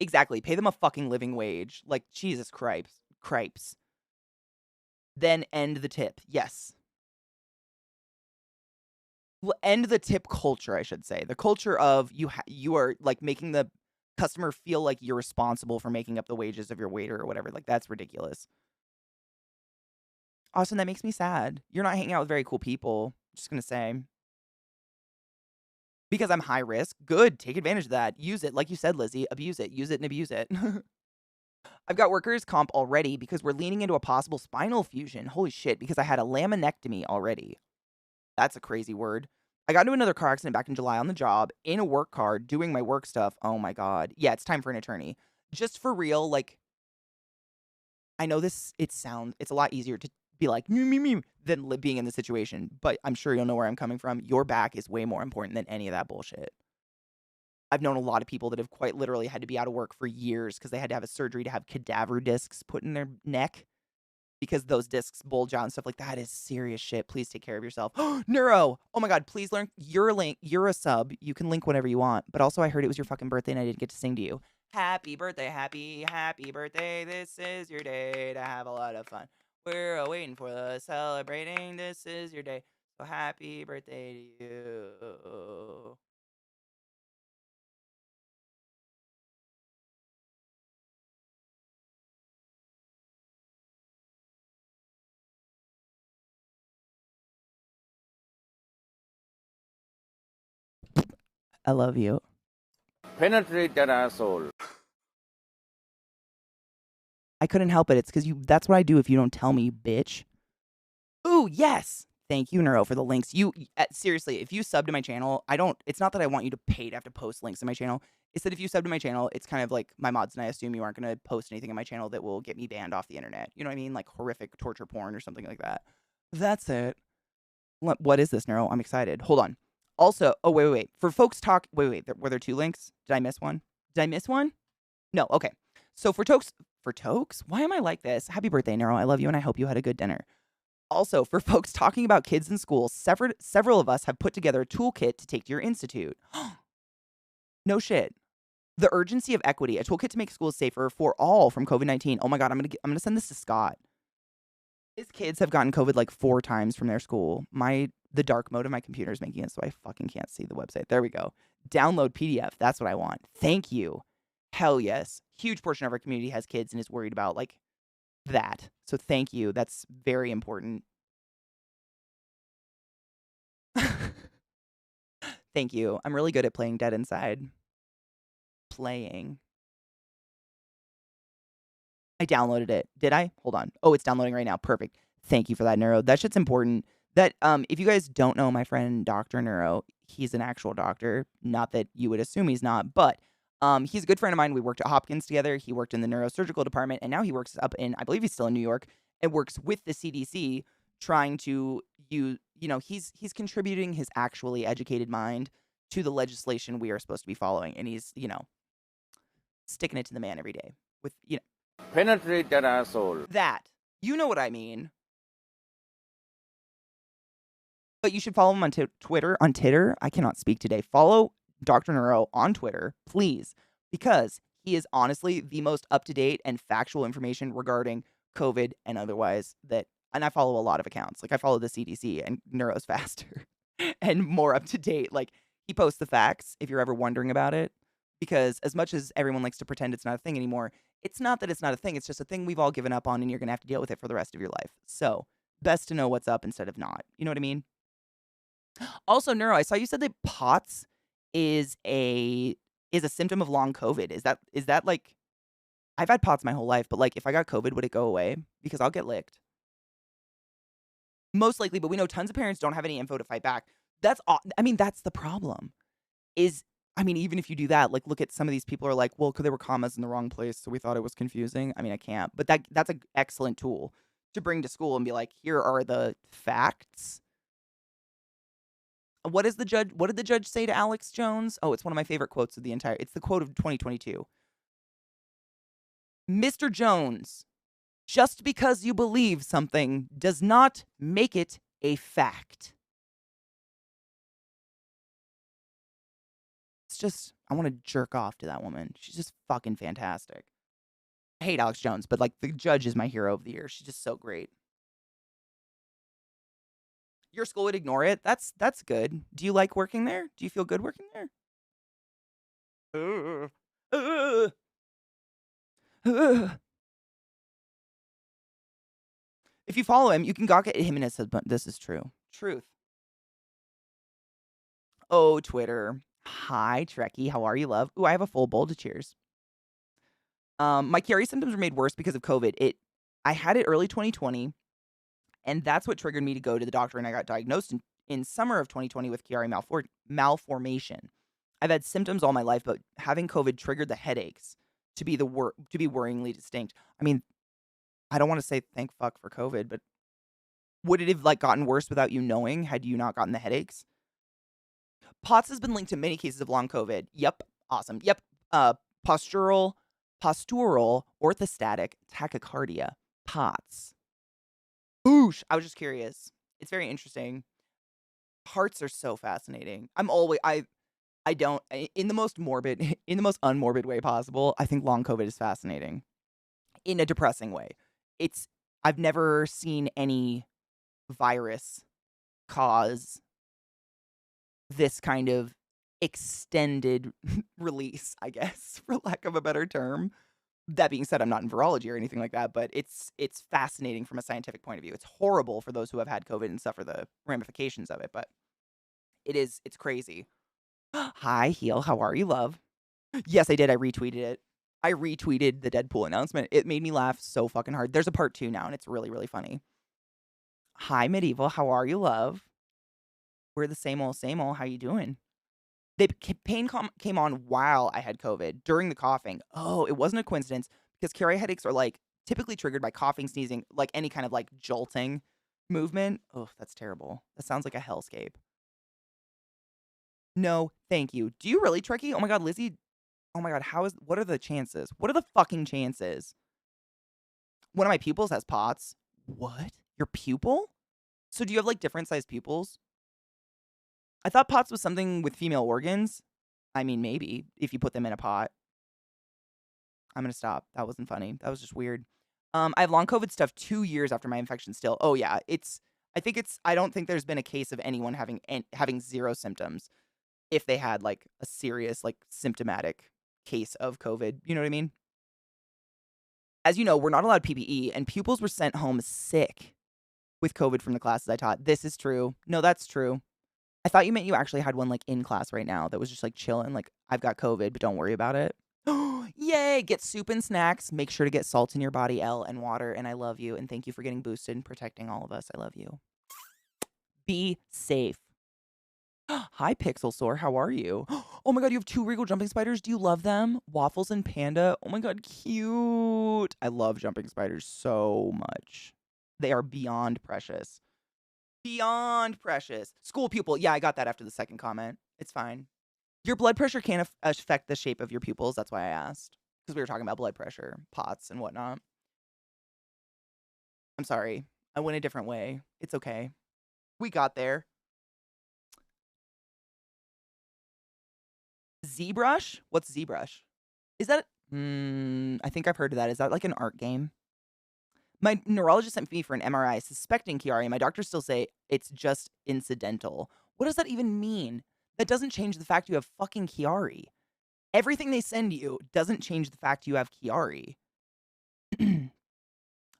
Exactly. Pay them a fucking living wage. Like, Jesus Christ. Cripes. Then end the tip. Yes. Well, end the tip culture, I should say. The culture of you are, like, making the customer feel like you're responsible for making up the wages of your waiter or whatever. Like, that's ridiculous. Austin, that makes me sad. You're not hanging out with very cool people. Just gonna say. Because I'm high risk. Good. Take advantage of that. Use it. Like you said, Lizzie. Abuse it. Use it and abuse it. I've got workers' comp already because we're leaning into a possible spinal fusion. Holy shit, because I had a laminectomy already. That's a crazy word. I got into another car accident back in July on the job, in a work car, doing my work stuff. Oh my god. Yeah, it's time for an attorney. Just for real, like, I know it's a lot easier to be like, me, than being in the situation. But I'm sure you'll know where I'm coming from. Your back is way more important than any of that bullshit. I've known a lot of people that have quite literally had to be out of work for years because they had to have a surgery to have cadaver discs put in their neck because those discs bulge out and stuff like that. Is serious shit. Please take care of yourself. Neuro. Oh my god, please learn. You're a sub. You can link whatever you want. But also I heard it was your fucking birthday and I didn't get to sing to you. Happy birthday, happy birthday. This is your day to have a lot of fun. We're waiting for the celebrating. This is your day. So happy birthday to you. I love you. Penetrate that asshole. I couldn't help it. It's because that's what I do if you don't tell me, you bitch. Ooh, yes. Thank you, Neuro, for the links. Seriously, if you sub to my channel, it's not that I want you to pay to have to post links to my channel. It's that if you sub to my channel, it's kind of like my mods and I assume you aren't going to post anything on my channel that will get me banned off the internet. You know what I mean? Like horrific torture porn or something like that. That's it. What is this, Neuro? I'm excited. Hold on. Also, oh, wait. For folks wait, were there 2 links? Did I miss one? Did I miss one? No, okay. So for Tokes? Why am I like this? Happy birthday, Neuro. I love you and I hope you had a good dinner. Also, for folks talking about kids in school, several of us have put together a toolkit to take to your institute. No shit. The urgency of equity, a toolkit to make schools safer for all from COVID-19. Oh my God, I'm gonna send this to Scott. His kids have gotten COVID like 4 times from their school. The dark mode of my computer is making it so I fucking can't see the website. There we go. Download PDF. That's what I want. Thank you. Hell yes. Huge portion of our community has kids and is worried about like that. So thank you. That's very important. Thank you. I'm really good at playing Dead Inside. I downloaded it. Did I? Hold on. Oh, it's downloading right now. Perfect. Thank you for that, Neuro. That shit's important. That if you guys don't know my friend Dr. Neuro, he's an actual doctor. Not that you would assume he's not, but he's a good friend of mine. We worked at Hopkins together. He worked in the neurosurgical department, and now he works up in, I believe he's still in New York, and works with the CDC trying to he's contributing his actually educated mind to the legislation we are supposed to be following. And he's, sticking it to the man every day with, Penetrate that asshole. that. You know what I mean. But you should follow him on Twitter. On Titter. I cannot speak today. Follow Dr. Neuro on Twitter, please, because he is honestly the most up-to-date and factual information regarding COVID and otherwise and I follow a lot of accounts. Like I follow the CDC and Neuro's faster and more up-to-date. Like he posts the facts if you're ever wondering about it, because as much as everyone likes to pretend it's not a thing anymore, it's not that it's not a thing. It's just a thing we've all given up on and you're going to have to deal with it for the rest of your life. So best to know what's up instead of not. You know what I mean? Also, Neuro, I saw you said that POTS is a symptom of long COVID. Is that like, I've had POTS my whole life, but like if I got COVID, would it go away? Because I'll get licked. Most likely, but we know tons of parents don't have any info to fight back. That's the problem. Even if you do that, like look at some of these people are like, well, because there were commas in the wrong place, so we thought it was confusing. I can't. But that's an excellent tool to bring to school and be like, here are the facts. What did the judge say to Alex Jones? Oh, it's one of my favorite quotes of it's the quote of 2022. Mr. Jones, just because you believe something does not make it a fact. It's just, I want to jerk off to that woman. She's just fucking fantastic. I hate Alex Jones, but like the judge is my hero of the year. She's just so great. Your school would ignore it. That's good. Do you like working there? Do you feel good working there? If you follow him, you can gawk at him and it says, but this is true. Truth. Oh, Twitter. Hi, Trekkie. How are you, love? Ooh, I have a full bowl to cheers. My Chiari symptoms were made worse because of COVID. I had it early 2020, and that's what triggered me to go to the doctor, and I got diagnosed in summer of 2020 with Chiari malformation. I've had symptoms all my life, but having COVID triggered the headaches to be worryingly distinct. I don't want to say thank fuck for COVID, but would it have like gotten worse without you knowing had you not gotten the headaches? POTS has been linked to many cases of long COVID. Yep. Awesome. Yep. Postural orthostatic tachycardia. POTS. Boosh. I was just curious. It's very interesting. Hearts are so fascinating. In the most unmorbid way possible, I think long COVID is fascinating. In a depressing way. I've never seen any virus cause this kind of extended release, I guess, for lack of a better term. That being said, I'm not in virology or anything like that, but it's fascinating from a scientific point of view. It's horrible for those who have had COVID and suffer the ramifications of it, but it's crazy. Hi, Heel. How are you, love? Yes, I did. I retweeted it. I retweeted the Deadpool announcement. It made me laugh so fucking hard. There's a part 2 now, and it's really, really funny. Hi, Medieval. How are you, love? We're the same old, same old. How you doing? The pain came on while I had COVID during the coughing. Oh, it wasn't a coincidence because Kiari headaches are like typically triggered by coughing, sneezing, like any kind of like jolting movement. Oh, that's terrible. That sounds like a hellscape. No, thank you. Do you really, Trekkie? Oh my God, Lizzie. Oh my God, what are the chances? What are the fucking chances? One of my pupils has POTS. What? Your pupil? So do you have like different sized pupils? I thought POTS was something with female organs. I mean, maybe if you put them in a pot. I'm gonna stop. That wasn't funny. That was just weird. I have long COVID stuff 2 years after my infection still. Oh yeah, I don't think there's been a case of anyone having zero symptoms if they had like a serious like symptomatic case of COVID. You know what I mean? As you know, we're not allowed PPE, and pupils were sent home sick with COVID from the classes I taught. This is true. No, that's true. I thought you meant you actually had one like in class right now that was just like chilling, like I've got COVID, but don't worry about it. Yay! Get soup and snacks. Make sure to get salt in your body, Elle, and water. And I love you. And thank you for getting boosted and protecting all of us. I love you. Be safe. Hi, Pixel Sore. How are you? Oh my God, you have 2 regal jumping spiders. Do you love them? Waffles and Panda. Oh my God, cute. I love jumping spiders so much. They are beyond precious. Beyond precious. School pupil. Yeah, I got that after the second comment. It's fine. Your blood pressure can affect the shape of your pupils. That's why I asked. Because we were talking about blood pressure, POTS, and whatnot. I'm sorry. I went a different way. It's okay. We got there. ZBrush? What's ZBrush? Is that... I think I've heard of that. Is that like an art game? My neurologist sent me for an MRI suspecting Kiari. My doctors still say it's just incidental. What does that even mean? That doesn't change the fact you have fucking Kiari. Everything they send you doesn't change the fact you have Kiari.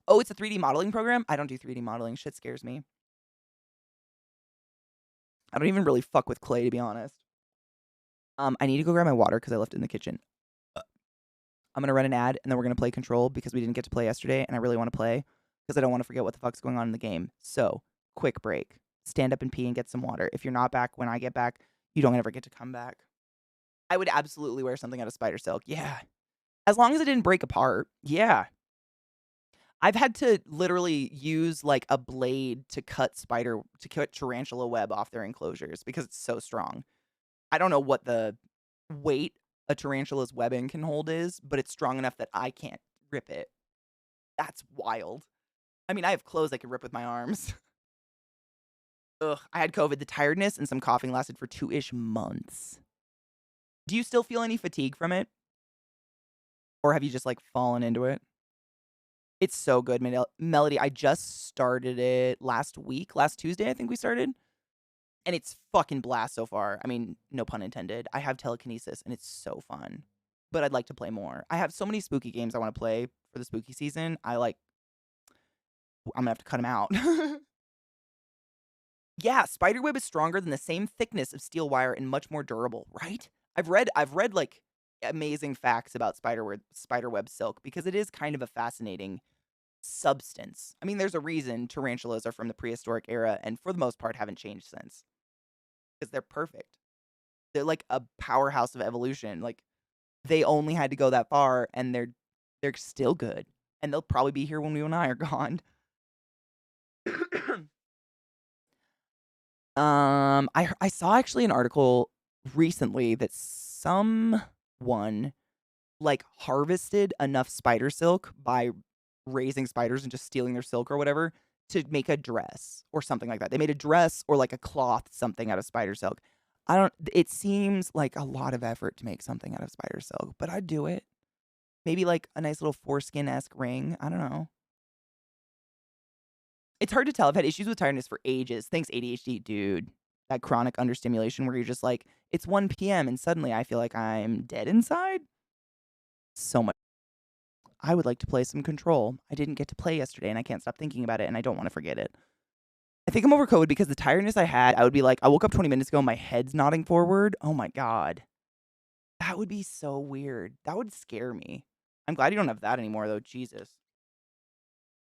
Oh, it's a 3D modeling program? I don't do 3D modeling. Shit scares me. I don't even really fuck with clay, to be honest. I need to go grab my water because I left it in the kitchen. I'm going to run an ad, and then we're going to play Control because we didn't get to play yesterday, and I really want to play because I don't want to forget what the fuck's going on in the game. So, quick break. Stand up and pee and get some water. If you're not back when I get back, you don't ever get to come back. I would absolutely wear something out of spider silk. Yeah. As long as it didn't break apart. Yeah. I've had to literally use like a blade to cut tarantula web off their enclosures because it's so strong. I don't know what the weight a tarantula's webbing can hold is, but it's strong enough that I can't rip it. That's wild. I mean, I have clothes I can rip with my arms. Ugh, I had COVID. The tiredness and some coughing lasted for 2-ish months. Do you still feel any fatigue from it? Or have you just like fallen into it? It's so good, Melody. I just started it last Tuesday, I think we started. And it's fucking blast so far. I mean, no pun intended. I have telekinesis and it's so fun. But I'd like to play more. I have so many spooky games I want to play for the spooky season. I'm gonna have to cut them out. Yeah, spiderweb is stronger than the same thickness of steel wire and much more durable, right? I've read like amazing facts about spiderweb silk because it is kind of a fascinating substance. I mean, there's a reason tarantulas are from the prehistoric era and for the most part haven't changed since. Because they're perfect. They're like a powerhouse of evolution. Like they only had to go that far and they're still good. And they'll probably be here when you and I are gone. I saw actually an article recently that someone like harvested enough spider silk by raising spiders and just stealing their silk or whatever to make a dress or something like that. They made a dress or like a cloth something out of spider silk. It seems like a lot of effort to make something out of spider silk, but I'd do it. Maybe like a nice little foreskin-esque ring. I don't know. It's hard to tell. I've had issues with tiredness for ages. Thanks, ADHD, dude. That chronic understimulation where you're just like, it's 1 p.m. and suddenly I feel like I'm dead inside. So much. I would like to play some Control. I didn't get to play yesterday and I can't stop thinking about it and I don't want to forget it. I think I'm over COVID because the tiredness I had, I would be like, I woke up 20 minutes ago, my head's nodding forward. Oh my God. That would be so weird. That would scare me. I'm glad you don't have that anymore though. Jesus.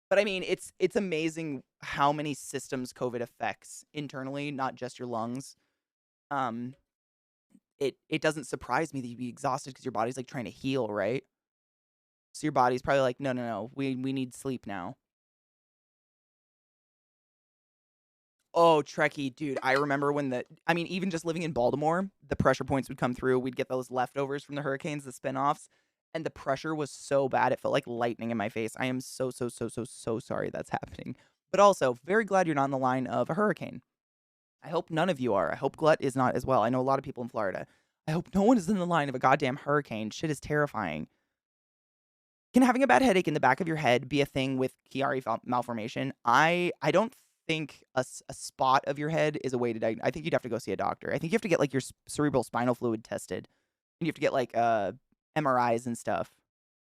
But I mean, it's amazing how many systems COVID affects internally, not just your lungs. Um, it doesn't surprise me that you'd be exhausted because your body's like trying to heal, right? So your body's probably like, no, no, no, we need sleep now. Oh, Trekkie, dude, I remember when I mean, even just living in Baltimore, the pressure points would come through. We'd get those leftovers from the hurricanes, the spinoffs, and the pressure was so bad. It felt like lightning in my face. I am so, so, so, so, so sorry that's happening. But also, very glad you're not in the line of a hurricane. I hope none of you are. I hope Glut is not as well. I know a lot of people in Florida. I hope no one is in the line of a goddamn hurricane. Shit is terrifying. Can having a bad headache in the back of your head be a thing with Chiari malformation? I don't think a spot of your head is a way to diagnose. I think you'd have to go see a doctor. I think you have to get like your cerebral spinal fluid tested. And you have to get like MRIs and stuff.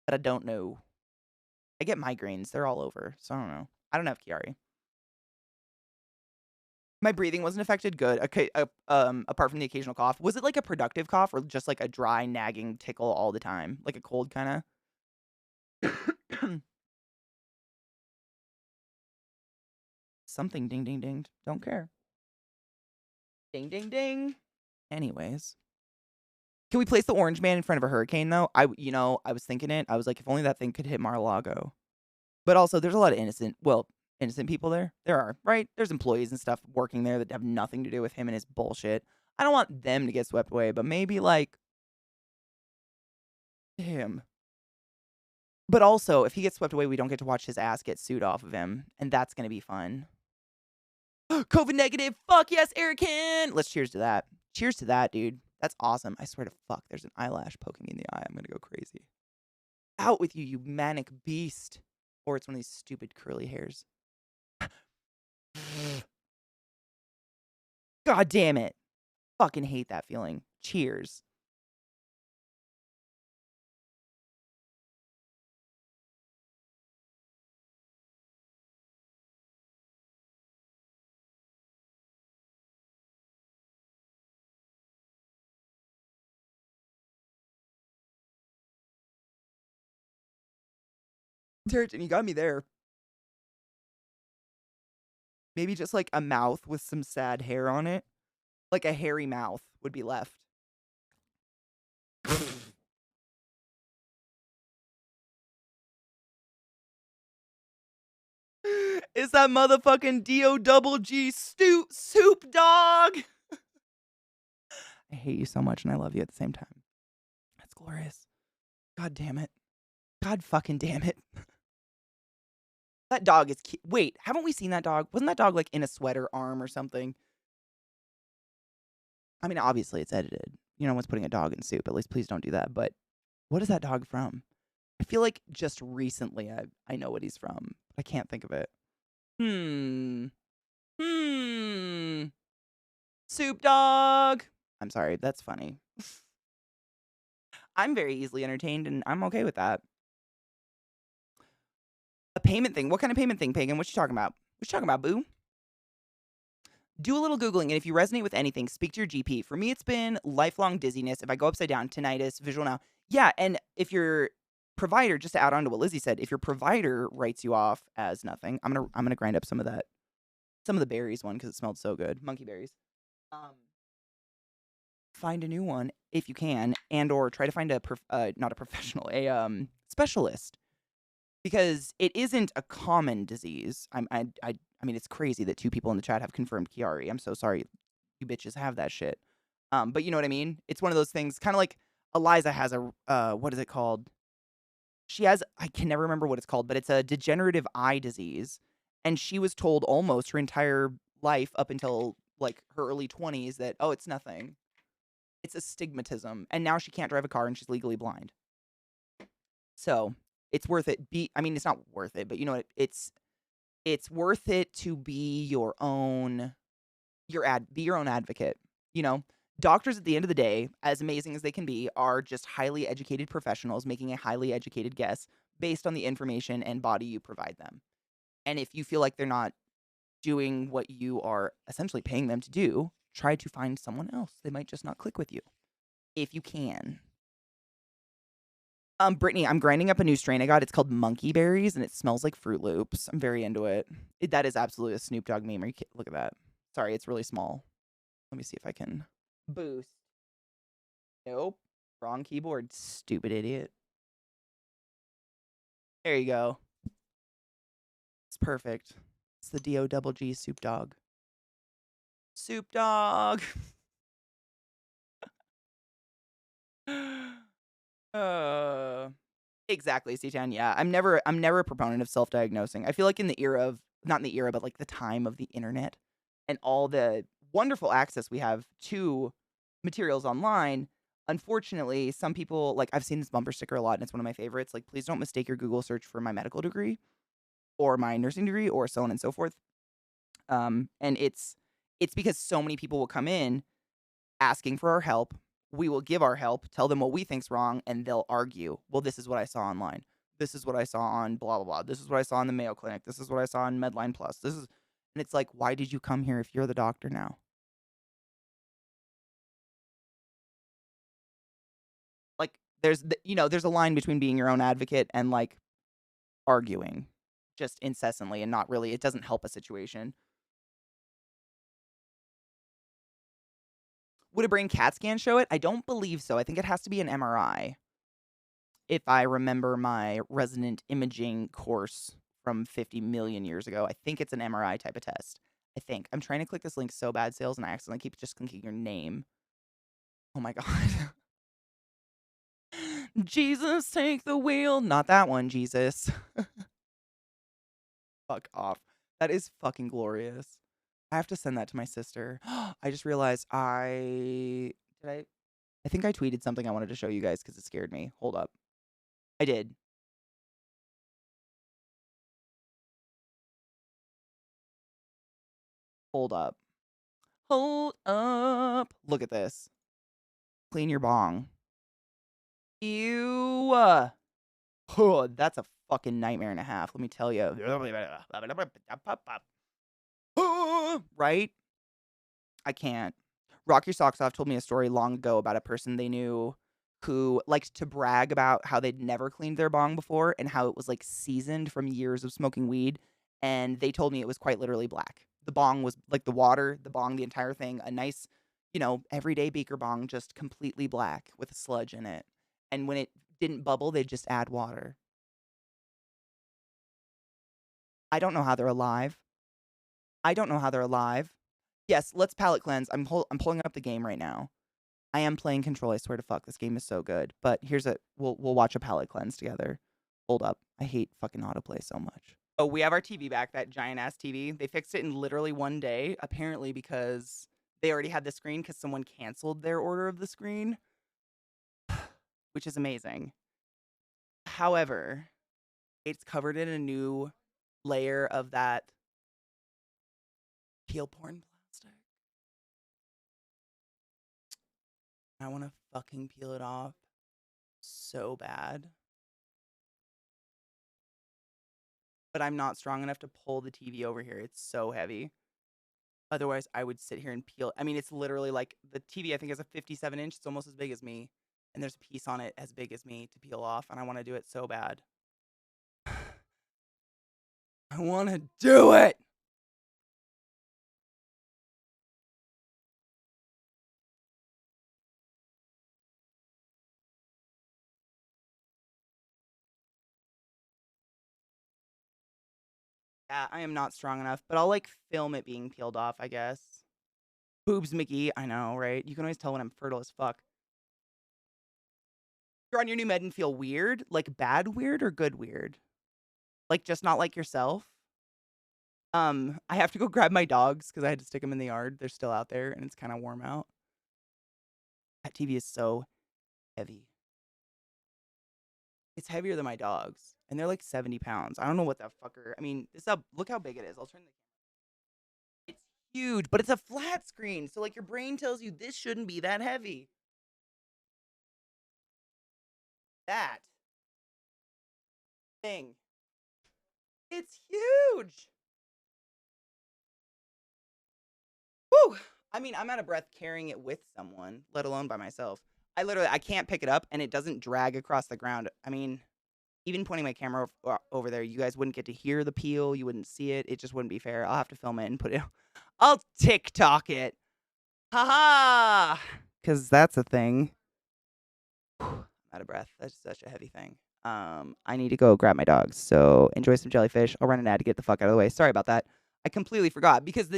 But I don't know. I get migraines. They're all over. So I don't know. I don't have Chiari. My breathing wasn't affected. Good. Okay. Apart from the occasional cough, was it like a productive cough or just like a dry, nagging tickle all the time, like a cold kind of? Something ding ding dinged. Don't care. Ding ding ding. Anyways, can we place the orange man in front of a hurricane though? I was thinking it. I was like, if only that thing could hit Mar-a-Lago. But also, there's a lot of innocent people there. There are, right? There's employees and stuff working there that have nothing to do with him and his bullshit. I don't want them to get swept away, but maybe like him. But also, if he gets swept away, we don't get to watch his ass get sued off of him, and that's gonna be fun. COVID negative. Fuck yes, Erican. Let's cheers to that. Cheers to that, dude. That's awesome. I swear to fuck, there's an eyelash poking me in the eye. I'm gonna go crazy. Out with you, you manic beast. Or it's one of these stupid curly hairs. God damn it. Fucking hate that feeling. Cheers. Turton, you got me there. Maybe just like a mouth with some sad hair on it. Like a hairy mouth would be left. Is that motherfucking D-O-double-G soup dog? I hate you so much and I love you at the same time. That's glorious. God damn it. God fucking damn it. That dog is cute. Wait, haven't we seen that dog? Wasn't that dog like in a sweater arm or something? I mean, obviously it's edited. You know, one's putting a dog in soup. At least please don't do that. But what is that dog from? I feel like just recently I know what he's from. But I can't think of it. Soup dog. I'm sorry. That's funny. I'm very easily entertained and I'm okay with that. A payment thing. What kind of payment thing, Pagan? What you talking about? What you talking about, boo? Do a little Googling, and if you resonate with anything, speak to your GP. For me, it's been lifelong dizziness. If I go upside down, tinnitus, visual now. Yeah, and if your provider, just to add on to what Lizzie said, if your provider writes you off as nothing, I'm gonna grind up some of the berries one because it smelled so good. Monkey berries. Find a new one if you can, and or try to find not a professional, a specialist. Because it isn't a common disease. I mean, it's crazy that 2 people in the chat have confirmed Chiari. I'm so sorry you bitches have that shit. But you know what I mean? It's one of those things, kind of like Eliza has what is it called? She has, I can never remember what it's called, but it's a degenerative eye disease. And she was told almost her entire life up until like her early 20s that, oh, it's nothing. It's astigmatism. And now she can't drive a car and she's legally blind. So it's worth it. I mean, it's not worth it, but you know what? It's worth it to be your own advocate. You know, doctors at the end of the day, as amazing as they can be, are just highly educated professionals making a highly educated guess based on the information and body you provide them. And if you feel like they're not doing what you are essentially paying them to do, try to find someone else. They might just not click with you. If you can. Brittany, I'm grinding up a new strain I got. It's called Monkey Berries, and it smells like Fruit Loops. I'm very into it. That is absolutely a Snoop Dogg meme. Look at that. Sorry, it's really small. Let me see if I can boost. Nope. Wrong keyboard. Stupid idiot. There you go. It's perfect. It's the D-O-double-G Soup Dog. Soup Dog. Exactly, C10. Yeah, I'm never a proponent of self-diagnosing. I feel like in the era of not in the era, but like the time of the internet and all the wonderful access we have to materials online, unfortunately, some people like I've seen this bumper sticker a lot and it's one of my favorites. Like, please don't mistake your Google search for my medical degree or my nursing degree or so on and so forth. And it's because so many people will come in asking for our help. We will give our help, tell them what we think's wrong, and they'll argue. Well, this is what I saw online. This is what I saw on blah blah blah. This is what I saw in the Mayo Clinic. This is what I saw on Medline Plus. This is, and it's like, why did you come here if you're the doctor now? Like, there's a line between being your own advocate and like arguing just incessantly and not really. It doesn't help a situation. Would a brain CAT scan show it? I don't believe so. I think it has to be an MRI. If I remember my resonant imaging course from 50 million years ago, I think it's an MRI type of test. I think. I'm trying to click this link so bad, Sales, and I accidentally keep just clicking your name. Oh my god. Jesus, take the wheel. Not that one, Jesus. Fuck off. That is fucking glorious. I have to send that to my sister. I just realized I think I tweeted something I wanted to show you guys because it scared me. Hold up. I did. Hold up. Hold up. Look at this. Clean your bong. Ew. Oh, that's a fucking nightmare and a half, let me tell you. Right? I can't. Rock Your Socks Off told me a story long ago about a person they knew who liked to brag about how they'd never cleaned their bong before and how it was like seasoned from years of smoking weed. And they told me it was quite literally black. The bong was like the water, the bong, the entire thing, a nice, everyday beaker bong, just completely black with a sludge in it. And when it didn't bubble, they'd just add water. I don't know how they're alive. I don't know how they're alive. Yes, let's palate cleanse. I'm pulling up the game right now. I am playing Control, I swear to fuck. This game is so good. But we'll watch a palate cleanse together. Hold up. I hate fucking autoplay so much. Oh, we have our TV back, that giant ass TV. They fixed it in literally one day, apparently because they already had the screen because someone canceled their order of the screen, which is amazing. However, it's covered in a new layer of that peel porn plastic. I want to fucking peel it off so bad. But I'm not strong enough to pull the TV over here. It's so heavy. Otherwise, I would sit here and peel. I mean, it's literally like the TV, I think, is a 57-inch. It's almost as big as me. And there's a piece on it as big as me to peel off. And I want to do it so bad. I want to do it. Yeah, I am not strong enough, but I'll like film it being peeled off, I guess. Boobs McGee, I know, right? You can always tell when I'm fertile as fuck. You're on your new med and feel weird? Like bad weird or good weird? Like just not like yourself? I have to go grab my dogs because I had to stick them in the yard. They're still out there and it's kind of warm out. That TV is so heavy. It's heavier than my dogs. And they're like 70 pounds. I don't know what that fucker. I mean, look how big it is. I'll turn the camera. It's huge, but it's a flat screen. So like your brain tells you this shouldn't be that heavy. That thing. It's huge. Woo! I mean, I'm out of breath carrying it with someone, let alone by myself. I can't pick it up, and it doesn't drag across the ground. I mean, even pointing my camera over there, you guys wouldn't get to hear the peel. You wouldn't see it. It just wouldn't be fair. I'll have to film it and put it. I'll TikTok it. Haha. Because that's a thing. I'm out of breath. That's such a heavy thing. I need to go grab my dogs. So enjoy some jellyfish. I'll run an ad to get the fuck out of the way. Sorry about that. I completely forgot because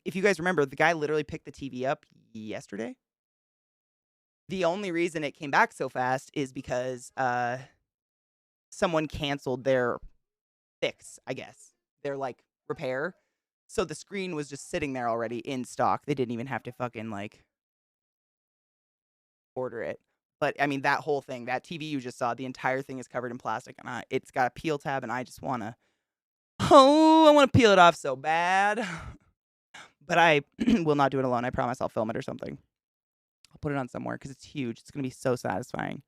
if you guys remember, the guy literally picked the TV up yesterday. The only reason it came back so fast is because someone canceled their fix, I guess. Their like repair. So the screen was just sitting there already in stock. They didn't even have to fucking like order it. But I mean, that whole thing, that TV you just saw, the entire thing is covered in plastic, and it's got a peel tab, and I just wanna, I want to peel it off so bad. But I will not do it alone. I promise I'll film it or something. I'll put it on somewhere because it's huge. It's gonna be so satisfying.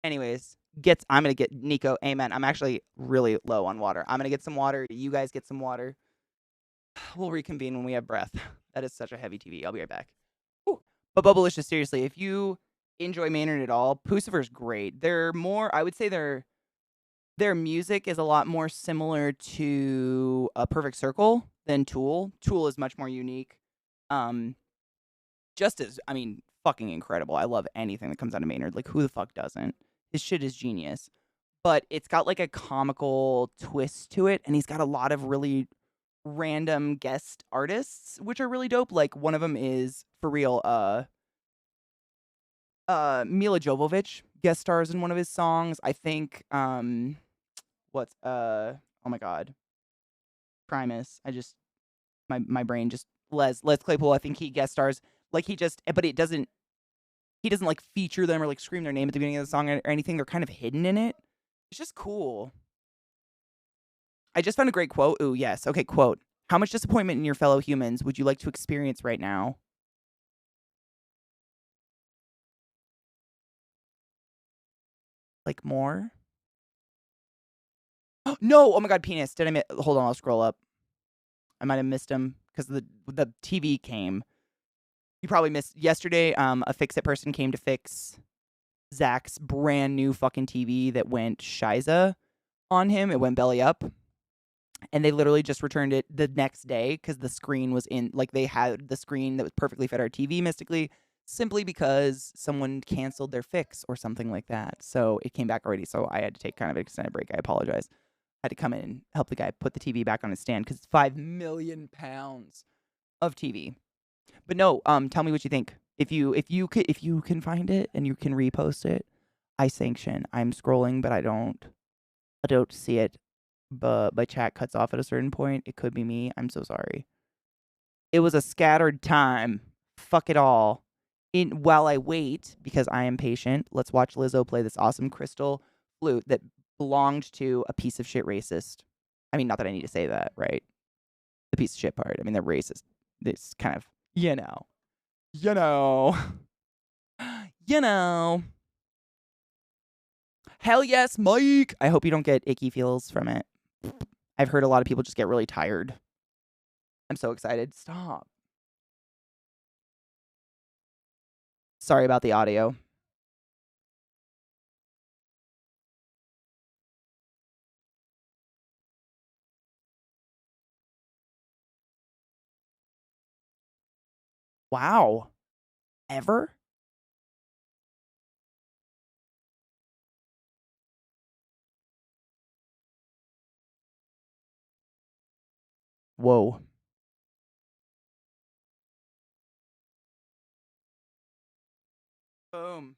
Anyways, I'm gonna get Nico. Amen. I'm actually really low on water. I'm gonna get some water. You guys get some water. We'll reconvene when we have breath. That is such a heavy TV. I'll be right back. Whew. But Bubblicious, seriously, if you enjoy Maynard at all, Pucifer's great. They're more, I would say their music is a lot more similar to a Perfect Circle than Tool. Tool is much more unique. Just as, I mean, fucking incredible. I love anything that comes out of Maynard. Like, who the fuck doesn't? His shit is genius. But it's got like a comical twist to it, and he's got a lot of really random guest artists, which are really dope. Like, one of them is, for real, Mila Jovovich guest stars in one of his songs. I think, oh my god. Primus. My brain just, Les Claypool, I think he guest stars. Like, but he doesn't like feature them or like scream their name at the beginning of the song or anything. They're kind of hidden in it. It's just cool. I just found a great quote. Ooh, yes. Okay, quote. How much disappointment in your fellow humans would you like to experience right now? Like more? No! Oh my god, penis. Did I miss? Hold on, I'll scroll up. I might have missed him because the TV came. You probably missed yesterday. A Fix-It person came to fix Zach's brand new fucking TV that went shiza on him. It went belly up. And they literally just returned it the next day because the screen was in, like, they had the screen that was perfectly fit our TV mystically, simply because someone canceled their fix or something like that. So it came back already. So I had to take kind of an extended break. I apologize. I had to come in and help the guy put the TV back on his stand because it's 5 million pounds of TV. But no, tell me what you think. If you can find it and you can repost it, I sanction. I'm scrolling, but I don't see it. But my chat cuts off at a certain point. It could be me. I'm so sorry. It was a scattered time. Fuck it all. While I wait, because I am patient, let's watch Lizzo play this awesome crystal flute that belonged to a piece of shit racist. I mean, not that I need to say that, right? The piece of shit part. I mean, they're racist. This kind of, you know. Hell yes, Mike. I hope you don't get icky feels from it. I've heard a lot of people just get really tired. I'm so excited. Stop. Sorry about the audio. Wow. Ever? Whoa. Boom.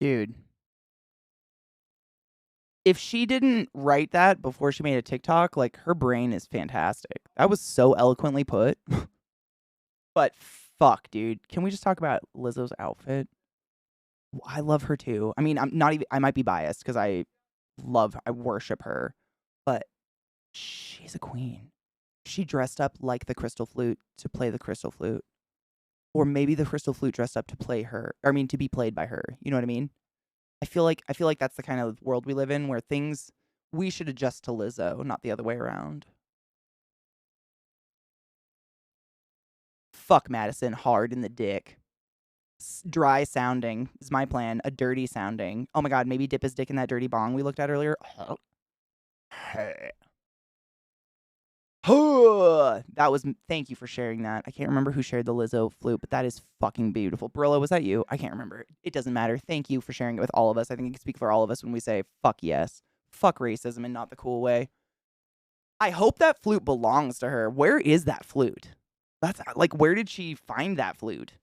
Dude. If she didn't write that before she made a TikTok, like, her brain is fantastic. That was so eloquently put. But fuck, dude. Can we just talk about Lizzo's outfit? I love her too. I mean, I'm not even I might be biased because I worship her, but she's a queen. She dressed up like the crystal flute to play the crystal flute. Or maybe the crystal flute dressed up to play her. Or, I mean, to be played by her. You know what I mean? I feel like that's the kind of world we live in where things we should adjust to Lizzo, not the other way around. Fuck Madison hard in the dick. Dry sounding is my plan. A dirty sounding. Oh my god, maybe dip his dick in that dirty bong we looked at earlier. That was thank you for sharing that. I can't remember who shared the Lizzo flute, but that is fucking beautiful. Brillo, was that you? I can't remember. It doesn't matter. Thank you for sharing it with all of us. I think you can speak for all of us when we say fuck yes. Fuck racism and not the cool way. I hope that flute belongs to her. Where is that flute? That's like where did she find that flute?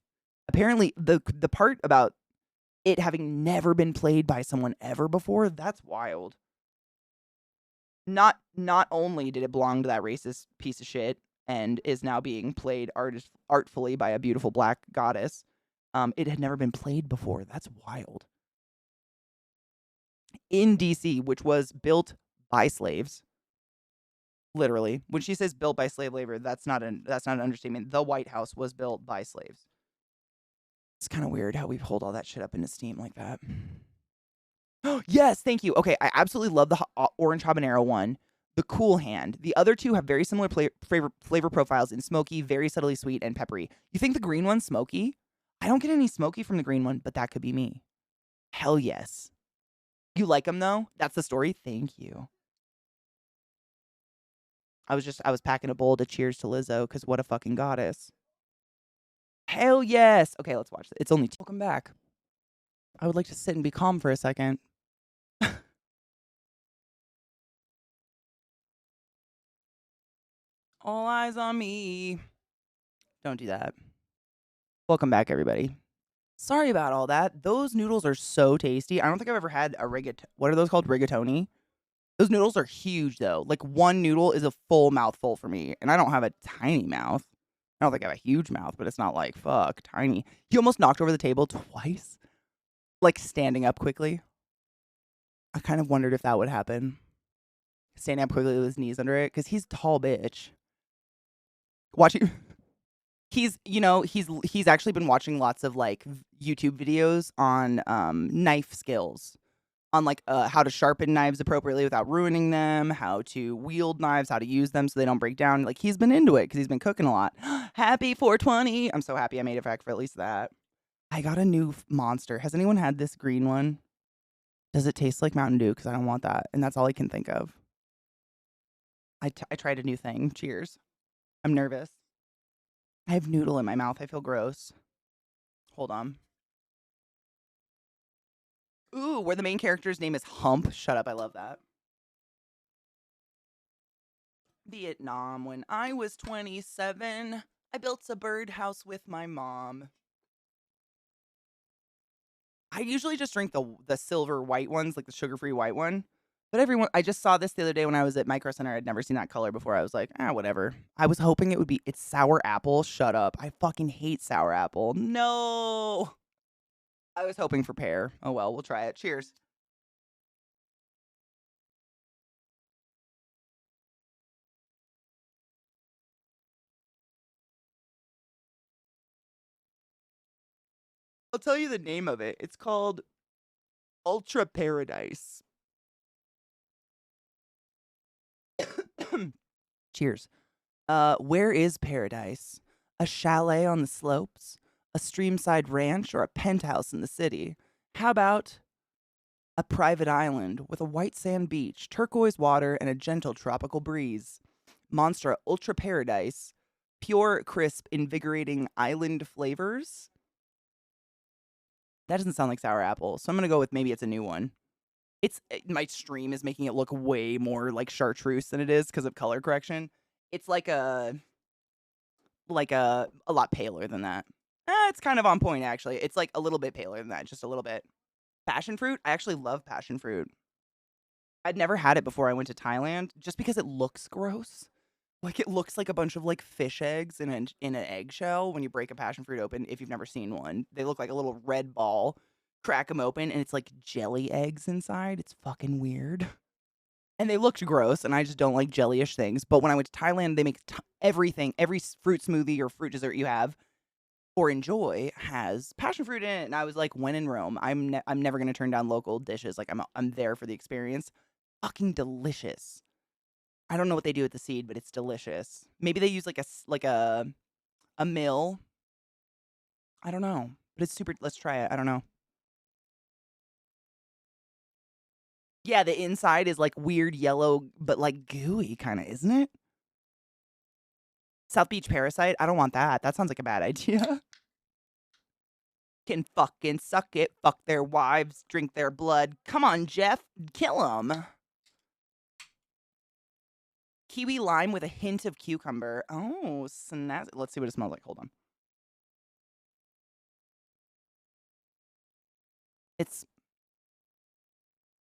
Apparently the part about it having never been played by someone ever before, that's wild. Not only did it belong to that racist piece of shit and is now being played artfully by a beautiful black goddess, it had never been played before. That's wild. In DC, which was built by slaves, literally. When she says built by slave labor, that's not an understatement. The White House was built by slaves. It's kind of weird how we hold all that shit up into steam like that. Yes, thank you. Okay, I absolutely love the orange habanero one. The cool hand. The other two have very similar flavor profiles in smoky, very subtly sweet, and peppery. You think the green one's smoky? I don't get any smoky from the green one, but that could be me. Hell yes. You like them though? That's the story? Thank you. I was packing a bowl to cheers to Lizzo, because what a fucking goddess. Hell yes. Okay, let's watch it. It's only welcome back. I would like to sit and be calm for a second. All eyes on me. Don't do that. Welcome back, everybody. Sorry about all that. Those noodles are so tasty. I don't think I've ever had a what are those called? Rigatoni? Those noodles are huge, though. Like, one noodle is a full mouthful for me, and I don't have a tiny mouth. I don't think I have a huge mouth, but it's not like, fuck, tiny. He almost knocked over the table twice, like, standing up quickly. I kind of wondered if that would happen. Standing up quickly with his knees under it, because he's a tall bitch. Watching... He's actually been watching lots of, like, YouTube videos on knife skills. On, like, how to sharpen knives appropriately without ruining them, how to wield knives, how to use them so they don't break down. Like, he's been into it because he's been cooking a lot. Happy 420! I'm so happy I made it back for at least that. I got a new monster. Has anyone had this green one? Does it taste like Mountain Dew? Because I don't want that. And that's all I can think of. I tried a new thing. Cheers. I'm nervous. I have noodle in my mouth. I feel gross. Hold on. Ooh, where the main character's name is Hump. Shut up, I love that. Vietnam, when I was 27, I built a birdhouse with my mom. I usually just drink the silver white ones, like the sugar-free white one. But I just saw this the other day when I was at Micro Center. I'd never seen that color before. I was like, whatever. I was hoping it's sour apple. Shut up. I fucking hate sour apple. No. I was hoping for pear. Oh well, we'll try it. Cheers. I'll tell you the name of it. It's called Ultra Paradise. Cheers. Where is paradise? A chalet on the slopes? A streamside ranch or a penthouse in the city? How about a private island with a white sand beach, turquoise water, and a gentle tropical breeze? Monster Ultra Paradise. Pure, crisp, invigorating island flavors? That doesn't sound like sour apple, so I'm gonna go with maybe it's a new one. My stream is making it look way more like chartreuse than it is because of color correction. It's like a lot paler than that. It's kind of on point actually. It's like a little bit paler than that, just a little bit. Passion fruit? I actually love passion fruit. I'd never had it before I went to Thailand just because it looks gross. Like, it looks like a bunch of, like, fish eggs in an eggshell when you break a passion fruit open, if you've never seen one. They look like a little red ball. crack them open, and it's like jelly eggs inside. It's fucking weird. And they looked gross, and I just don't like jellyish things. But when I went to Thailand, they make everything, every fruit smoothie or fruit dessert you have or enjoy has passion fruit in it. And I was like, when in Rome, I'm never gonna turn down local dishes. Like I'm there for the experience. Fucking delicious. I don't know what they do with the seed, but it's delicious. Maybe they use like a mill. I don't know, but it's super. Let's try it. I don't know. Yeah, the inside is like weird yellow, but like gooey kind of, isn't it? South Beach Parasite? I don't want that. That sounds like a bad idea. Can fucking suck it, fuck their wives, drink their blood. Come on, Jeff, kill them. Kiwi lime with a hint of cucumber. Oh, snazzy. Let's see what it smells like. Hold on. It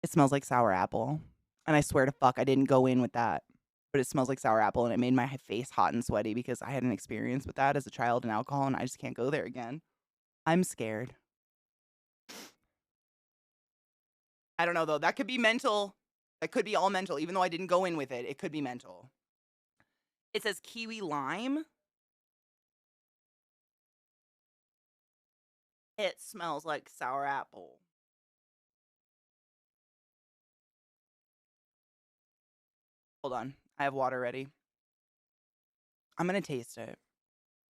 smells like sour apple. And I swear to fuck, I didn't go in with that. But it smells like sour apple, and it made my face hot and sweaty because I had an experience with that as a child in alcohol, and I just can't go there again. I'm scared. I don't know, though. That could be mental. That could be all mental. Even though I didn't go in with it, it could be mental. It says kiwi lime. It smells like sour apple. Hold on. I have water ready. I'm going to taste it.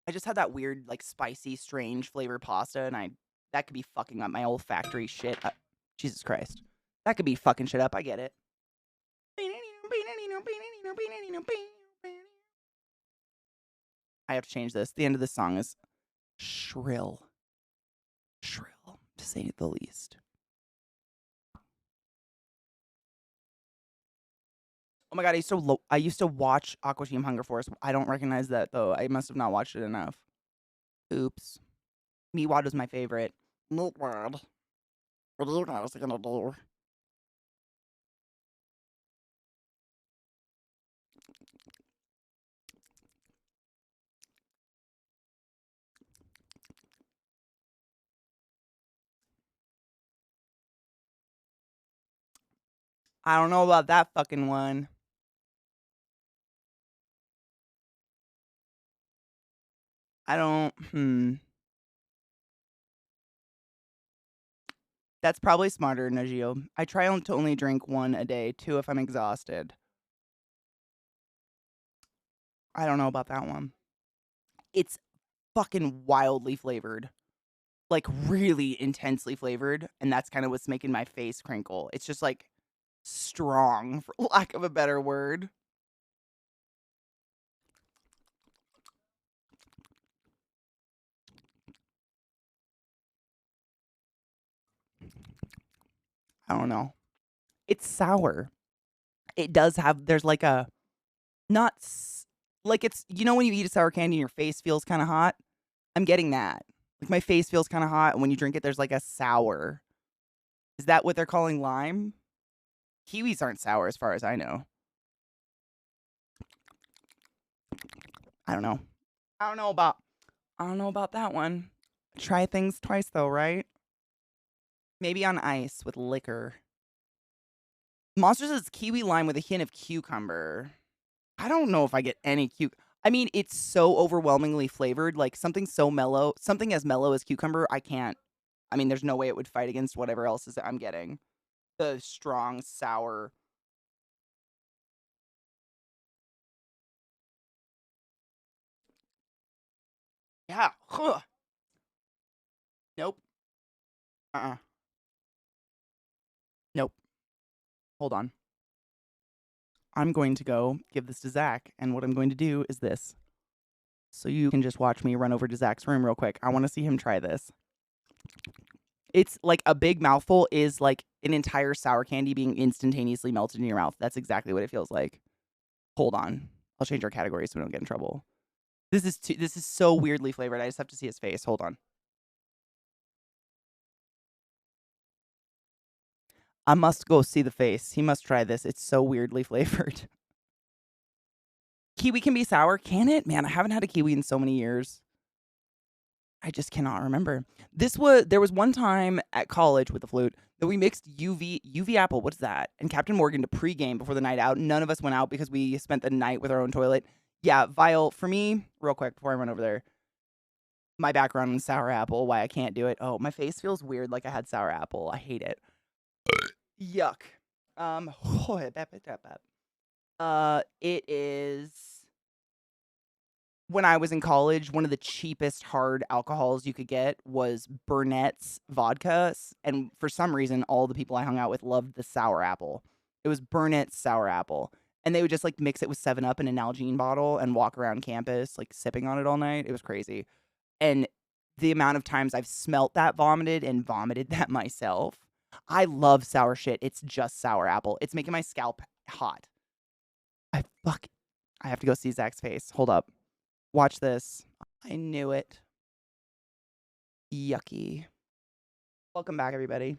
I just had that weird, like, spicy, strange flavor pasta, and that could be fucking up my olfactory shit. Jesus Christ. That could be fucking shit up. I get it. I have to change this. The end of this song is shrill. Shrill, to say the least. Oh my god, I used to watch Aqua Team Hunger Force. I don't recognize that, though. I must have not watched it enough. Oops. Meatwad was my favorite. Meatwad. What are you guys gonna do? I don't know about that fucking one. I don't, That's probably smarter, Najio. I try to only drink one a day, two if I'm exhausted. I don't know about that one. It's fucking wildly flavored. Like, really intensely flavored, and that's kind of what's making my face crinkle. It's just, like, strong, for lack of a better word. I don't know. It's sour. It does have, there's like a, not, like it's, you know when you eat a sour candy and your face feels kind of hot? I'm getting that. Like my face feels kind of hot, and when you drink it, there's like a sour. Is that what they're calling lime? Kiwis aren't sour as far as I know. I don't know. I don't know about that one. Try things twice though, right? Maybe on ice with liquor. Monsters is kiwi lime with a hint of cucumber. I don't know if I get any I mean, it's so overwhelmingly flavored, like something so mellow, something as mellow as cucumber, I can't. I mean, there's no way it would fight against whatever else is that I'm getting. The strong, sour. Yeah. Huh. Nope. Nope. Hold on. I'm going to go give this to Zach, and what I'm going to do is this. So you can just watch me run over to Zach's room real quick. I want to see him try this. It's like a big mouthful is like an entire sour candy being instantaneously melted in your mouth. That's exactly what it feels like. Hold on. I'll change our category so we don't get in trouble. This is so weirdly flavored. I just have to see his face. Hold on. I must go see the face. He must try this. It's so weirdly flavored. Kiwi can be sour, can it? Man, I haven't had a kiwi in so many years. I just cannot remember. There was one time at college with the flute that we mixed UV apple, what's that? And Captain Morgan to pregame before the night out. None of us went out because we spent the night with our own toilet. Yeah, vile for me, real quick before I run over there. My background in sour apple, why I can't do it. Oh, my face feels weird like I had sour apple. I hate it. Yuck. It is when I was in college, one of the cheapest hard alcohols you could get was Burnett's vodka. And for some reason, all the people I hung out with loved the sour apple. It was Burnett's sour apple. And they would just like mix it with 7 Up in an Nalgene bottle and walk around campus, like sipping on it all night. It was crazy. And the amount of times I've smelt that vomited and vomited that myself. I love sour shit. It's just sour apple. It's making my scalp hot. I have to go see Zach's face. Hold up. Watch this. I knew it. Yucky. Welcome back, everybody.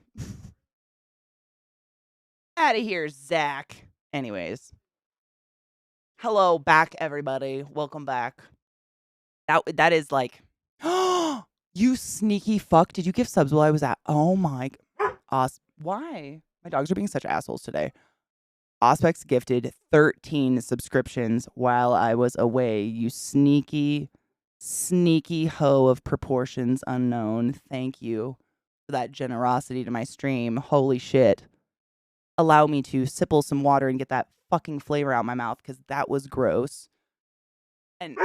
Out of here, Zach. Anyways. Hello back, everybody. Welcome back. That is like, you sneaky fuck. Did you give subs while I was at? Oh my. Why? My dogs are being such assholes today. Auspex gifted 13 subscriptions while I was away. You sneaky hoe of proportions unknown. Thank you for that generosity to my stream. Holy shit. Allow me to sipple some water and get that fucking flavor out my mouth because that was gross. And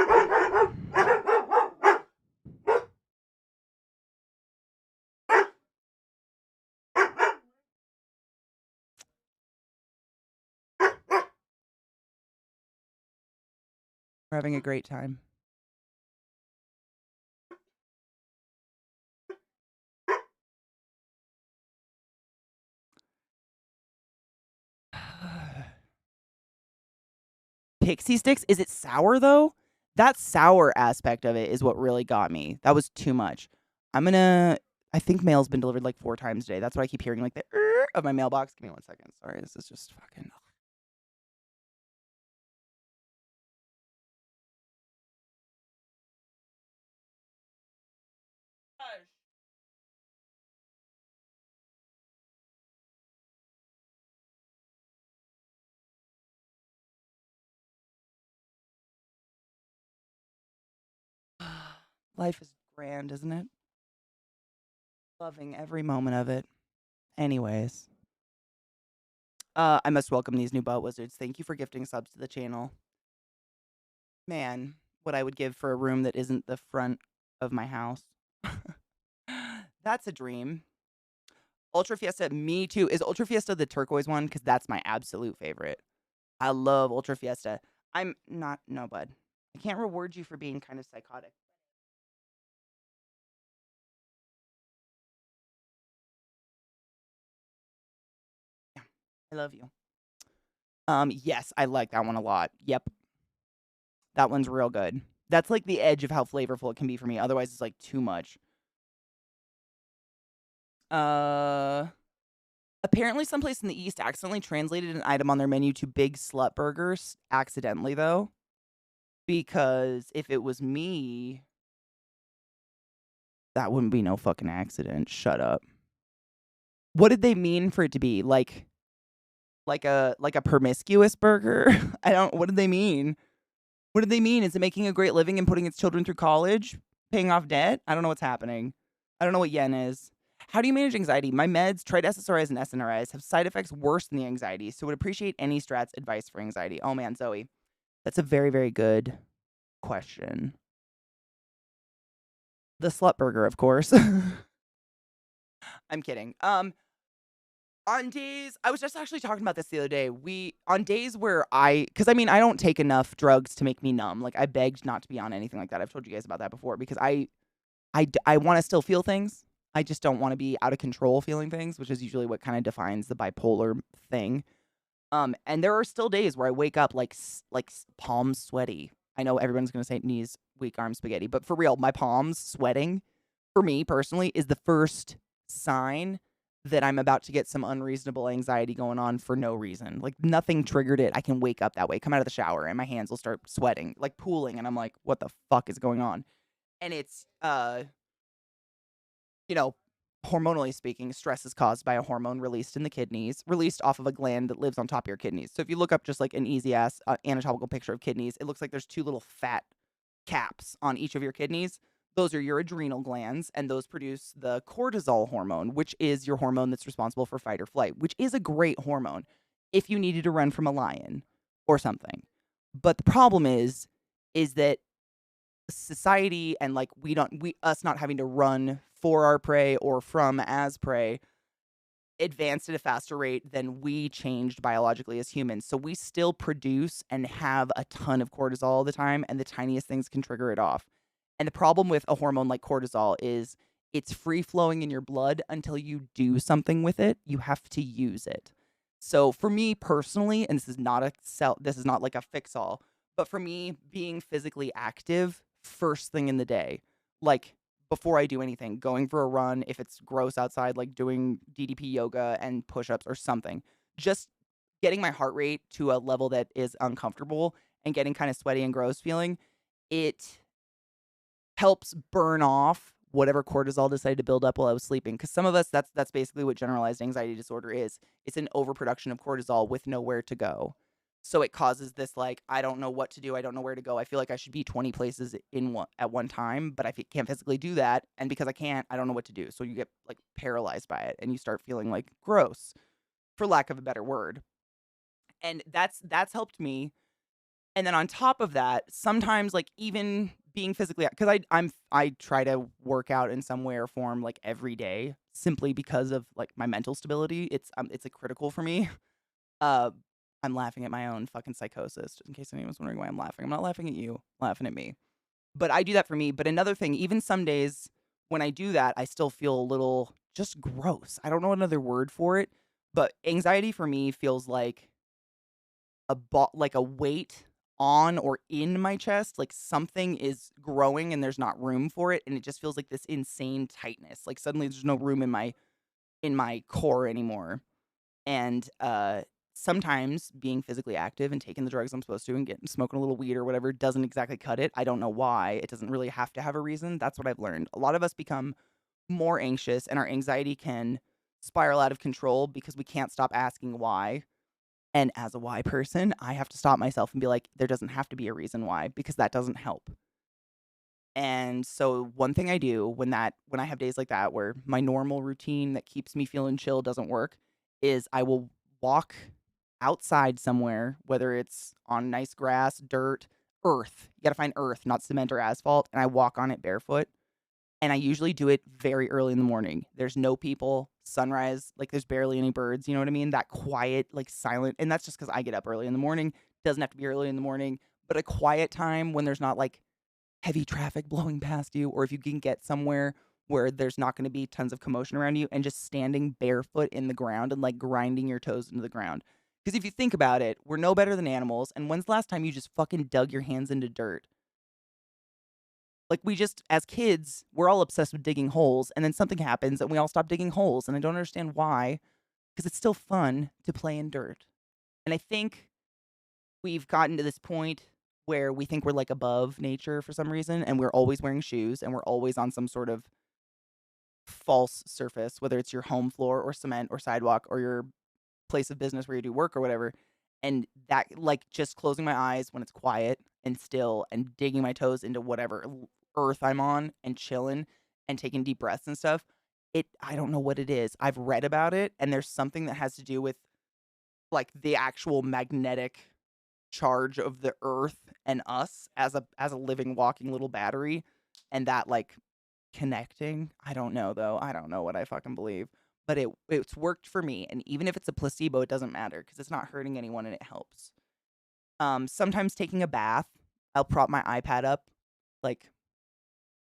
we're having a great time. Pixie sticks? Is it sour though? That sour aspect of it is what really got me. That was too much. I think mail's been delivered like 4 times today. That's what I keep hearing, like the of my mailbox. Give me 1 second. Sorry, this is just fucking. Life is grand, isn't it? Loving every moment of it. Anyways. I must welcome these new butt wizards. Thank you for gifting subs to the channel. Man, what I would give for a room that isn't the front of my house. That's a dream. Ultra Fiesta, me too. Is Ultra Fiesta the turquoise one? Because that's my absolute favorite. I love Ultra Fiesta. No, bud. I can't reward you for being kind of psychotic. Yeah, I love you. Yes, I like that one a lot. Yep. That one's real good. That's like the edge of how flavorful it can be for me. Otherwise, it's like too much. Apparently someplace in the East accidentally translated an item on their menu to Big Slut Burgers. Accidentally, though. Because if it was me, that wouldn't be no fucking accident. Shut up. What did they mean for it to be? Like a promiscuous burger? What did they mean? What did they mean? Is it making a great living and putting its children through college? Paying off debt? I don't know what's happening. I don't know what yen is. How do you manage anxiety? My meds, tried SSRIs and SNRIs, have side effects worse than the anxiety, so would appreciate any strats advice for anxiety. Oh man, Zoe. That's a very, very good question. The slut burger, of course. I'm kidding. On days, I was just actually talking about this the other day. On days where because I don't take enough drugs to make me numb. Like, I begged not to be on anything like that. I've told you guys about that before because I want to still feel things. I just don't want to be out of control feeling things, which is usually what kind of defines the bipolar thing. And there are still days where I wake up like palms sweaty. I know everyone's going to say knees, weak arm spaghetti, but for real, my palms sweating for me personally is the first sign that I'm about to get some unreasonable anxiety going on for no reason. Like, nothing triggered it. I can wake up that way, come out of the shower, and my hands will start sweating, like pooling, and I'm like, what the fuck is going on? And it's you know, hormonally speaking, stress is caused by a hormone released in the kidneys, released off of a gland that lives on top of your kidneys. So if you look up just like an easy ass anatomical picture of kidneys, it looks like there's two little fat caps on each of your kidneys. Those are your adrenal glands, and those produce the cortisol hormone, which is your hormone that's responsible for fight or flight, which is a great hormone if you needed to run from a lion or something. But the problem is that society and like we us not having to run for our prey or from as prey advanced at a faster rate than we changed biologically as humans. So we still produce and have a ton of cortisol all the time, and the tiniest things can trigger it off. And the problem with a hormone like cortisol is it's free flowing in your blood until you do something with it. You have to use it. So for me personally, and this is not like a fix all, but for me, being physically active first thing in the day, like before I do anything, going for a run, if it's gross outside, like doing DDP yoga and push ups or something, just getting my heart rate to a level that is uncomfortable and getting kind of sweaty and gross feeling, it helps burn off whatever cortisol decided to build up while I was sleeping. Because some of us, that's basically what generalized anxiety disorder is. It's an overproduction of cortisol with nowhere to go. So it causes this like, I don't know what to do. I don't know where to go. I feel like I should be 20 places at one time, but I can't physically do that. And because I can't, I don't know what to do. So you get like paralyzed by it and you start feeling like gross, for lack of a better word. And that's helped me. And then on top of that, sometimes like even being physically, because I try to work out in some way or form like every day simply because of like my mental stability. It's a critical for me. Uh, I'm laughing at my own fucking psychosis. Just in case anyone's wondering why I'm laughing, I'm not laughing at you, I'm laughing at me. But I do that for me. But another thing, even some days when I do that, I still feel a little just gross. I don't know another word for it, but anxiety for me feels like like a weight on or in my chest, like something is growing and there's not room for it, and it just feels like this insane tightness. Like suddenly there's no room in my core anymore. And sometimes being physically active and taking the drugs I'm supposed to and getting smoking a little weed or whatever doesn't exactly cut it. I don't know why. It doesn't really have to have a reason. That's what I've learned. A lot of us become more anxious and our anxiety can spiral out of control because we can't stop asking why. And as a why person, I have to stop myself and be like, there doesn't have to be a reason why, because that doesn't help. And so one thing I do when I have days like that where my normal routine that keeps me feeling chill doesn't work is I will walk outside somewhere, whether it's on nice grass, dirt, earth. You got to find earth, not cement or asphalt, and I walk on it barefoot. And I usually do it very early in the morning. There's no people, sunrise, like there's barely any birds, you know what I mean? That quiet, like silent, and that's just because I get up early in the morning. Doesn't have to be early in the morning, but a quiet time when there's not like heavy traffic blowing past you, or if you can get somewhere where there's not going to be tons of commotion around you and just standing barefoot in the ground and like grinding your toes into the ground. Because if you think about it, we're no better than animals. And when's the last time you just fucking dug your hands into dirt? Like we just, as kids, we're all obsessed with digging holes, and then something happens and we all stop digging holes. And I don't understand why, because it's still fun to play in dirt. And I think we've gotten to this point where we think we're like above nature for some reason, and we're always wearing shoes and we're always on some sort of false surface, whether it's your home floor or cement or sidewalk or your place of business where you do work or whatever. And that, like, just closing my eyes when it's quiet and still and digging my toes into whatever earth I'm on and chilling and taking deep breaths and stuff. I don't know what it is. I've read about it, and there's something that has to do with like the actual magnetic charge of the earth and us as a living walking little battery, and that like connecting. I don't know though. I don't know what I fucking believe, but it's worked for me, and even if it's a placebo, it doesn't matter because it's not hurting anyone and it helps. Sometimes taking a bath, I'll prop my iPad up like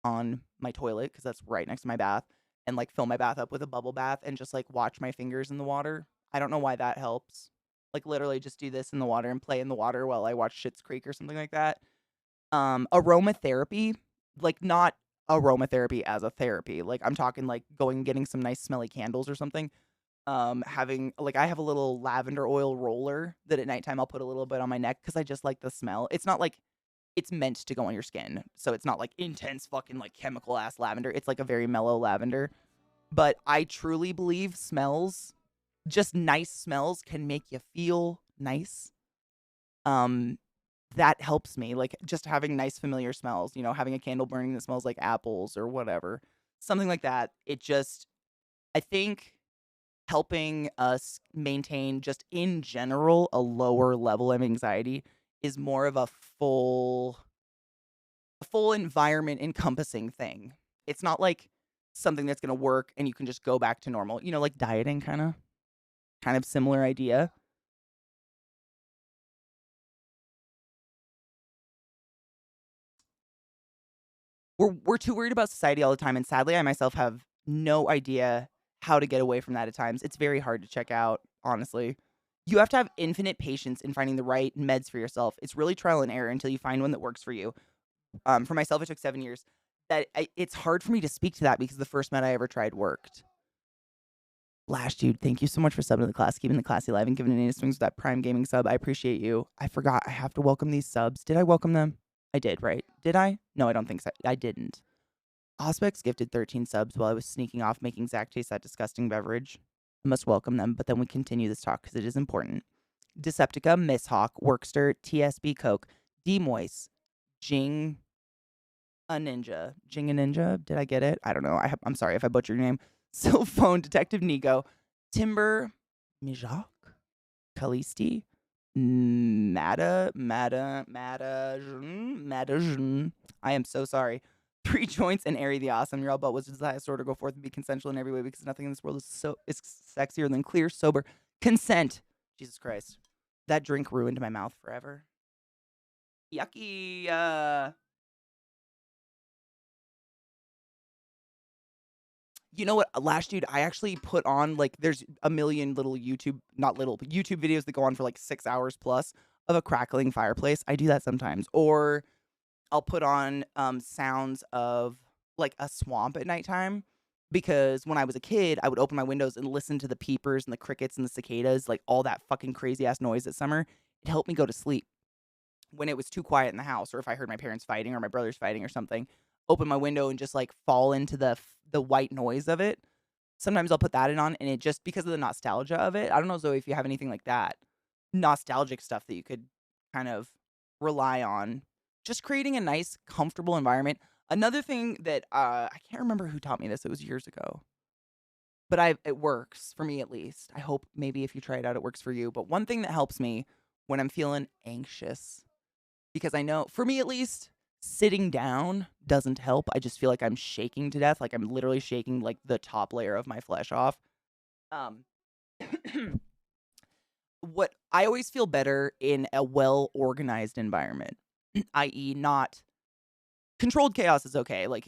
on my toilet because that's right next to my bath, and like fill my bath up with a bubble bath and just like watch my fingers in the water. I don't know why that helps. Like literally just do this in the water and play in the water while I watch Schitt's Creek or something like that. Aromatherapy, like not aromatherapy as a therapy. Like I'm talking like going and getting some nice smelly candles or something. Having like I have a little lavender oil roller that at nighttime I'll put a little bit on my neck because I just like the smell. It's not like it's meant to go on your skin, so it's not like intense fucking like chemical ass lavender. It's like a very mellow lavender. But I truly believe smells, just nice smells, can make you feel nice. Um, that helps me, like, just having nice familiar smells, having a candle burning that smells like apples or whatever, something like that. I think helping us maintain, just in general, a lower level of anxiety is more of a full environment encompassing thing. It's not like something that's gonna work and you can just go back to normal, like dieting kind of similar idea. We're too worried about society all the time, and sadly, I myself have no idea how to get away from that at times. It's very hard to check out, honestly. You have to have infinite patience in finding the right meds for yourself. It's really trial and error until you find one that works for you. For myself, it took 7 years. It's hard for me to speak to that because the first med I ever tried worked. Lash dude, thank you so much for subbing to the class, keeping the classy alive, and giving an swings with that Prime Gaming sub. I appreciate you. I forgot I have to welcome these subs. Did I welcome them? I did, right? Did I? No, I don't think so. I didn't. Auspex gifted 13 subs while I was sneaking off making Zach taste that disgusting beverage. I must welcome them, but then we continue this talk because it is important. Deceptica, Misshawk, Workster, TSB Coke, Demoise, Jing a Ninja. Jing a Ninja? Did I get it? I don't know. I'm sorry if I butchered your name. Phone, Detective Nico, Timber, Mijak, Kalisti, Mada. I am so sorry. Three Joints and Airy the Awesome. Your all but was the highest order. Go forth and be consensual in every way because nothing in this world is sexier than clear, sober consent. Jesus Christ. That drink ruined my mouth forever. Yucky. You know what? Last dude, I actually put on, like, there's a million little not little, but YouTube videos that go on for like 6 hours plus of a crackling fireplace. I do that sometimes. Or I'll put on sounds of like a swamp at nighttime because when I was a kid, I would open my windows and listen to the peepers and the crickets and the cicadas, like all that fucking crazy ass noise at summer. It helped me go to sleep when it was too quiet in the house, or if I heard my parents fighting or my brothers fighting or something. Open my window and just like fall into the white noise of it. Sometimes I'll put that in on, and it just because of the nostalgia of it. I don't know, Zoe, if you have anything like that, nostalgic stuff that you could kind of rely on, just creating a nice, comfortable environment. Another thing that I can't remember who taught me this. It was years ago, but it works for me at least. I hope maybe if you try it out, it works for you. But one thing that helps me when I'm feeling anxious, because I know, for me at least, sitting down doesn't help. I just feel like I'm shaking to death. Like I'm literally shaking like the top layer of my flesh off. Um, what I always feel better in a well-organized environment, i.e., not controlled chaos is okay. Like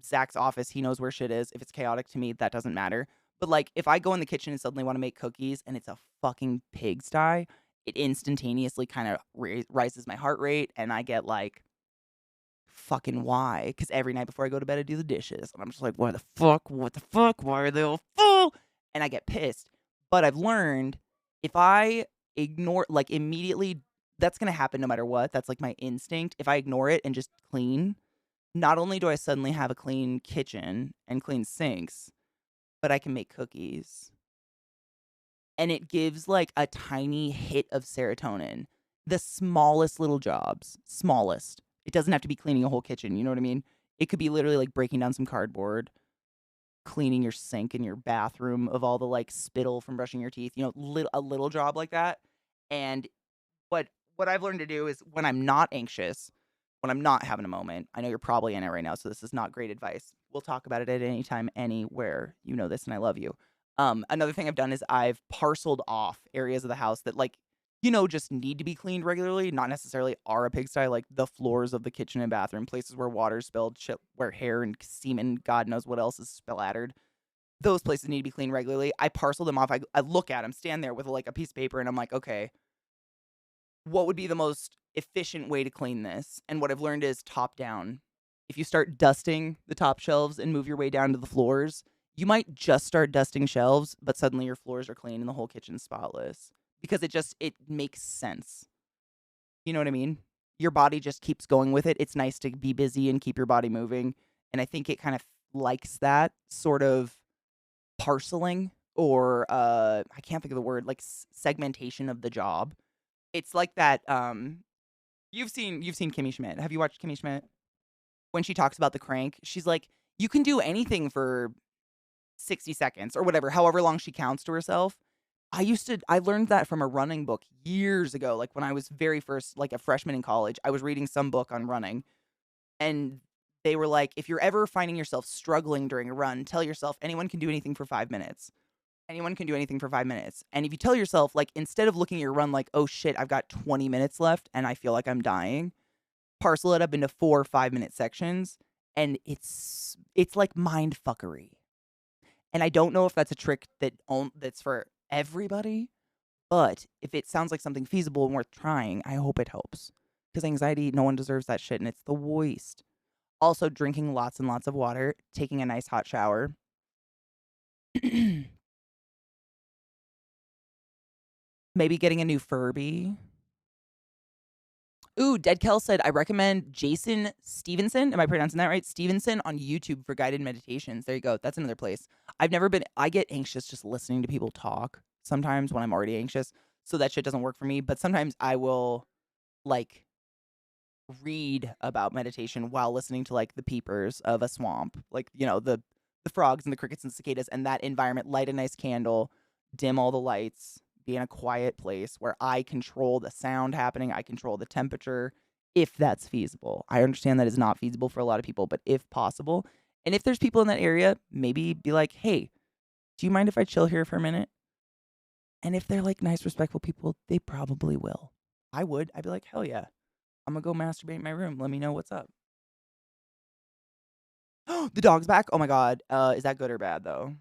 Zach's office, he knows where shit is. If it's chaotic to me, that doesn't matter. But like if I go in the kitchen and suddenly want to make cookies and it's a fucking pigsty, it instantaneously kind of rises my heart rate and I get like, fucking why? Because every night before I go to bed, I do the dishes. And I'm just like, what the fuck? What the fuck? Why are they all full? And I get pissed. But I've learned if I ignore, like immediately, that's going to happen no matter what. That's like my instinct. If I ignore it and just clean, not only do I suddenly have a clean kitchen and clean sinks, but I can make cookies. And it gives like a tiny hit of serotonin. The smallest little jobs, smallest. It doesn't have to be cleaning a whole kitchen, you know what I mean? It could be literally like breaking down some cardboard, cleaning your sink in your bathroom of all the like spittle from brushing your teeth, a little job like that. And what what I've learned to do is when I'm not anxious, when I'm not having a moment, I know you're probably in it right now, so this is not great advice. We'll talk about it at any time, anywhere. You know this, and I love you. Another thing I've done is I've parceled off areas of the house that like, just need to be cleaned regularly, not necessarily are a pigsty, like the floors of the kitchen and bathroom, places where water's spilled, shit, where hair and semen, God knows what else is splattered. Those places need to be cleaned regularly. I parcel them off. I look at them, stand there with like a piece of paper, and I'm like, okay, what would be the most efficient way to clean this? And what I've learned is top down. If you start dusting the top shelves and move your way down to the floors, you might just start dusting shelves, but suddenly your floors are clean and the whole kitchen's spotless because it makes sense. You know what I mean? Your body just keeps going with it. It's nice to be busy and keep your body moving. And I think it kind of likes that sort of parceling or I can't think of the word, like segmentation of the job. It's like that. You've seen Kimmy Schmidt. Have you watched Kimmy Schmidt? When she talks about the crank, she's like, you can do anything for 60 seconds or whatever, however long she counts to herself. I learned that from a running book years ago, like when I was very first, like a freshman in college. I was reading some book on running, and they were like, if you're ever finding yourself struggling during a run, tell yourself anyone can do anything for 5 minutes. Anyone can do anything for 5 minutes. And if you tell yourself, like, instead of looking at your run like, oh shit, I've got 20 minutes left and I feel like I'm dying, parcel it up into 4 5-minute sections, and it's like mind fuckery. And I don't know if that's a trick that's for everybody, but if it sounds like something feasible and worth trying, I hope it helps. Because anxiety, no one deserves that shit, and it's the worst. Also, drinking lots and lots of water, taking a nice hot shower. Maybe getting a new Furby. Ooh, Dead Kel said, I recommend Jason Stevenson. Am I pronouncing that right? Stevenson on YouTube for guided meditations. There you go. That's another place. I get anxious just listening to people talk sometimes when I'm already anxious. So that shit doesn't work for me. But sometimes I will, like, read about meditation while listening to, like, the peepers of a swamp. Like, the frogs and the crickets and cicadas and that environment. Light a nice candle, dim all the lights, be in a quiet place where I control the sound happening, I control the temperature, if that's feasible. I understand that is not feasible for a lot of people, but if possible, and if there's people in that area, maybe be like, hey, do you mind if I chill here for a minute? And if they're like nice, respectful people, they probably will. I would. I'd be like, hell yeah. I'm gonna go masturbate in my room. Let me know what's up. The dog's back? Oh my god. Is that good or bad though?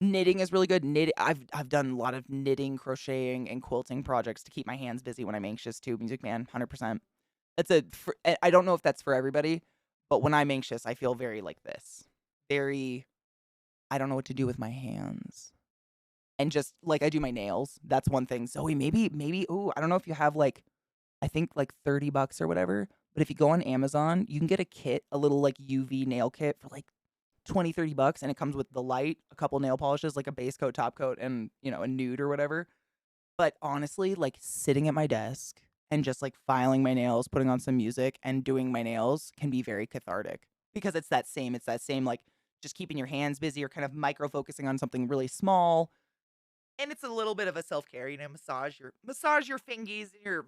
Knitting is really good. I've done a lot of knitting, crocheting, and quilting projects to keep my hands busy when I'm anxious too. Music Man, 100%. I don't know if that's for everybody, but when I'm anxious, I feel very like this. Very, I don't know what to do with my hands. And just like I do my nails. That's one thing. Zoe, maybe, ooh, I don't know if you have like, I think like $30 or whatever, but if you go on Amazon, you can get a kit, a little like UV nail kit for like $20-$30, and it comes with the light, a couple nail polishes, like a base coat, top coat, and a nude or whatever. But honestly, like sitting at my desk and just like filing my nails, putting on some music and doing my nails can be very cathartic because it's that same like just keeping your hands busy or kind of micro focusing on something really small. And it's a little bit of a self-care, massage your fingies and your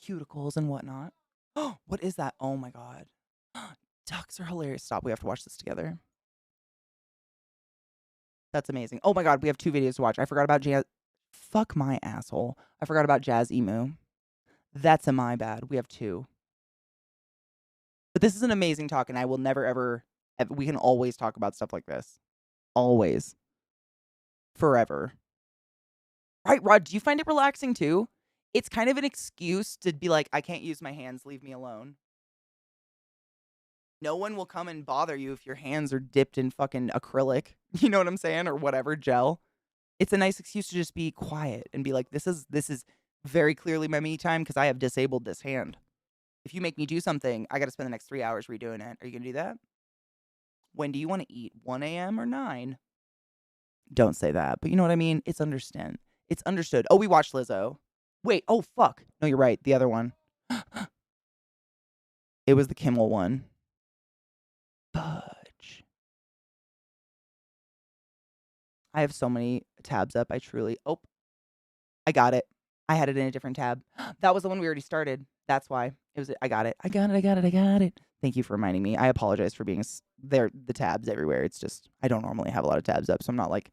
cuticles and whatnot. Oh, what is that? Oh my god. Ducks are hilarious. Stop. We have to watch this together. That's amazing. Oh my god, we have 2 videos to watch. I forgot about Jazz. Fuck my asshole. I forgot about Jazz Emu. That's a my bad. We have 2. But this is an amazing talk, and I will never ever. We can always talk about stuff like this. Always. Forever. Right, Rod? Do you find it relaxing too? It's kind of an excuse to be like, I can't use my hands. Leave me alone. No one will come and bother you if your hands are dipped in fucking acrylic. You know what I'm saying? Or whatever, gel. It's a nice excuse to just be quiet and be like, this is very clearly my me time because I have disabled this hand. If you make me do something, I got to spend the next 3 hours redoing it. Are you going to do that? When do you want to eat? 1 a.m. or 9? Don't say that, but you know what I mean? It's understood. It's understood. Oh, we watched Lizzo. Wait, oh, fuck. No, you're right. The other one. It was the Kimmel one. Fudge. I have so many tabs up. Oh, I got it. I had it in a different tab. That was the one we already started. That's why. I got it. I got it. Thank you for reminding me. I apologize for being the tabs everywhere. It's just, I don't normally have a lot of tabs up, so I'm not like,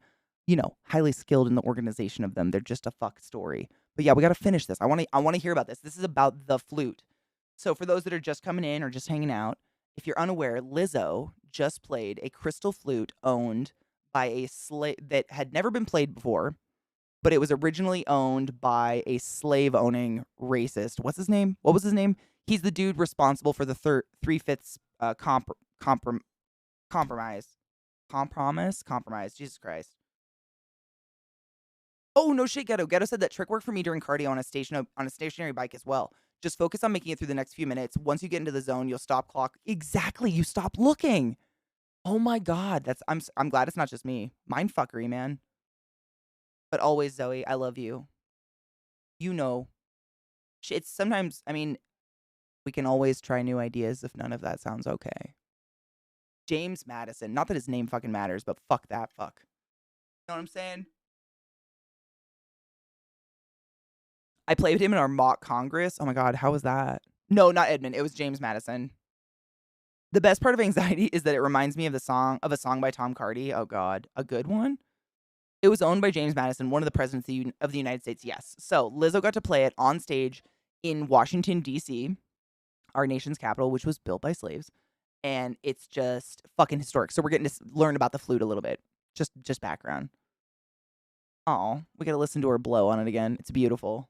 highly skilled in the organization of them. They're just a fuck story. But yeah, we got to finish this. I want to hear about this. This is about the flute. So for those that are just coming in or just hanging out, if you're unaware, Lizzo just played a crystal flute owned by a slave that had never been played before, but it was originally owned by a slave-owning racist. What's his name? What was his name? He's the dude responsible for the 3/5 compromise. Compromise. Jesus Christ. Oh, no shit, Ghetto. Ghetto said that trick worked for me during cardio on a stationary bike as well. Just focus on making it through the next few minutes. Once you get into the zone, you'll stop clock. Exactly. You stop looking. Oh my god, I'm glad it's not just me. Mind fuckery, man. But always, Zoe, I love you. You know. It's sometimes, I mean, we can always try new ideas if none of that sounds okay. James Madison. Not that his name fucking matters, but fuck that fuck. You know what I'm saying? I played with him in our mock congress. Oh my god, how was that? No, not Edmund. It was James Madison. The best part of Anxiety is that it reminds me of a song by Tom Cardy. Oh god, a good one. It was owned by James Madison, one of the presidents of the United States. Yes. So Lizzo got to play it on stage in Washington D.C., our nation's capital, which was built by slaves, and it's just fucking historic. So we're getting to learn about the flute a little bit, just background. Oh, we got to listen to her blow on it again. It's beautiful.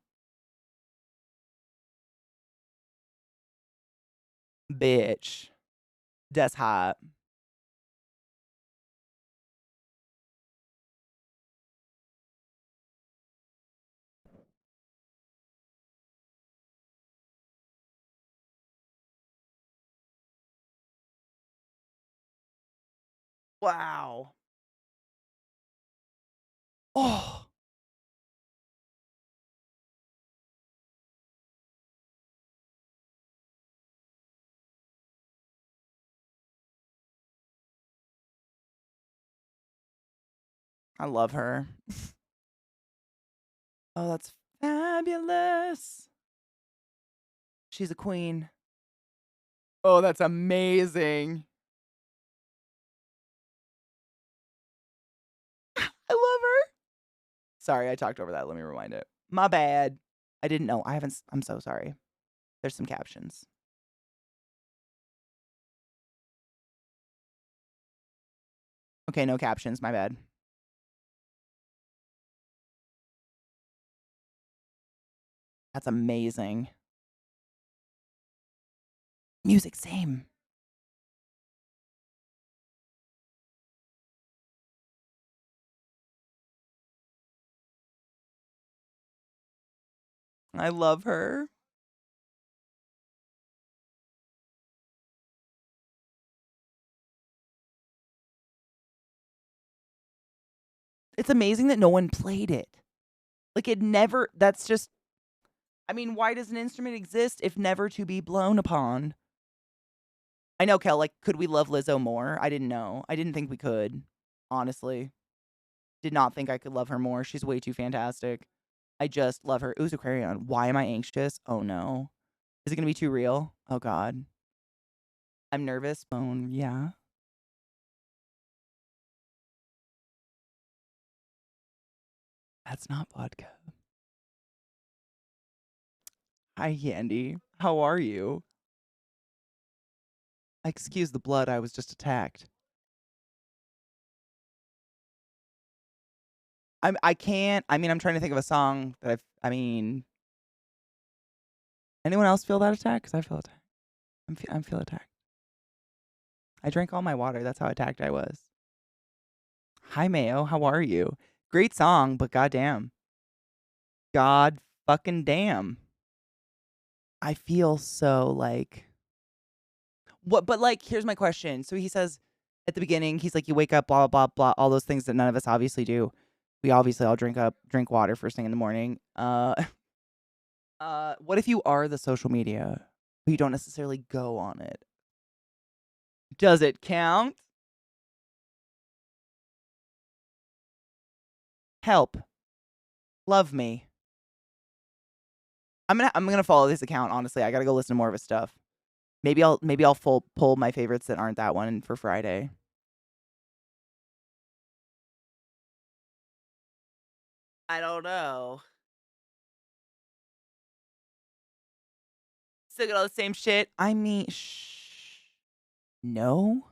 Bitch. That's hot. Wow. Oh, I love her. Oh, that's fabulous. She's a queen. Oh, that's amazing. I love her. Sorry, I talked over that. Let me rewind it. My bad. I didn't know. I'm so sorry. There's some captions. Okay, no captions. My bad. That's amazing. Music, same. I love her. It's amazing that no one played it. Like, it never, that's just, I mean, why does an instrument exist if never to be blown upon? I know, Kel, like, could we love Lizzo more? I didn't know. I didn't think we could, honestly. Did not think I could love her more. She's way too fantastic. I just love her. Ooze Aquarion. Why am I anxious? Oh no. Is it gonna be too real? Oh god. I'm nervous. Bone, yeah. That's not vodka. Hi, Yandy. How are you? Excuse the blood, I was just attacked. I can't, I mean, I'm trying to think of a song that I mean, anyone else feel that attack? Because I feel attacked. I'm feel attacked. I drank all my water. That's how attacked I was. Hi, Mayo. How are you? Great song, but goddamn. God fucking damn. I feel so like what, but like here's my question. So he says at the beginning, he's like, you wake up, blah blah blah, all those things that none of us obviously do. We obviously all drink water first thing in the morning. What if you are the social media, but you don't necessarily go on it? Does it count? Help. Love me. I'm gonna follow this account, honestly. I gotta go listen to more of his stuff. Maybe I'll pull my favorites that aren't that one for Friday. I don't know. Still got all the same shit. I mean, no.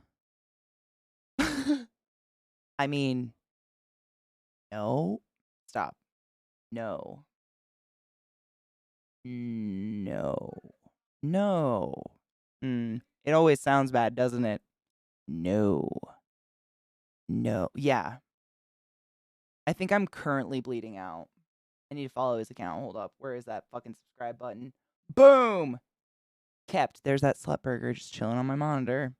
I mean, no. Stop. No. No. No. It always sounds bad, doesn't it? No. No. Yeah. I think I'm currently bleeding out. I need to follow his account. Hold up. Where is that fucking subscribe button? Boom! Kept. There's that slut burger just chilling on my monitor.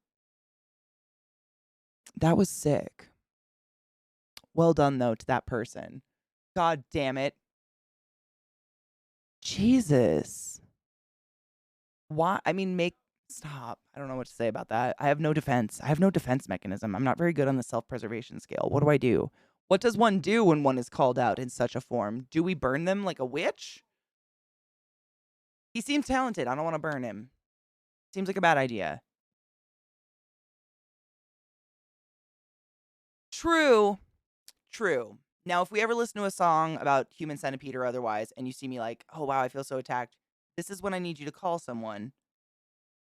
That was sick. Well done, though, to that person. God damn it. Jesus. Why? I mean, stop. I don't know what to say about that. I have no defense. I have no defense mechanism. I'm not very good on the self-preservation scale. What do I do? What does one do when one is called out in such a form? Do we burn them like a witch? He seems talented. I don't want to burn him. Seems like a bad idea. True. True. Now, if we ever listen to a song about human centipede or otherwise, and you see me like, oh wow, I feel so attacked, this is when I need you to call someone.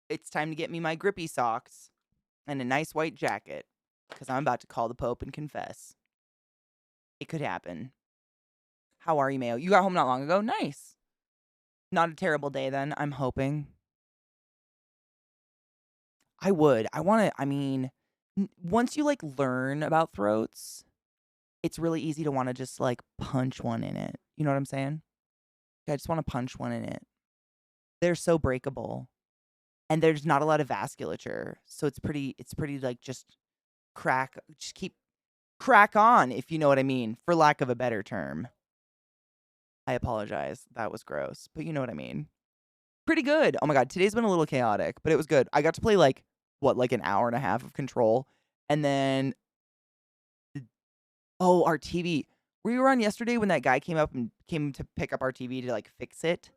It's time to get me my grippy socks and a nice white jacket, because I'm about to call the Pope and confess. It could happen. How are you, Mayo? You got home not long ago? Nice. Not a terrible day then, I'm hoping. I would. Once you like learn about throats, it's really easy to want to just like punch one in it. You know what I'm saying? I just want to punch one in it. They're so breakable. And there's not a lot of vasculature. So it's pretty like just keep crack on, if you know what I mean, for lack of a better term. I apologize. That was gross, but you know what I mean. Pretty good. Oh my god, today's been a little chaotic, but it was good. I got to play like an hour and a half of Control, and then our TV. Were you on yesterday when that guy came to pick up our TV to like fix it?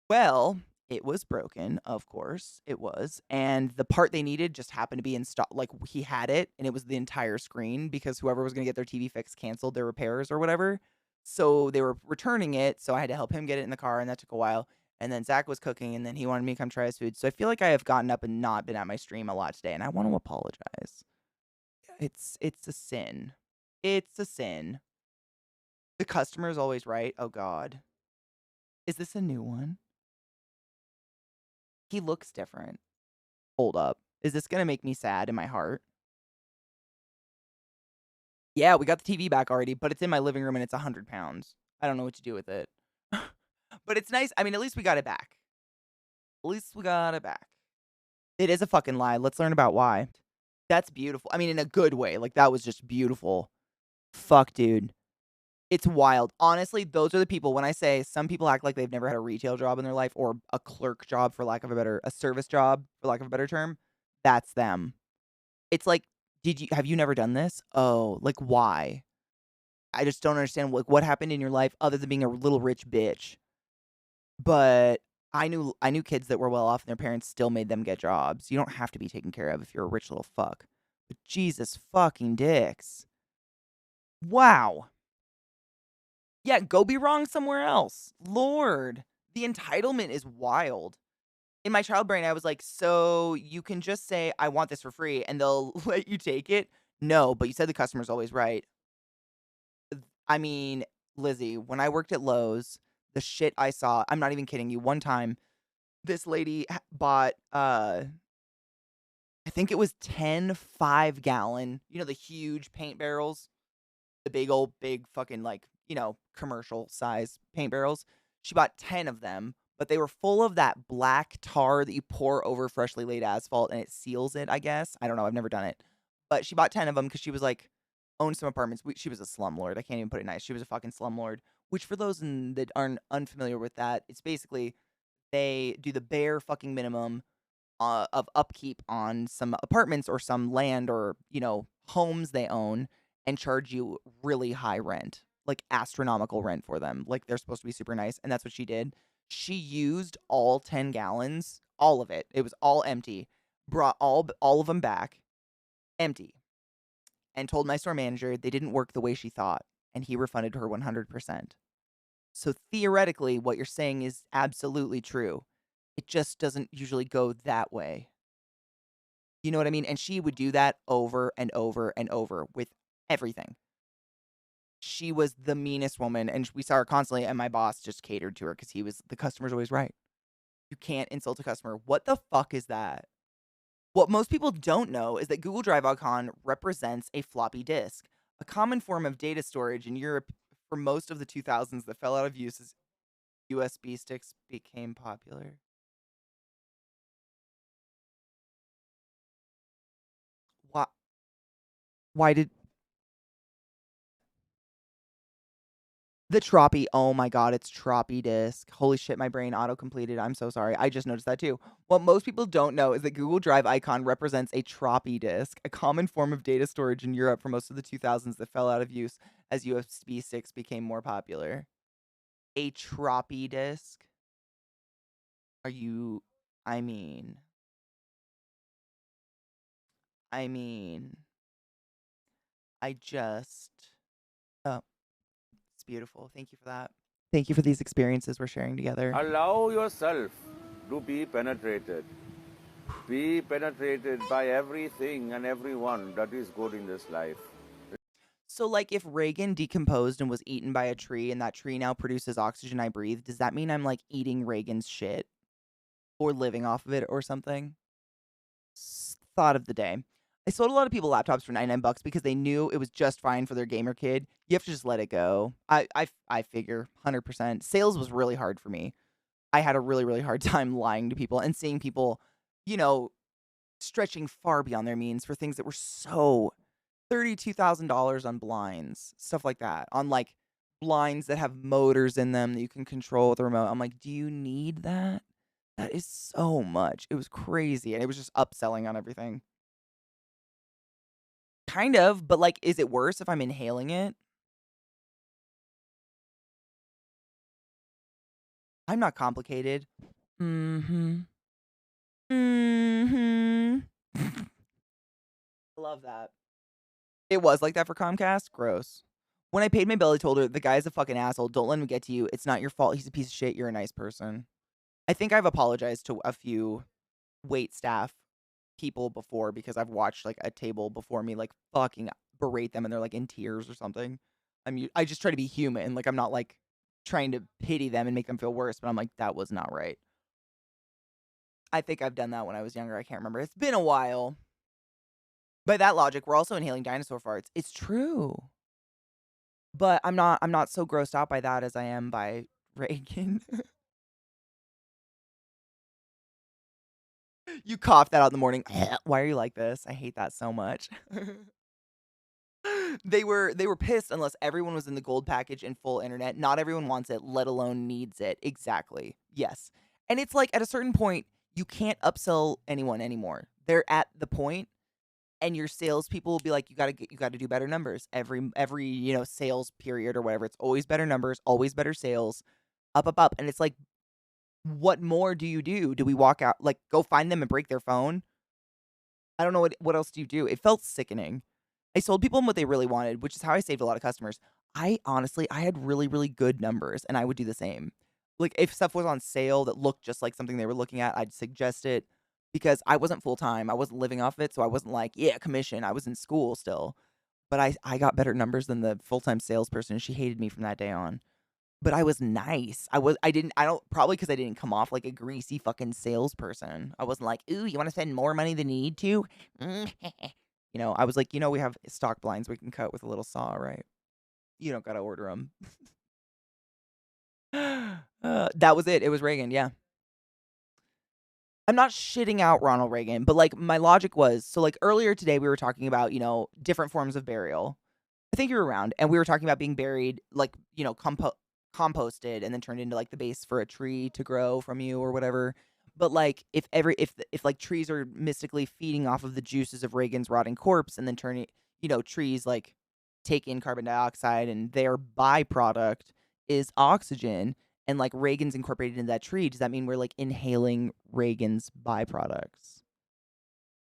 Well, it was broken, of course, it was, and the part they needed just happened to be in stock. Like, he had it, and it was the entire screen because whoever was gonna get their TV fixed canceled their repairs or whatever. So they were returning it, so I had to help him get it in the car, and that took a while. And then Zach was cooking, and then he wanted me to come try his food. So I feel like I have gotten up and not been at my stream a lot today, and I want to apologize. It's a sin. It's a sin. The customer is always right. Oh God. Is this a new one? He looks different. Hold up. Is this gonna make me sad in my heart? Yeah, we got the TV back already, but it's in my living room and it's 100 pounds. I don't know what to do with it. But it's nice. I mean, at least we got it back. At least we got it back. It is a fucking lie. Let's learn about why. That's beautiful. I mean, in a good way. Like, that was just beautiful. Fuck, dude. It's wild. Honestly, those are the people, when I say some people act like they've never had a retail job in their life or a clerk job a service job for lack of a better term, that's them. It's like, have you never done this? Oh, like why? I just don't understand what happened in your life other than being a little rich bitch. But I knew kids that were well off and their parents still made them get jobs. You don't have to be taken care of if you're a rich little fuck. But Jesus fucking dicks. Wow. Yeah, go be wrong somewhere else. Lord, the entitlement is wild. In my child brain, I was like, so you can just say, I want this for free, and they'll let you take it? No, but you said the customer's always right. I mean, Lizzie, when I worked at Lowe's, the shit I saw, I'm not even kidding you. One time, this lady bought, I think it was 10 5-gallon, the huge paint barrels, the big fucking, like, commercial size paint barrels. She bought 10 of them, but they were full of that black tar that you pour over freshly laid asphalt and it seals it, I guess. I don't know. I've never done it. But she bought 10 of them because she was like, owned some apartments. She was a slumlord. I can't even put it nice. She was a fucking slumlord, which for those that aren't unfamiliar with that, it's basically they do the bare fucking minimum of upkeep on some apartments or some land or, homes they own and charge you really high rent, like astronomical rent for them. Like they're supposed to be super nice. And that's what she did. She used all 10 gallons, all of it. It was all empty, brought all of them back empty and told my store manager they didn't work the way she thought. And he refunded her 100%. So theoretically, what you're saying is absolutely true. It just doesn't usually go that way. You know what I mean? And she would do that over and over and over with everything. She was the meanest woman, and we saw her constantly, and my boss just catered to her because the customer's always right. You can't insult a customer. What the fuck is that? What most people don't know is that Google Drive Icon represents a floppy disk, a common form of data storage in Europe for most of the 2000s that fell out of use as USB sticks became popular. What? Why did the Troppy? Oh my god, it's Troppy disk. Holy shit, my brain auto-completed. I'm so sorry. I just noticed that too. What most people don't know is that Google Drive icon represents a Troppy disk, a common form of data storage in Europe for most of the 2000s that fell out of use as USB 6 became more popular. A Troppy disk? Are you I mean I mean, I just oh, it's beautiful. Thank you for that. Thank you for these experiences we're sharing together. Allow yourself to be penetrated. Be penetrated by everything and everyone that is good in this life. So, like, if Reagan decomposed and was eaten by a tree and that tree now produces oxygen I breathe, does that mean I'm, like, eating Reagan's shit or living off of it or something? Thought of the day. I sold a lot of people laptops for 99 bucks because they knew it was just fine for their gamer kid. You have to just let it go. I figure 100%. Sales was really hard for me. I had a really, really hard time lying to people and seeing people, you know, stretching far beyond their means for things that were so $32,000 on blinds, stuff like that. On like blinds that have motors in them that you can control with a remote. I'm like, do you need that? That is so much. It was crazy. And it was just upselling on everything. Kind of, but like, is it worse if I'm inhaling it? I'm not complicated. Mm-hmm. Mm-hmm. I love that. It was like that for Comcast? Gross. When I paid my bill, I told her, the guy's a fucking asshole. Don't let him get to you. It's not your fault. He's a piece of shit. You're a nice person. I think I've apologized to a few wait staff people before because I've watched like a table before me like fucking berate them and they're like in tears or something. I just try to be human. Like I'm not like trying to pity them and make them feel worse, but I'm like, that was not right. I think I've done that when I was younger. I can't remember. It's been a while. By that logic, we're also inhaling dinosaur farts. It's true. But I'm not so grossed out by that as I am by Reagan. You coughed that out in the morning. Why are you like this? I hate that so much. They were pissed unless everyone was in the gold package and full internet. Not everyone wants it, let alone needs it. Exactly. Yes. And it's like at a certain point, you can't upsell anyone anymore. They're at the point and your salespeople will be like, you gotta do better numbers. Every, sales period or whatever. It's always better numbers, always better sales, up, up, up. And it's like, what more do you do? Do we walk out, like, go find them and break their phone? I don't know what else do you do? It felt sickening. I sold people what they really wanted, which is how I saved a lot of customers. I had really, really good numbers, and I would do the same. Like, if stuff was on sale that looked just like something they were looking at, I'd suggest it because I wasn't full time. I wasn't living off it, so I wasn't like, yeah, commission. I was in school still, but I got better numbers than the full time salesperson. She hated me from that day on. But I was nice. I don't, probably because I didn't come off like a greasy fucking salesperson. I wasn't like, ooh, you want to spend more money than you need to? I was like, we have stock blinds we can cut with a little saw, right? You don't got to order them. That was it. It was Reagan. Yeah. I'm not shitting out Ronald Reagan, but like my logic was so like earlier today we were talking about, different forms of burial. I think you were around, and we were talking about being buried, like, composted and then turned into like the base for a tree to grow from you or whatever. But like, if like trees are mystically feeding off of the juices of Reagan's rotting corpse and then turning, trees like take in carbon dioxide and their byproduct is oxygen, and like Reagan's incorporated into that tree, does that mean we're like inhaling Reagan's byproducts?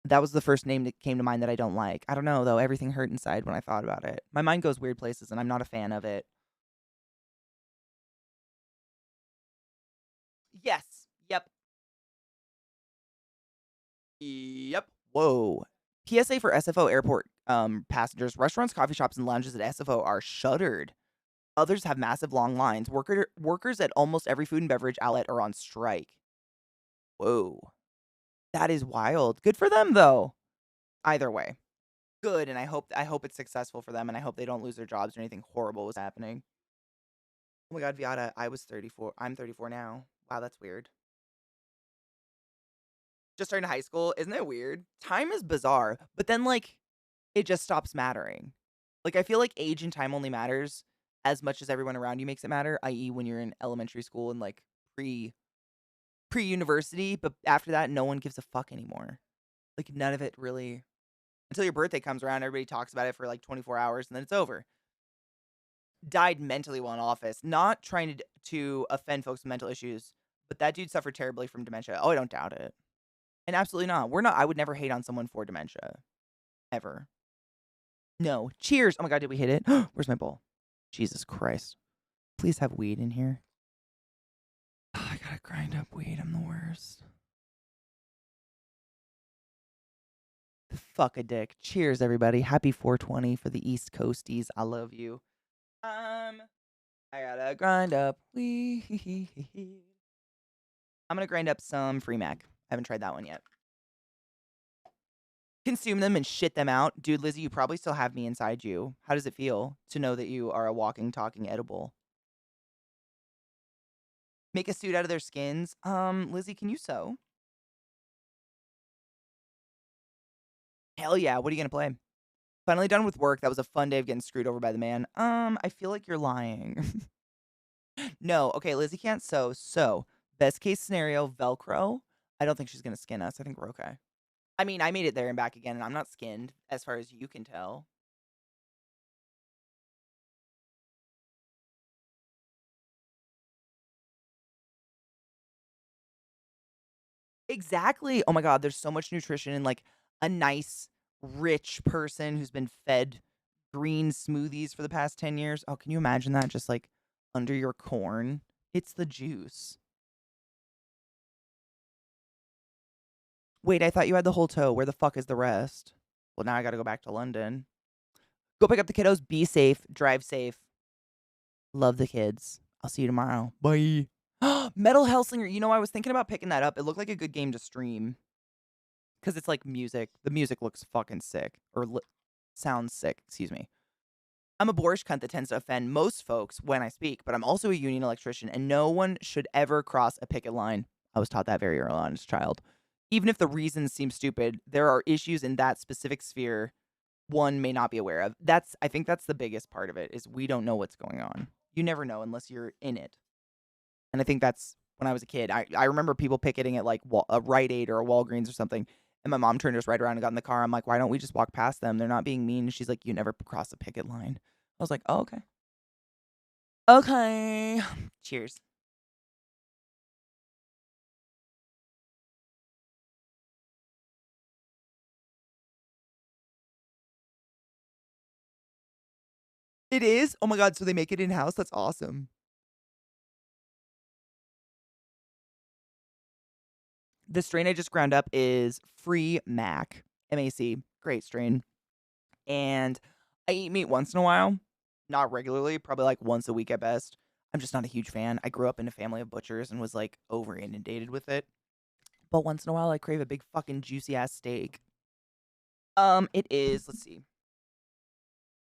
That was the first name that came to mind that I don't like. I don't know, though. Everything hurt inside when I thought about it. My mind goes weird places, and I'm not a fan of it. Yes. Yep. Yep. Whoa. PSA for SFO airport passengers. Restaurants, coffee shops, and lounges at SFO are shuttered. Others have massive long lines. Workers at almost every food and beverage outlet are on strike. Whoa. That is wild. Good for them, though. Either way. Good, and I hope it's successful for them, and I hope they don't lose their jobs or anything horrible was happening. Oh my god, Viata, I was 34. I'm 34 now. Wow, that's weird. Just starting high school, isn't it weird? Time is bizarre, but then like it just stops mattering. Like, I feel like age and time only matters as much as everyone around you makes it matter, i.e., when you're in elementary school and, like, pre-university, but after that, no one gives a fuck anymore. Like, none of it really until your birthday comes around, everybody talks about it for, like, 24 hours, and then it's over. Died mentally while in office, not trying to offend folks with mental issues, but that dude suffered terribly from dementia. Oh, I don't doubt it. And absolutely not. I would never hate on someone for dementia. Ever. No. Cheers. Oh my god, did we hit it? Where's my bowl? Jesus Christ. Please have weed in here. I gotta grind up weed. I'm the worst. Fuck a dick. Cheers, everybody. Happy 420 for the East Coasties. I love you. I gotta grind up weed. I'm gonna grind up some Free Mac. I haven't tried that one yet. Consume them and shit them out. Dude, Lizzie, you probably still have me inside you. How does it feel to know that you are a walking, talking edible? Make a suit out of their skins. Lizzie, can you sew? Hell yeah. What are you gonna play? Finally done with work. That was a fun day of getting screwed over by the man. I feel like you're lying. No, okay, Lizzie can't sew. So, best case scenario, Velcro. I don't think she's gonna skin us. I think we're okay. I mean, I made it there and back again, and I'm not skinned, as far as you can tell. Exactly. Oh my god, there's so much nutrition in, like, a nice, rich person who's been fed green smoothies for the past 10 years. Oh, can you imagine that just, like, under your corn? It's the juice. Wait, I thought you had the whole toe. Where the fuck is the rest? Well, now I gotta go back to London. Go pick up the kiddos. Be safe. Drive safe. Love the kids. I'll see you tomorrow. Bye. Metal Hellsinger. You know, I was thinking about picking that up. It looked like a good game to stream. Because it's like music. The music looks fucking sick. Or sounds sick. Excuse me. I'm a boorish cunt that tends to offend most folks when I speak, but I'm also a union electrician, and no one should ever cross a picket line. I was taught that very early on as a child. Even if the reasons seem stupid, there are issues in that specific sphere one may not be aware of. I think that's the biggest part of it, is we don't know what's going on. You never know unless you're in it. And I think that's when I was a kid. I remember people picketing at like a Rite Aid or a Walgreens or something. And my mom turned us right around and got in the car. I'm like, why don't we just walk past them? They're not being mean. She's like, you never cross a picket line. I was like, oh, okay. Okay. Cheers. It is? Oh my god, so they make it in-house? That's awesome. The strain I just ground up is Free Mac. MAC. Great strain. And I eat meat once in a while. Not regularly, probably like once a week at best. I'm just not a huge fan. I grew up in a family of butchers and was like over inundated with it. But once in a while I crave a big fucking juicy ass steak. It is, let's see.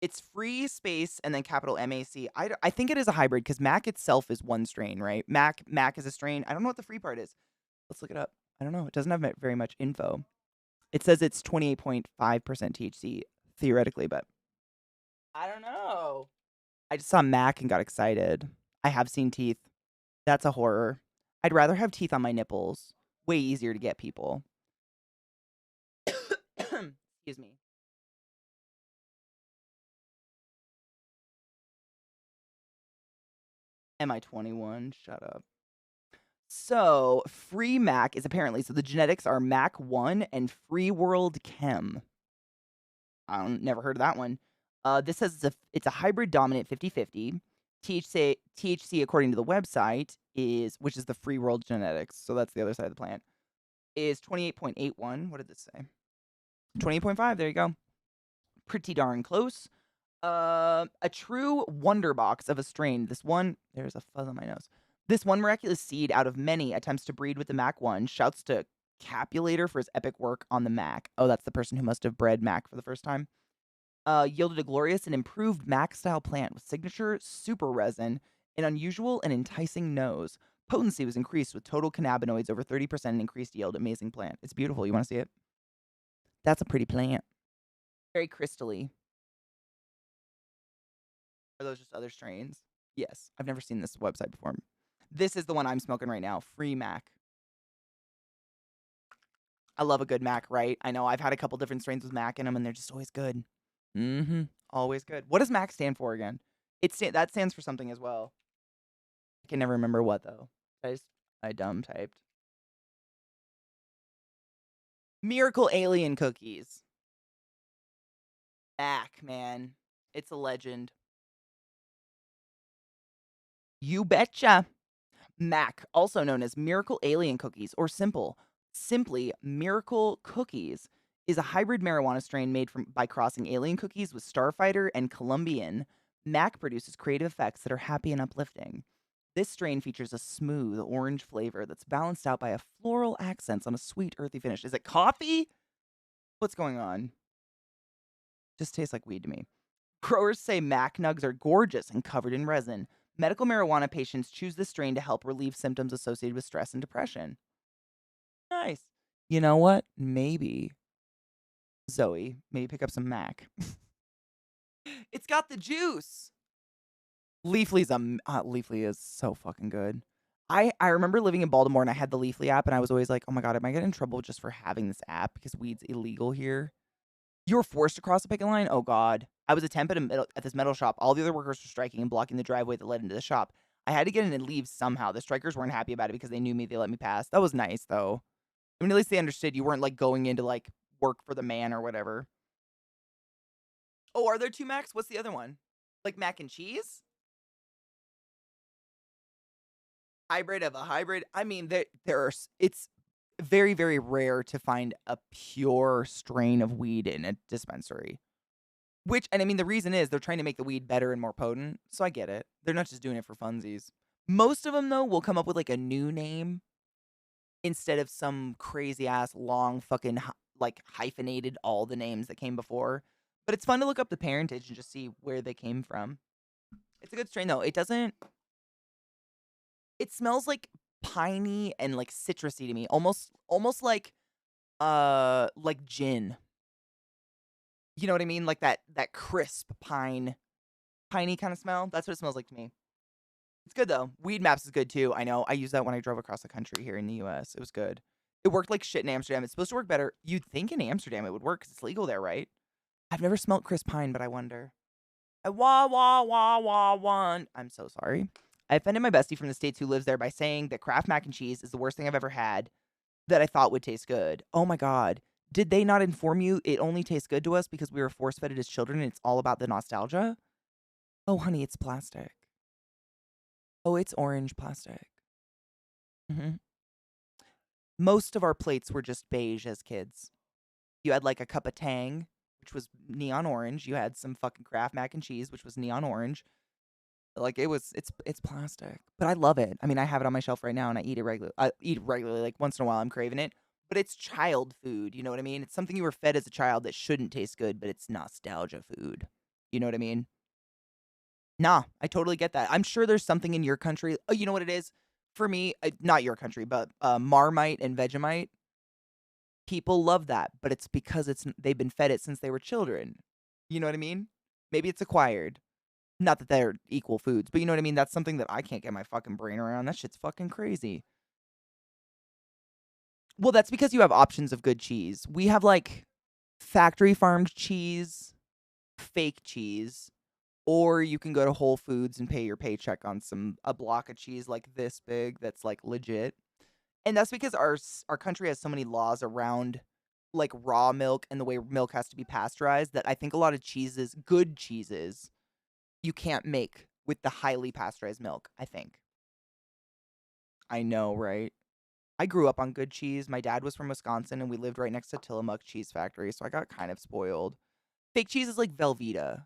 It's free space and then capital MAC. I think it is a hybrid because Mac itself is one strain, right? Mac is a strain. I don't know what the free part is. Let's look it up. I don't know. It doesn't have very much info. It says it's 28.5% THC theoretically, but I don't know. I just saw Mac and got excited. I have seen teeth. That's a horror. I'd rather have teeth on my nipples. Way easier to get people. Excuse me. Am I 21? Shut up. So, Free Mac is apparently, so the genetics are Mac 1 and Free World Chem. I never heard of that one. This says it's a hybrid dominant 50-50. THC, according to the website, which is the Free World Genetics, so that's the other side of the plant, is 28.81. What did this say? 28.5, there you go. Pretty darn close. A true wonder box of a strain. There's a fuzz on my nose. This one miraculous seed out of many attempts to breed with the Mac 1 shouts to Capulator for his epic work on the Mac. Oh, that's the person who must have bred Mac for the first time. Yielded a glorious and improved Mac-style plant with signature super resin, an unusual and enticing nose. Potency was increased with total cannabinoids over 30% increased yield. Amazing plant. It's beautiful. You want to see it? That's a pretty plant. Very crystally. Are those just other strains? Yes. I've never seen this website before. This is the one I'm smoking right now. Free Mac. I love a good Mac, right? I know I've had a couple different strains with Mac in them, and they're just always good. Mm-hmm. Always good. What does Mac stand for again? That stands for something as well. I can never remember what though. I dumb typed. Miracle Alien Cookies. Mac, man. It's a legend. You betcha. Mac, also known as Miracle Alien Cookies or simply Miracle Cookies, is a hybrid marijuana strain made by crossing alien cookies with Starfighter and Colombian. Mac produces creative effects that are happy and uplifting. This strain features a smooth orange flavor that's balanced out by a floral accents on a sweet, earthy finish. Is it coffee? What's going on? Just tastes like weed to me. Growers say Mac nugs are gorgeous and covered in resin. Medical marijuana patients choose this strain to help relieve symptoms associated with stress and depression. Nice. You know what? Maybe, Zoe, maybe pick up some Mac. It's got the juice. Leafly is so fucking good. I remember living in Baltimore and I had the Leafly app and I was always like, oh my God, am I getting in trouble just for having this app because weed's illegal here? You were forced to cross the picket line? Oh God. I was a temp at this metal shop. All the other workers were striking and blocking the driveway that led into the shop. I had to get in and leave somehow. The strikers weren't happy about it because they knew me. They let me pass. That was nice though. I mean, at least they understood you weren't like going in to like work for the man or whatever. Oh, are there two Macs? What's the other one? Like mac and cheese? Hybrid of a hybrid. I mean, it's very, very rare to find a pure strain of weed in a dispensary. And I mean, the reason is they're trying to make the weed better and more potent. So I get it. They're not just doing it for funsies. Most of them, though, will come up with like a new name instead of some crazy ass long fucking like hyphenated all the names that came before. But it's fun to look up the parentage and just see where they came from. It's a good strain, though. It smells like piney and like citrusy to me. Almost like gin. You know what I mean? Like that crisp piney kind of smell. That's what it smells like to me. It's good though. Weed Maps is good too. I know. I used that when I drove across the country here in the US. It was good. It worked like shit in Amsterdam. It's supposed to work better. You'd think in Amsterdam it would work because it's legal there, right? I've never smelled crisp pine, but I wonder. Wah wah wah wah wah. I'm so sorry. I offended my bestie from the States who lives there by saying that Kraft mac and cheese is the worst thing I've ever had that I thought would taste good. Oh my God. Did they not inform you it only tastes good to us because we were force fed it as children and it's all about the nostalgia? Oh, honey, it's plastic. Oh, it's orange plastic. Hmm. Most of our plates were just beige as kids. You had like a cup of Tang, which was neon orange. You had some fucking Kraft mac and cheese, which was neon orange. Like it's plastic, but I love it. I mean, I have it on my shelf right now, and I eat it regularly. I eat it regularly, like once in a while. I'm craving it, but it's child food. You know what I mean? It's something you were fed as a child that shouldn't taste good, but it's nostalgia food. You know what I mean? Nah, I totally get that. I'm sure there's something in your country. Oh, you know what it is? For me, not your country, but Marmite and Vegemite. People love that, but it's because they've been fed it since they were children. You know what I mean? Maybe it's acquired. Not that they're equal foods, but you know what I mean? That's something that I can't get my fucking brain around. That shit's fucking crazy. Well, that's because you have options of good cheese. We have like factory farmed cheese, fake cheese, or you can go to Whole Foods and pay your paycheck on a block of cheese like this big that's like legit. And that's because our country has so many laws around like raw milk and the way milk has to be pasteurized that I think a lot of cheeses, good cheeses, you can't make with the highly pasteurized milk, I think. I know, right? I grew up on good cheese. My dad was from Wisconsin and we lived right next to Tillamook Cheese Factory, so I got kind of spoiled. Fake cheese is like Velveeta.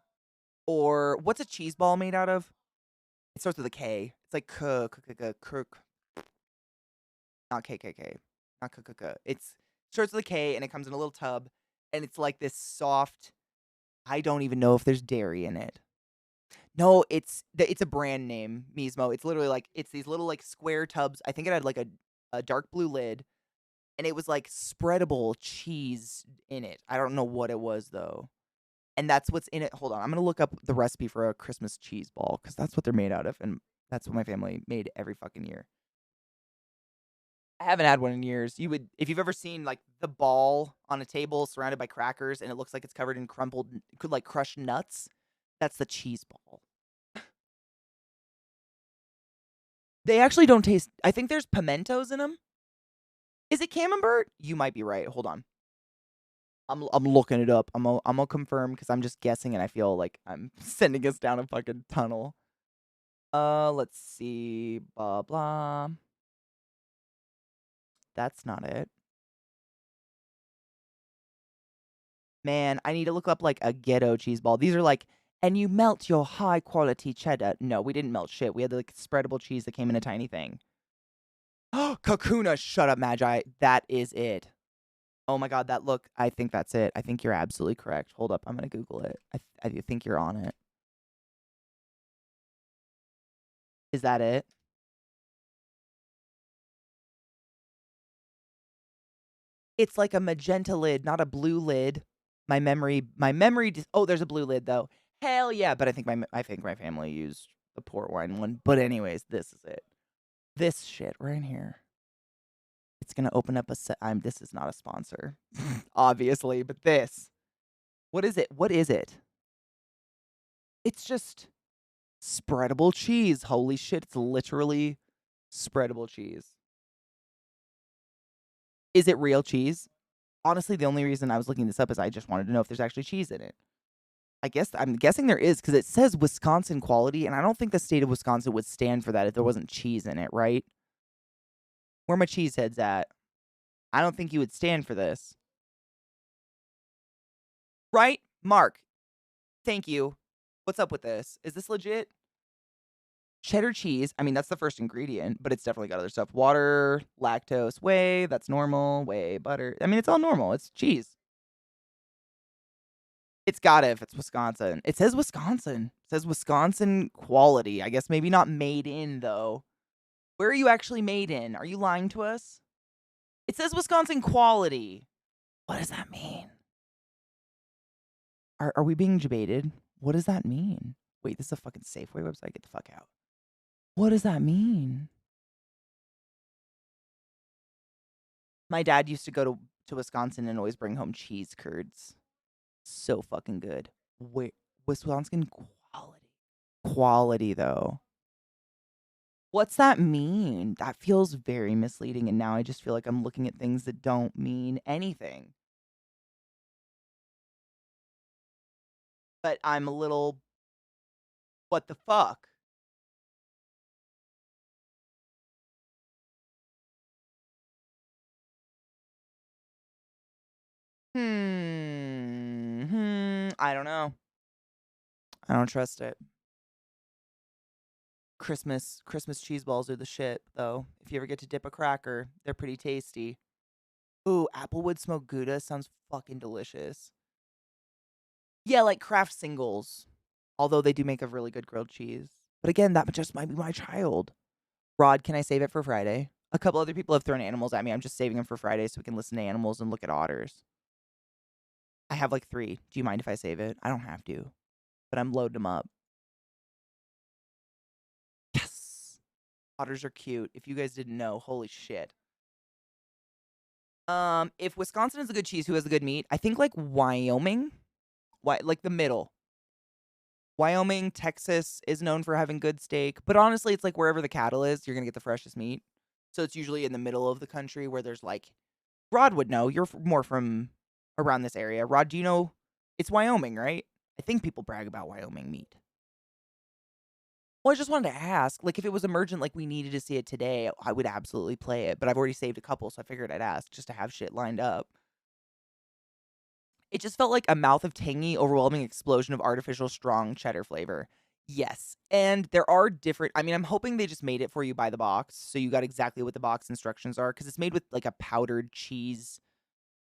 Or what's a cheese ball made out of? It starts with a K. It's like not KKK. Not k. It starts with a K and it comes in a little tub and it's like this soft, I don't even know if there's dairy in it. No, it's a brand name, Mismo. It's literally like it's these little like square tubs. I think it had like a dark blue lid, and it was like spreadable cheese in it. I don't know what it was though. And that's what's in it. Hold on, I'm gonna look up the recipe for a Christmas cheese ball because that's what they're made out of, and that's what my family made every fucking year. I haven't had one in years. You would, if you've ever seen like the ball on a table surrounded by crackers and it looks like it's covered in crumpled, could like crushed nuts. That's the cheese ball. They actually don't taste. I think there's pimentos in them. Is it camembert? You might be right. Hold on. I'm looking it up. I'm gonna confirm because I'm just guessing and I feel like I'm sending us down a fucking tunnel. Let's see. Blah blah. That's not it. Man, I need to look up like a ghetto cheese ball. These are like, and you melt your high quality cheddar. No, we didn't melt shit. We had like spreadable cheese that came in a tiny thing. Oh, Kakuna, shut up, Magi. That is it. Oh my god, that look. I think that's it. I think you're absolutely correct. Hold up, I'm gonna Google it. I think you're on it. Is that it? It's like a magenta lid, not a blue lid. My memory. Oh, there's a blue lid though. Hell yeah! But I think my family used the port wine one. But anyways, this is it. This shit right here. It's gonna open up a set. This is not a sponsor, obviously, but this. What is it? What is it? It's just spreadable cheese. Holy shit! It's literally spreadable cheese. Is it real cheese? Honestly, the only reason I was looking this up is I just wanted to know if there's actually cheese in it. I'm guessing there is because it says Wisconsin quality, and I don't think the state of Wisconsin would stand for that if there wasn't cheese in it, right? Where my cheeseheads at? I don't think you would stand for this. Right? Mark, thank you. What's up with this? Is this legit? Cheddar cheese. I mean, that's the first ingredient, but it's definitely got other stuff. Water, lactose, whey, that's normal. Whey, butter. I mean, it's all normal. It's cheese. It's got it if it's Wisconsin. It says Wisconsin. It says Wisconsin quality. I guess maybe not made in, though. Where are you actually made in? Are you lying to us? It says Wisconsin quality. What does that mean? Are we being debated? What does that mean? Wait, this is a fucking Safeway website. Get the fuck out. What does that mean? My dad used to go to Wisconsin and always bring home cheese curds. So fucking good. Wait, Wisconsin quality. Quality, though. What's that mean? That feels very misleading, and now I just feel like I'm looking at things that don't mean anything. But I'm a little, what the fuck? I don't know. I don't trust it. Christmas cheese balls are the shit, though. If you ever get to dip a cracker, they're pretty tasty. Ooh, Applewood smoked Gouda sounds fucking delicious. Yeah, like Kraft singles. Although they do make a really good grilled cheese. But again, that just might be my child. Rod, can I save it for Friday? A couple other people have thrown animals at me. I'm just saving them for Friday so we can listen to animals and look at otters. I have like 3. Do you mind if I save it? I don't have to. But I'm loading them up. Yes! Otters are cute. If you guys didn't know, holy shit. If Wisconsin is a good cheese, who has a good meat? I think like Wyoming. Like the middle. Wyoming, Texas is known for having good steak, but honestly, it's like wherever the cattle is, you're gonna get the freshest meat. So it's usually in the middle of the country where there's like, Rod would know. You're more from around this area. Rod, do you know? It's Wyoming, right? I think people brag about Wyoming meat. Well, I just wanted to ask, like, if it was emergent, like we needed to see it today, I would absolutely play it. But I've already saved a couple, so I figured I'd ask just to have shit lined up. It just felt like a mouth of tangy, overwhelming explosion of artificial strong cheddar flavor. Yes. And there are different, I mean, I'm hoping they just made it for you by the box. So you got exactly what the box instructions are. Because it's made with like a powdered cheese,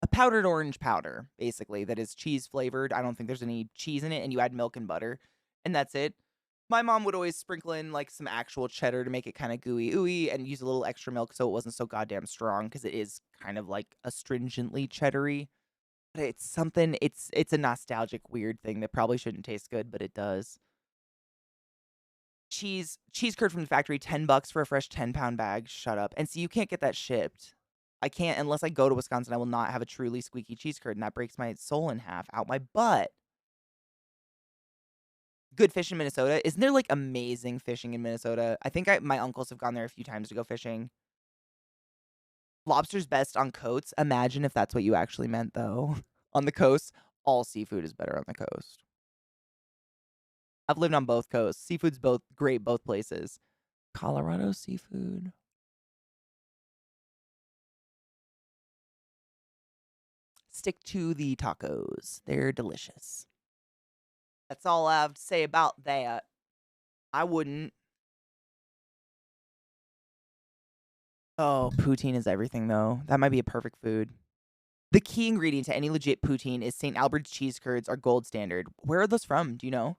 a powdered orange powder, basically, that is cheese flavored. I don't think there's any cheese in it. And you add milk and butter. And that's it. My mom would always sprinkle in like some actual cheddar to make it kind of gooey ooey and use a little extra milk so it wasn't so goddamn strong. Because it is kind of like astringently cheddary. But it's something it's a nostalgic weird thing that probably shouldn't taste good, but it does. Cheese curd from the factory, $10 for a fresh 10-pound bag. Shut up. And see, you can't get that shipped. I can't unless I go to Wisconsin, I will not have a truly squeaky cheese curd, and that breaks my soul in half out my butt. Good fish in Minnesota. Isn't there like amazing fishing in Minnesota? I think my uncles have gone there a few times to go fishing. Lobster's best on coasts. Imagine if that's what you actually meant, though. On the coast, all seafood is better on the coast. I've lived on both coasts. Seafood's both great both places. Colorado seafood. Stick to the tacos. They're delicious. That's all I have to say about that. I wouldn't. Oh, poutine is everything, though. That might be a perfect food. The key ingredient to any legit poutine is St. Albert's cheese curds are gold standard. Where are those from? Do you know?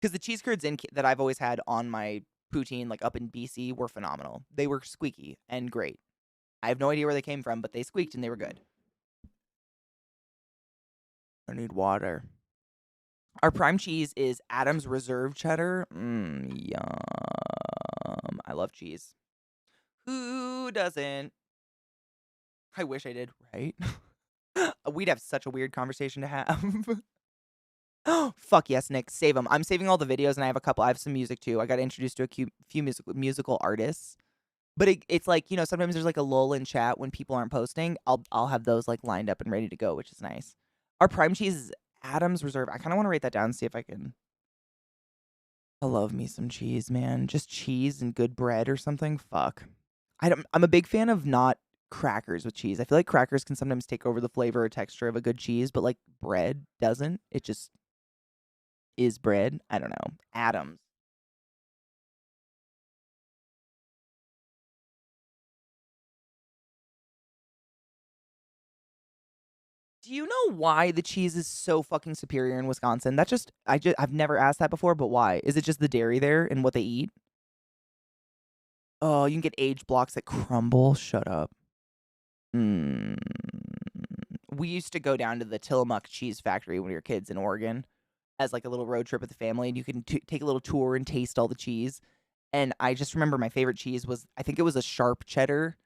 Because the cheese curds that I've always had on my poutine, like up in BC, were phenomenal. They were squeaky and great. I have no idea where they came from, but they squeaked and they were good. I need water. Our prime cheese is Adams Reserve Cheddar. Yum. I love cheese. Who doesn't? I wish I did, right? We'd have such a weird conversation to have. Oh, fuck yes, Nick. Save them. I'm saving all the videos, and I have some music too. I got introduced to a few musical artists. But it's like, sometimes there's like a lull in chat when people aren't posting. I'll have those like lined up and ready to go, which is nice. Our prime cheese is Adams Reserve. I kind of want to write that down and see if I can. I love me some cheese, man. Just cheese and good bread or something. Fuck. I'm a big fan of not crackers with cheese. I feel like crackers can sometimes take over the flavor or texture of a good cheese, but like bread doesn't. It just is bread. I don't know. Adams. Do you know why the cheese is so fucking superior in Wisconsin? I've never asked that before, but why? Is it just the dairy there and what they eat? Oh, you can get aged blocks that crumble. Shut up. Mm. We used to go down to the Tillamook cheese factory when we were kids in Oregon as like a little road trip with the family, and you can take a little tour and taste all the cheese. And I just remember my favorite cheese was, I think it was a sharp cheddar.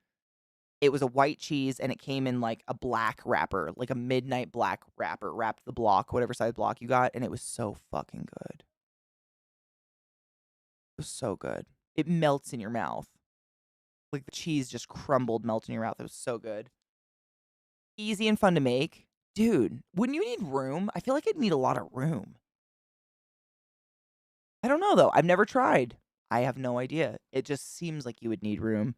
It was a white cheese, and it came in like a black wrapper, like a midnight black wrapper, wrapped the block, whatever size block you got, and it was so fucking good. It was so good. It melts in your mouth. Like the cheese just crumbled, melts in your mouth. It was so good. Easy and fun to make. Dude, wouldn't you need room? I feel like I'd need a lot of room. I don't know, though. I've never tried. I have no idea. It just seems like you would need room.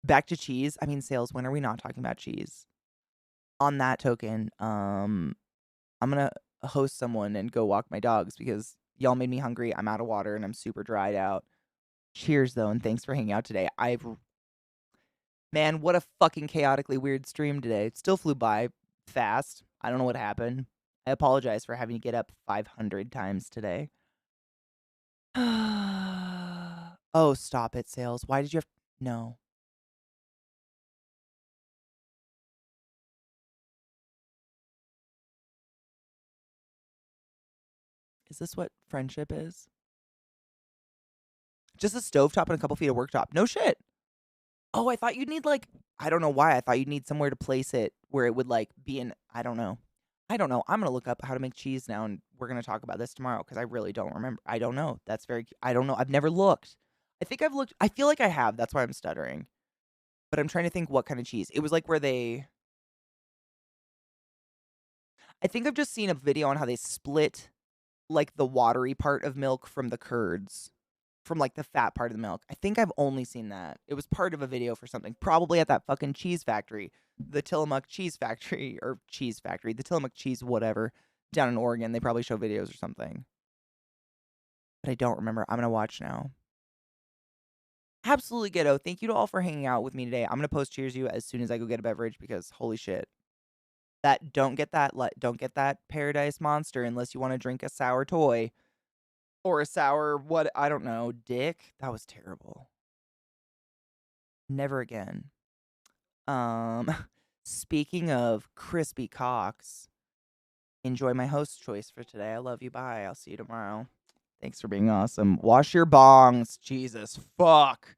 Back to cheese. I mean, sales, when are we not talking about cheese? On that token, I'm gonna host someone and go walk my dogs because y'all made me hungry. I'm out of water and I'm super dried out. Cheers, though, and thanks for hanging out today. Man, what a fucking chaotically weird stream today. It still flew by fast. I don't know what happened. I apologize for having to get up 500 times today. Oh, stop it, Sales. Why did you have... No. Is this what friendship is? Just a stovetop and a couple feet of worktop. No shit. Oh, I thought you'd need like... I don't know why. I thought you'd need somewhere to place it where it would like be in... I don't know. I'm going to look up how to make cheese now, and we're going to talk about this tomorrow because I really don't remember. I don't know. I don't know. I've never looked. I think I've looked. I feel like I have. That's why I'm stuttering. But I'm trying to think what kind of cheese. It was like where they... I think I've just seen a video on how they split like the watery part of milk from the curds. From like the fat part of the milk. I think I've only seen that. It was part of a video for something. Probably at that fucking cheese factory. The Tillamook cheese factory. Or cheese factory. The Tillamook cheese whatever. Down in Oregon. They probably show videos or something. But I don't remember. I'm going to watch now. Absolutely, Ghetto. Thank you to all for hanging out with me today. I'm going to post cheers you as soon as I go get a beverage because holy shit. Don't get that Paradise Monster unless you want to drink a sour toy. Or a sour, what, I don't know, dick? That was terrible. Never again. Speaking of crispy cocks, enjoy my host choice for today. I love you. Bye. I'll see you tomorrow. Thanks for being awesome. Wash your bongs. Jesus fuck.